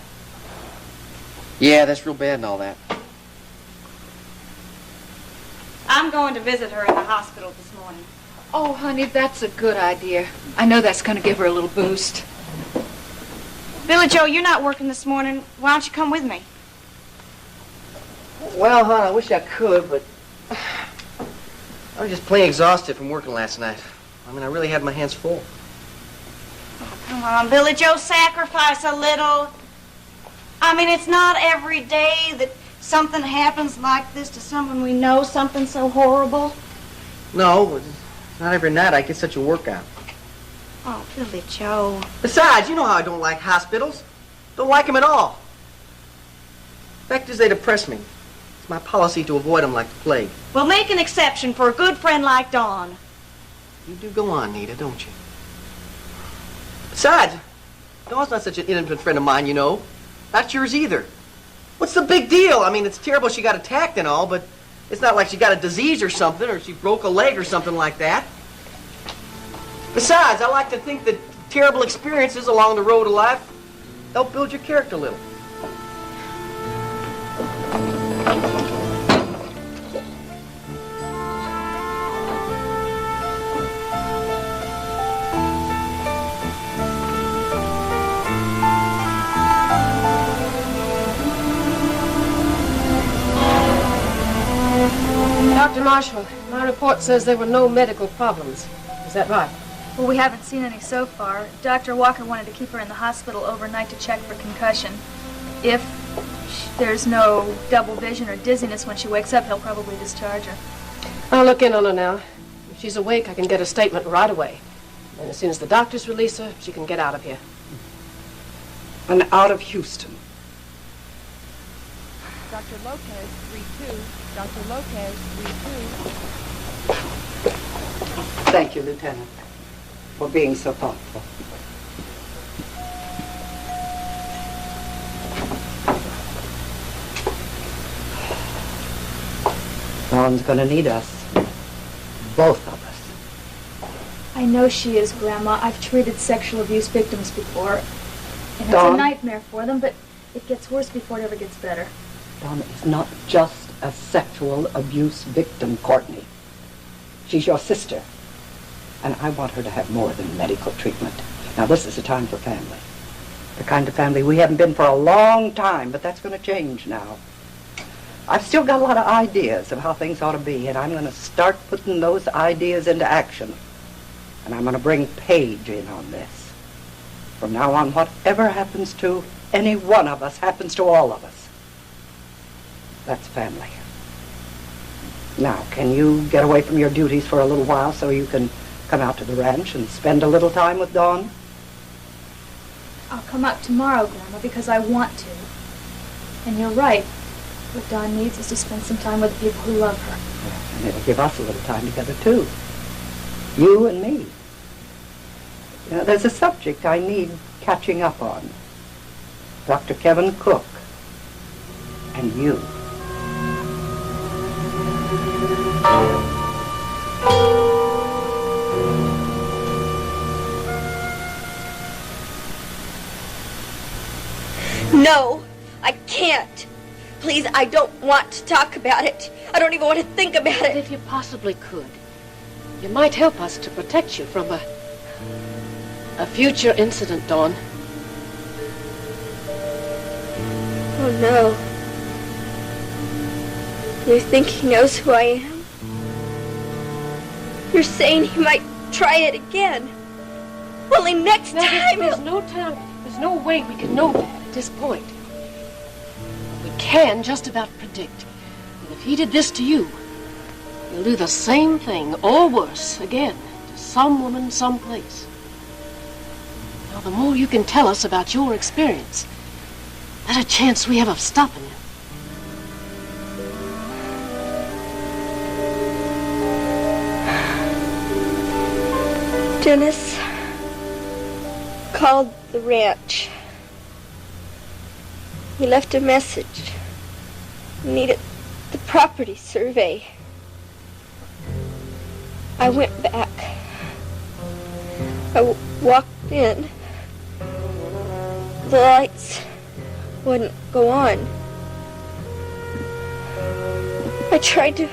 Yeah, that's real bad and all that. I'm going to visit her in the hospital this morning. Oh, honey, that's a good idea. I know that's going to give her a little boost. Billy Joe, you're not working this morning. Why don't you come with me? Well, hon, I wish I could, but I was just plain exhausted from working last night. I mean, I really had my hands full. Oh, come on, Billy Joe, sacrifice a little. I mean, it's not every day that something happens like this to someone we know, something so horrible. No, it's not every night I get such a workout. Oh, Billy Joe. Besides, you know how I don't like hospitals. Don't like them at all. Fact is, they depress me. It's my policy to avoid them like the plague. Well, make an exception for a good friend like Dawn. You do go on, Nita, don't you? Besides, Dawn's not such an intimate friend of mine, you know. Not yours either. What's the big deal? I mean, it's terrible she got attacked and all, but it's not like she got a disease or something, or she broke a leg or something like that. Besides, I like to think that terrible experiences along the road of life help build your character a little. Dr. Marshall, my report says there were no medical problems. Is that right? Well, we haven't seen any so far. Dr. Walker wanted to keep her in the hospital overnight to check for concussion. If there's no double vision or dizziness when she wakes up, he'll probably discharge her. I'll look in on her now. If she's awake, I can get a statement right away. And as soon as the doctors release her, she can get out of here. And out of Houston. Dr. Lopez, 3-2. Dr. Lopez, 3-2. Thank you, Lieutenant, for being so thoughtful. Dawn's gonna need us. Both of us. I know she is, Grandma. I've treated sexual abuse victims before. And it's Dawn? a nightmare for them, but it gets worse before it ever gets better. Dawn is not just a sexual abuse victim, Courtney. She's your sister. And I want her to have more than medical treatment. Now, this is a time for family. The kind of family we haven't been for a long time, but that's going to change now. I've still got a lot of ideas of how things ought to be, and I'm going to start putting those ideas into action. And I'm going to bring Paige in on this. From now on, whatever happens to any one of us happens to all of us. That's family. Now, can you get away from your duties for a little while so you can come out to the ranch and spend a little time with Dawn? I'll come out tomorrow, Grandma, because I want to. And you're right. What Dawn needs is to spend some time with the people who love her. And it'll give us a little time together, too. You and me. Now, there's a subject I need catching up on. Dr. Kevin Cook. And you. No, I can't. Please, I don't want to talk about it. I don't even want to think about it. If you possibly could, you might help us to protect you from a future incident, Dawn. Oh, no. You think he knows who I am? You're saying he might try it again. Only next time There's no time. There's no way we can know that at this point. We can just about predict that if he did this to you, he'll do the same thing, or worse, again, to some woman someplace. Now, the more you can tell us about your experience, the better chance we have of stopping him. Dennis called the ranch. He left a message. He needed the property survey. I went back. I walked in. The lights wouldn't go on. I tried to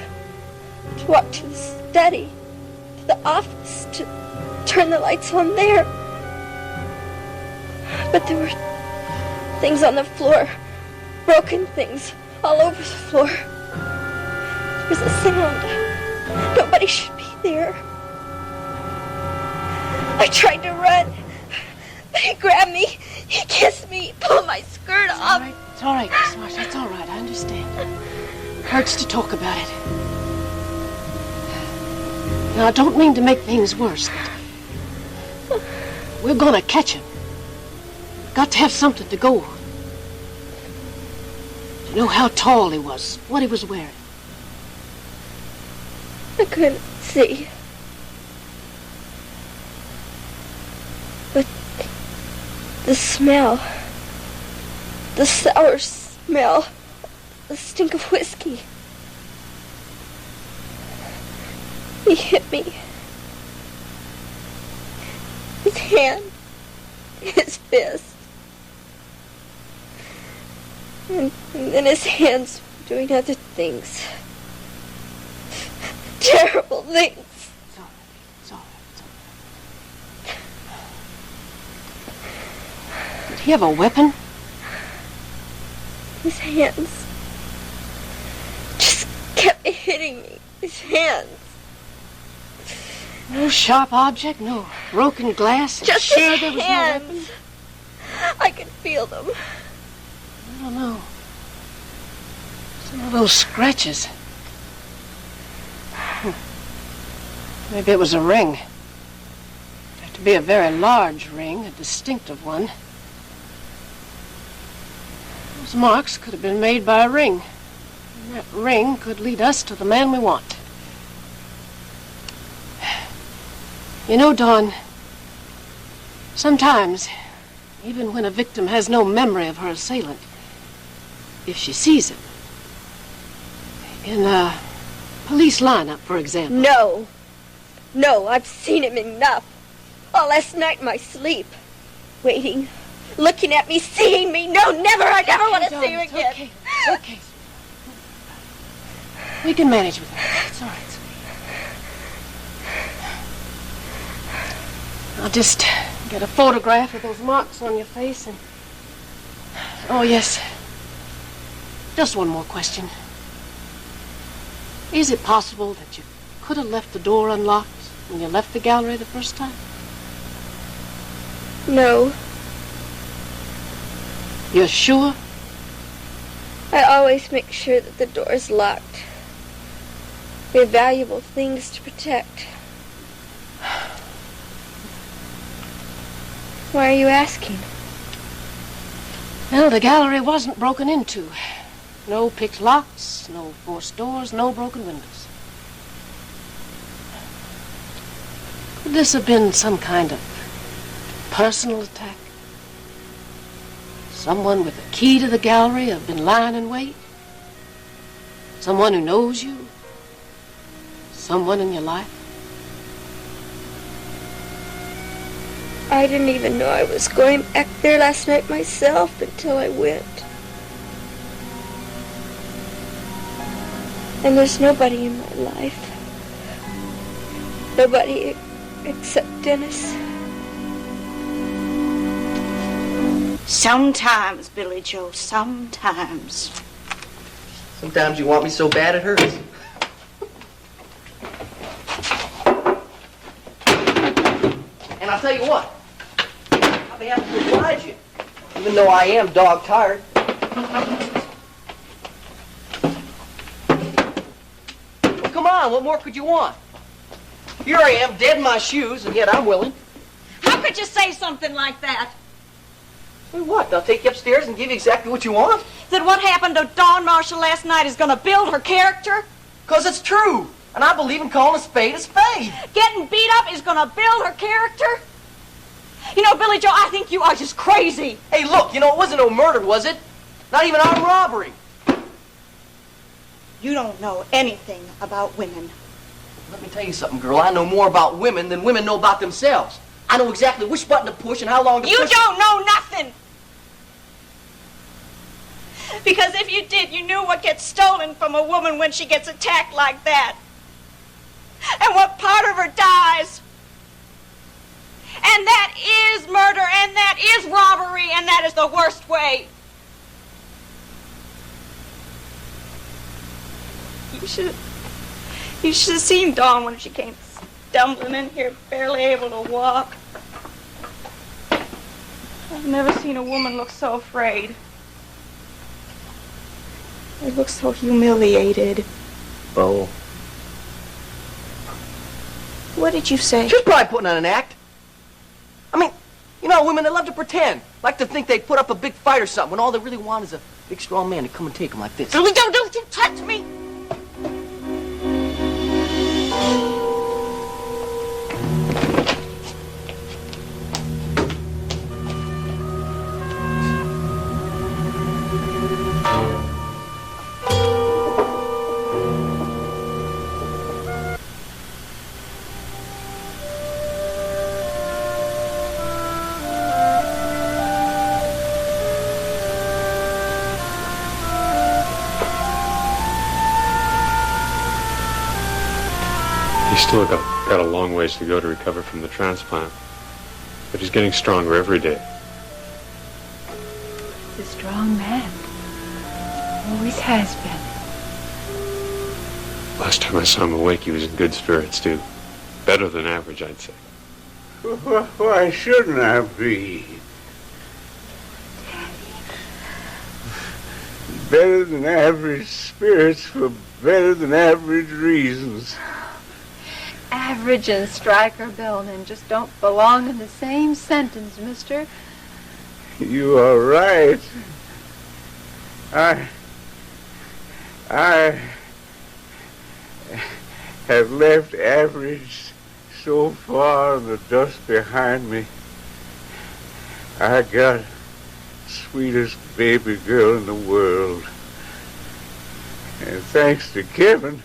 walk to the study, to the office, to turn the lights on there. But there were things on the floor, broken things all over the floor. There was a sound. Nobody should be there. I tried to run, but he grabbed me, he kissed me, he pulled my skirt off. It's all right, Miss Marsh. It's all right. I understand. It hurts to talk about it. Now, I don't mean to make things worse, but we're gonna catch him. Got to have something to go on. To know how tall he was, what he was wearing. I couldn't see. But the smell, the sour smell, the stink of whiskey. He hit me. His hand, his fist. And then his hands were doing other things. Terrible things. It's all right. Did he have a weapon? His hands just kept hitting me. His hands. No sharp object, no broken glass. Just sure his there was hands. no weapon? I could feel them. I don't know. Some of those scratches. Maybe it was a ring. It'd have to be a very large ring, a distinctive one. Those marks could have been made by a ring. And that ring could lead us to the man we want. You know, Dawn, sometimes, even when a victim has no memory of her assailant, if she sees him, in a police lineup, for example. No. No, I've seen him enough. All last night in my sleep. Waiting, looking at me, seeing me. No, never. I never want to see him again. Okay. It's okay. We can manage with that. It's all right. I'll just get a photograph of those marks on your face and... Oh, yes. Just one more question. Is it possible that you could have left the door unlocked when you left the gallery the first time? No. You're sure? I always make sure that the door's locked. We have valuable things to protect. Why are you asking? Well, the gallery wasn't broken into. No picked locks, no forced doors, no broken windows. Could this have been some kind of personal attack? Someone with a key to the gallery have been lying in wait? Someone who knows you? Someone in your life? I didn't even know I was going back there last night myself until I went. And there's nobody in my life. Nobody except Dennis. Sometimes, Billy Joe, sometimes. Sometimes you want me so bad it hurts. And I'll tell you what, I'll be happy to oblige you, even though I am dog tired. Well, come on, what more could you want? Here I am, dead in my shoes, and yet I'm willing. How could you say something like that? Well, what? I'll take you upstairs and give you exactly what you want? That what happened to Dawn Marshall last night is going to build her character? 'Cause it's true. And I believe in calling a spade a spade. Getting beat up is going to build her character? You know, Billy Joe, I think you are just crazy. Hey, look, you know, it wasn't no murder, was it? Not even armed robbery. You don't know anything about women. Let me tell you something, girl. I know more about women than women know about themselves. I know exactly which button to push and how long to push. You don't know nothing. Because if you did, you knew what gets stolen from a woman when she gets attacked like that. And what part of her dies. And that is murder, and that is robbery, and that is the worst way. You should have seen Dawn when she came stumbling in here, barely able to walk. I've never seen a woman look so afraid. They look so humiliated. Oh. What did you say? She's probably putting on an act. I mean, you know, women, they love to pretend. Like to think they put up a big fight or something when all they really want is a big, strong man to come and take them like this. Don't you touch me! He's still got a long ways to go to recover from the transplant, but he's getting stronger every day. He's a strong man. Always has been. Last time I saw him awake, he was in good spirits, too. Better than average, I'd say. Why shouldn't I be? Better than average spirits for better than average reasons. Average and Stryker Billman just don't belong in the same sentence, mister. You are right. I I have left average so far in the dust behind me. I got sweetest baby girl in the world. And thanks to Kevin,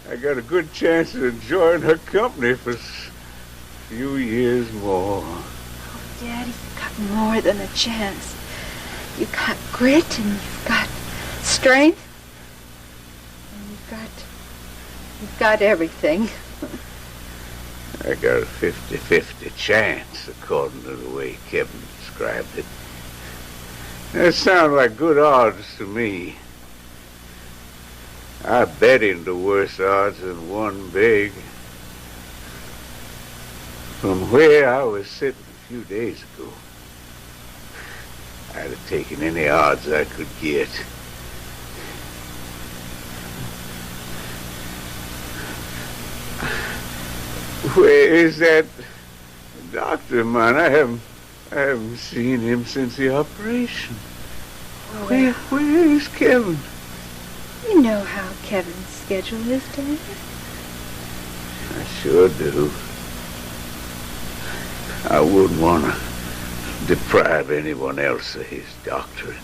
I got a good chance of enjoying her company for a few years more. Daddy, you've got more than a chance. You've got grit and you've got strength. And you've got everything. I got a 50-50 chance, according to the way Kevin described it. That sounds like good odds to me. I bet him the worse odds than won big. From where I was sitting a few days ago, I'd have taken any odds I could get. Where is that doctor of mine? I haven't seen him since the operation. Where is Kevin? You know how Kevin's schedule is, Daddy. I sure do. I wouldn't want to deprive anyone else of his doctoring.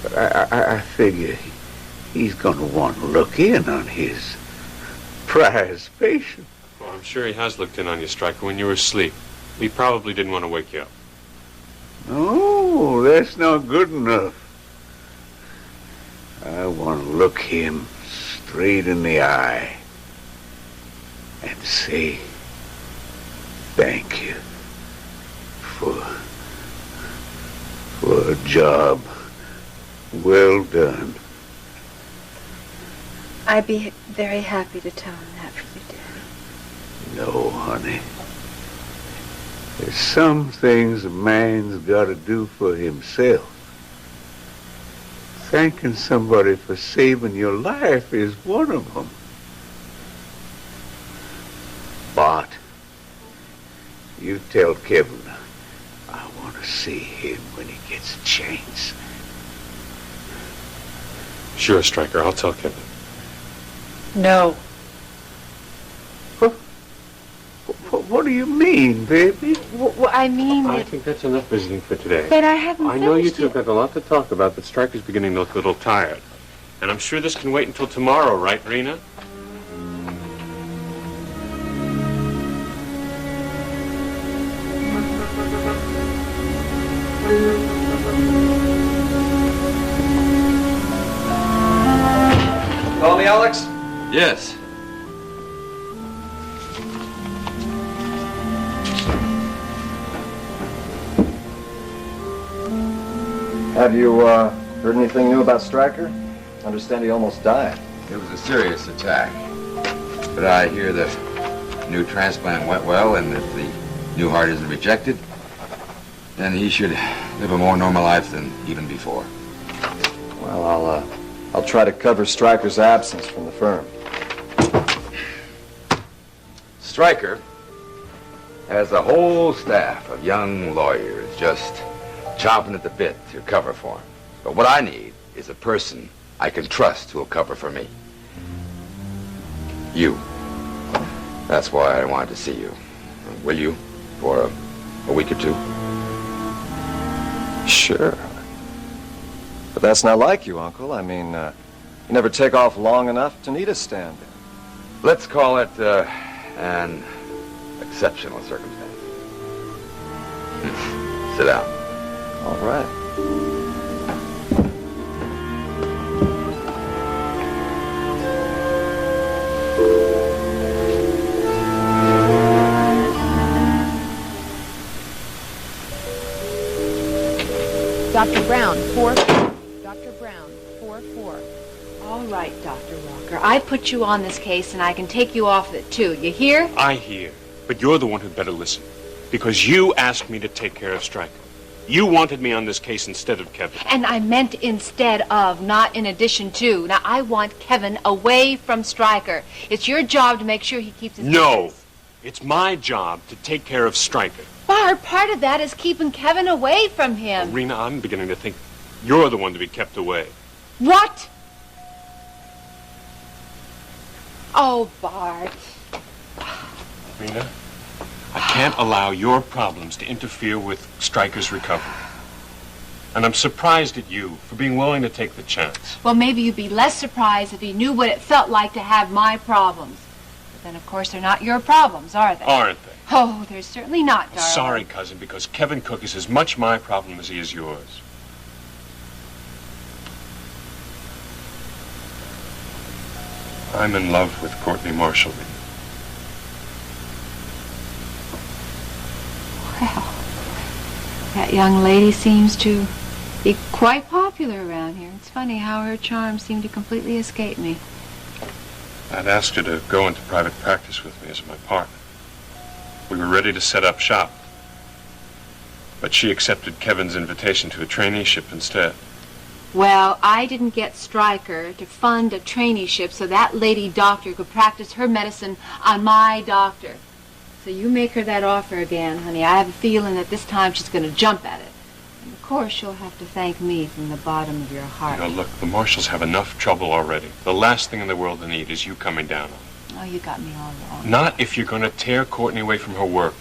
But I figure he's going to want to look in on his prize patient. Well, I'm sure he has looked in on you, Stryker, when you were asleep. He probably didn't want to wake you up. No, that's not good enough. I want to look him straight in the eye and say thank you for a job well done. I'd be very happy to tell him that for you, Daddy. No, honey. There's some things a man's got to do for himself. Thanking somebody for saving your life is one of them. But you tell Kevin I want to see him when he gets a chance. Sure, Stryker, I'll tell Kevin. No. What do you mean, baby? Well, I mean I think that's enough visiting for today. But I haven't I know you finished two have got a lot to talk about, but Stryker's beginning to look a little tired. And I'm sure this can wait until tomorrow, right, Rena? Call me, Alex? Yes. Have you heard anything new about Stryker? I understand he almost died. It was a serious attack. But I hear the new transplant went well, and if the new heart isn't rejected, then he should live a more normal life than even before. Well, I'll try to cover Stryker's absence from the firm. Stryker has a whole staff of young lawyers just chomping at the bit to cover for him. But what I need is a person I can trust who'll cover for me. You. That's why I wanted to see you. Will you? For a week or two? Sure. But that's not like you, Uncle. I mean, you never take off long enough to need a stand-in. Let's call it an exceptional circumstance. Sit down. All right. Dr. Brown, 4-4. Dr. Brown, 4-4. All right, Dr. Walker. I put you on this case, and I can take you off it, too. You hear? I hear. But you're the one who'd better listen. Because you asked me to take care of Stryker. You wanted me on this case instead of Kevin. And I meant instead of, not in addition to. Now, I want Kevin away from Stryker. It's your job to make sure he keeps his No. It's my job to take care of Stryker. Bart, part of that is keeping Kevin away from him. Rena, I'm beginning to think you're the one to be kept away. What? Oh, Bart. Rena, I can't allow your problems to interfere with Stryker's recovery. And I'm surprised at you for being willing to take the chance. Well, maybe you'd be less surprised if you knew what it felt like to have my problems. But then, of course, they're not your problems, are they? Aren't they? Oh, they're certainly not, darling. Sorry, cousin, because Kevin Cook is as much my problem as he is yours. I'm in love with Courtney Marshall. Well, that young lady seems to be quite popular around here. It's funny how her charms seem to completely escape me. I'd asked her to go into private practice with me as my partner. We were ready to set up shop. But she accepted Kevin's invitation to a traineeship instead. Well, I didn't get Stryker to fund a traineeship so that lady doctor could practice her medicine on my doctor. So you make her that offer again, honey. I have a feeling that this time she's going to jump at it. And of course, you'll have to thank me from the bottom of your heart. You know, look, the Marshalls have enough trouble already. The last thing in the world they need is you coming down on them. Oh, you got me all wrong. Not if you're going to tear Courtney away from her work.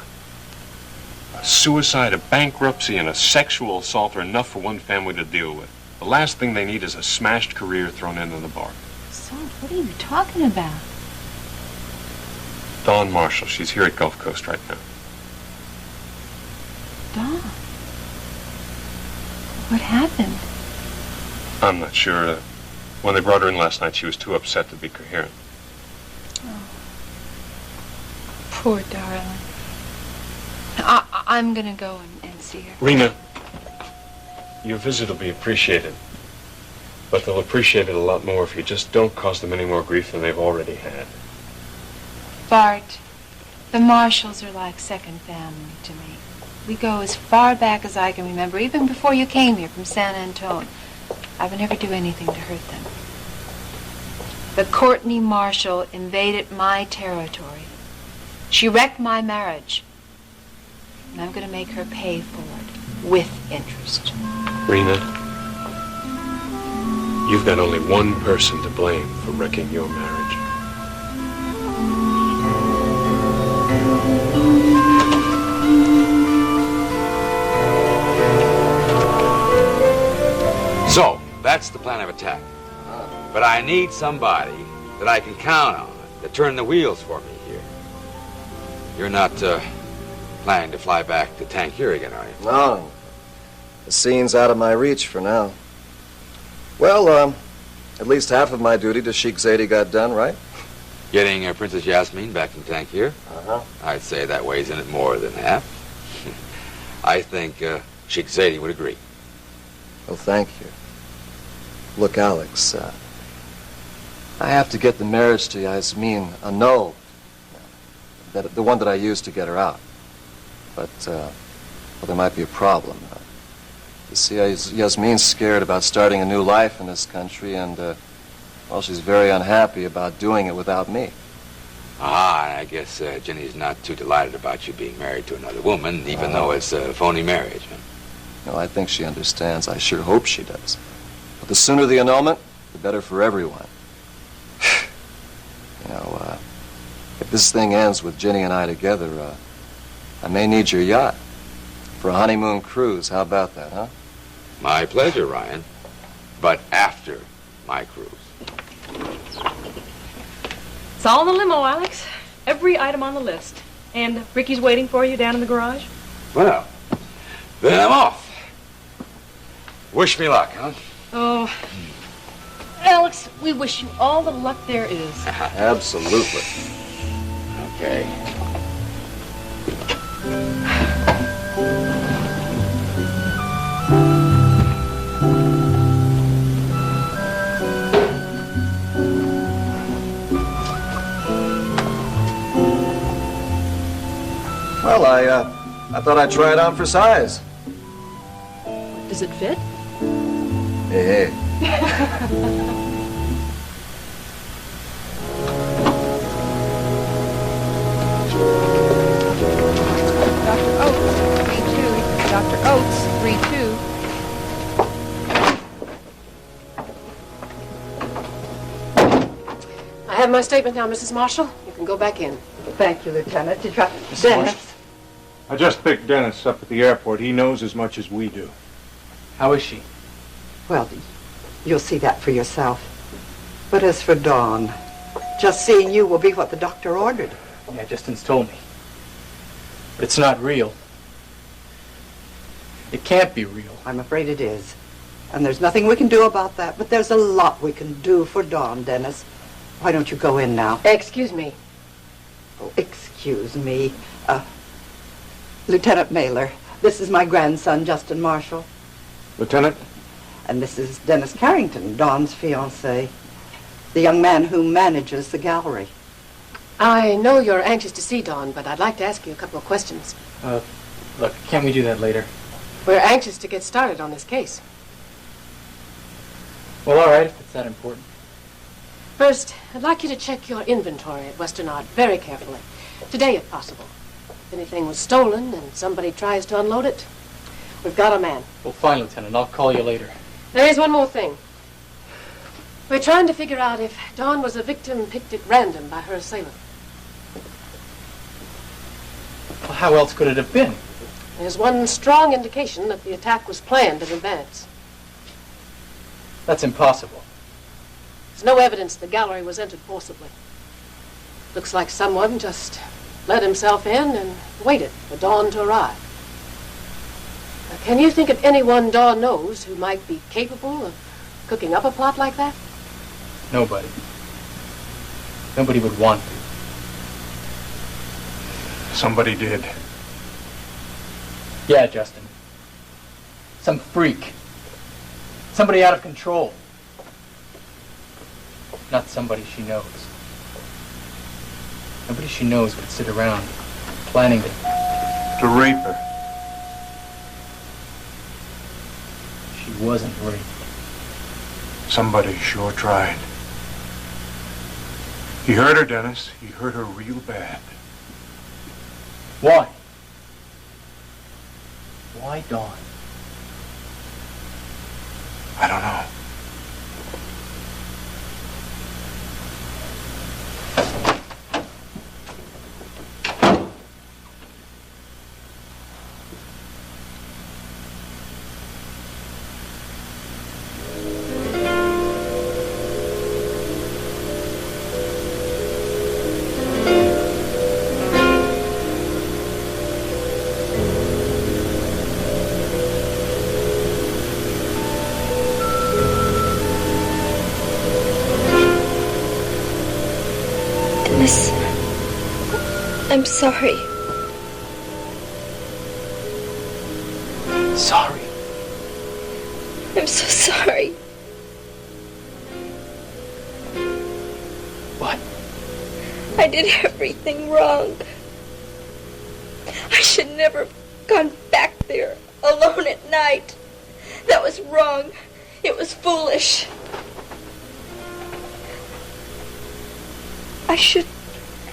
A suicide, a bankruptcy, and a sexual assault are enough for one family to deal with. The last thing they need is a smashed career thrown into the bar. So, what are you talking about? Dawn Marshall, she's here at Gulf Coast right now. Dawn? What happened? I'm not sure. When they brought her in last night, she was too upset to be coherent. Poor darling. I'm going to go and see her. Rena, your visit will be appreciated. But they'll appreciate it a lot more if you just don't cause them any more grief than they've already had. Bart, the Marshalls are like second family to me. We go as far back as I can remember, even before you came here from San Antone. I would never do anything to hurt them. But Courtney Marshall invaded my territory. She wrecked my marriage. And I'm going to make her pay for it with interest. Rena, you've got only one person to blame for wrecking your marriage. So, that's the plan of attack. But I need somebody that I can count on to turn the wheels for me here. You're not planning to fly back to Tangier again, are you? No. The scene's out of my reach for now. Well, at least half of my duty to Sheikh Zaidi got done, right? Getting Princess Yasmin back from Tangier? Uh-huh. I'd say that weighs in it more than half. I think Sheikh Zaidi would agree. Well, thank you. Look, Alex, I have to get the marriage to Yasmin annulled. The one that I used to get her out. But, well, there might be a problem. You see, Yasmin's scared about starting a new life in this country, and, well, she's very unhappy about doing it without me. Ah, I guess Jenny's not too delighted about you being married to another woman, even though it's a phony marriage. Huh? No, I think she understands. I sure hope she does. But the sooner the annulment, the better for everyone. You know, if this thing ends with Jenny and I together, I may need your yacht for a honeymoon cruise. How about that, huh? My pleasure, Ryan. But after my cruise. It's all in the limo, Alex. Every item on the list. And Ricky's waiting for you down in the garage? Well, then I'm off. Wish me luck, huh? Oh, Alex, we wish you all the luck there is. Absolutely. Okay. Well, I thought I'd try it on for size. Does it fit? Hey, hey. Dr. Oates, 3-2. Dr. Oates, 3-2. have my statement now, Mrs. Marshall. You can go back in. Thank you, Lieutenant. Did you... Dennis. I just picked Dennis up at the airport. He knows as much as we do. How is she? Well, you'll see that for yourself. But as for Dawn, just seeing you will be what the doctor ordered. Yeah, Justin's told me. But it's not real. It can't be real. I'm afraid it is. And there's nothing we can do about that, but there's a lot we can do for Dawn, Dennis. Why don't you go in now? Excuse me. Oh, excuse me. Lieutenant Mailer, this is my grandson, Justin Marshall. Lieutenant? And this is Dennis Carrington, Dawn's fiancé, the young man who manages the gallery. I know you're anxious to see Dawn, but I'd like to ask you a couple of questions. Look, can't we do that later? We're anxious to get started on this case. Well, all right, if it's that important. First, I'd like you to check your inventory at Western Art very carefully. Today, if possible. If anything was stolen and somebody tries to unload it, we've got a man. Well, fine, Lieutenant. I'll call you later. There is one more thing. We're trying to figure out if Dawn was a victim picked at random by her assailant. Well, how else could it have been? There's one strong indication that the attack was planned in advance. That's impossible. There's no evidence the gallery was entered forcibly. Looks like someone just let himself in and waited for Dawn to arrive. Now, can you think of anyone Dawn knows who might be capable of cooking up a plot like that? Nobody. Nobody would want to. Somebody did. Yeah, Justin. Some freak. Somebody out of control. Not somebody she knows. Nobody she knows could sit around planning to rape her. She wasn't raped. Somebody sure tried. He hurt her, Dennis. He hurt her real bad. Why? Why Dawn? I don't know. Dennis, I'm sorry. Sorry? I'm so sorry. What? I did everything wrong. I should never have gone back there alone at night. That was wrong. It was foolish. I should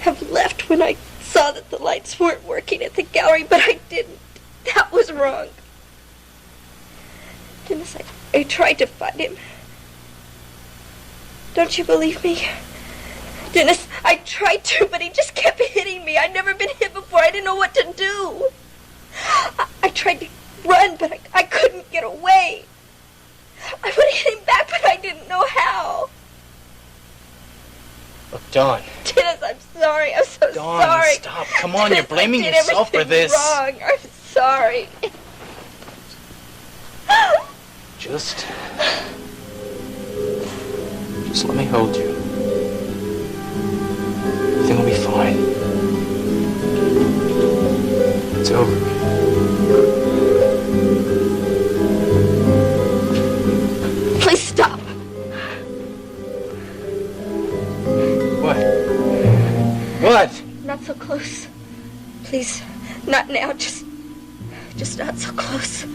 have left when I saw that the lights weren't working at the gallery, but I didn't. That was wrong. Dennis, I tried to fight him. Don't you believe me? Dennis, I tried to, but he just kept hitting me. I'd never been hit before. I didn't know what to do. I tried to run, but I couldn't get away. I would have hit him back, but I didn't know how. Look, Dawn. Dennis, I'm sorry. I'm so Dawn, sorry. stop. Come on, you're Dennis, blaming I did yourself for everything this. Wrong. I'm sorry. Just let me hold you. Everything will be fine. It's over. Please stop. What? What? Not so close. Please, not now. Just not so close.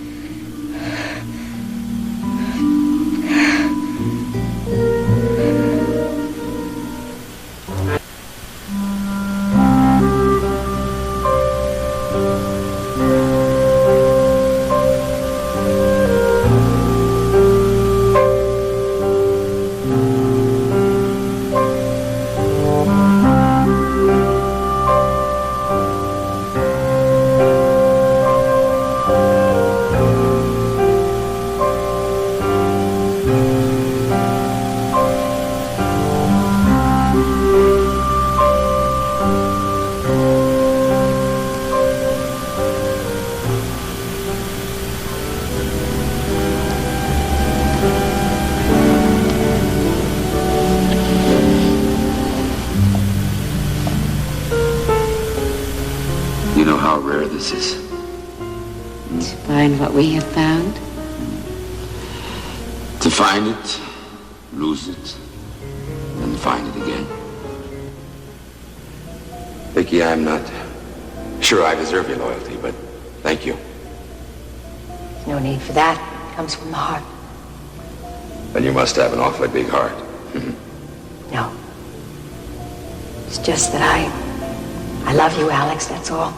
To find what we have found? To find it, lose it, and find it again. Vicky, I'm not sure I deserve your loyalty, but thank you. There's no need for that. It comes from the heart. Then you must have an awfully big heart. No. It's just that I love you, Alex, that's all.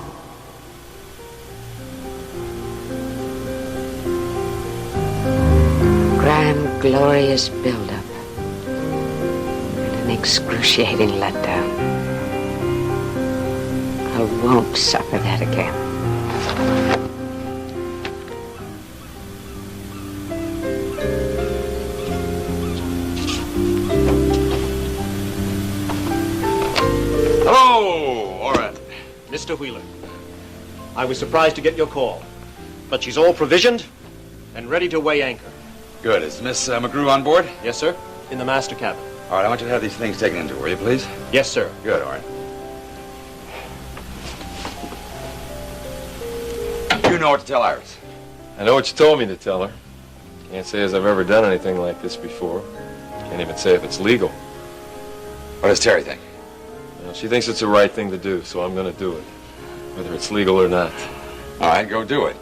Grand, glorious build-up. And an excruciating letdown. I won't suffer that again. Hello, Oren. Mr. Wheeler. I was surprised to get your call, but she's all provisioned and ready to weigh anchor. Good. Is Miss McGrew on board? Yes, sir. In the master cabin. All right, I want you to have these things taken into her, will you, please? Yes, sir. Good, all right. You know what to tell Iris. I know what you told me to tell her. Can't say as I've ever done anything like this before. Can't even say if it's legal. What does Terry think? Well, she thinks it's the right thing to do, so I'm going to do it, whether it's legal or not. All right, go do it.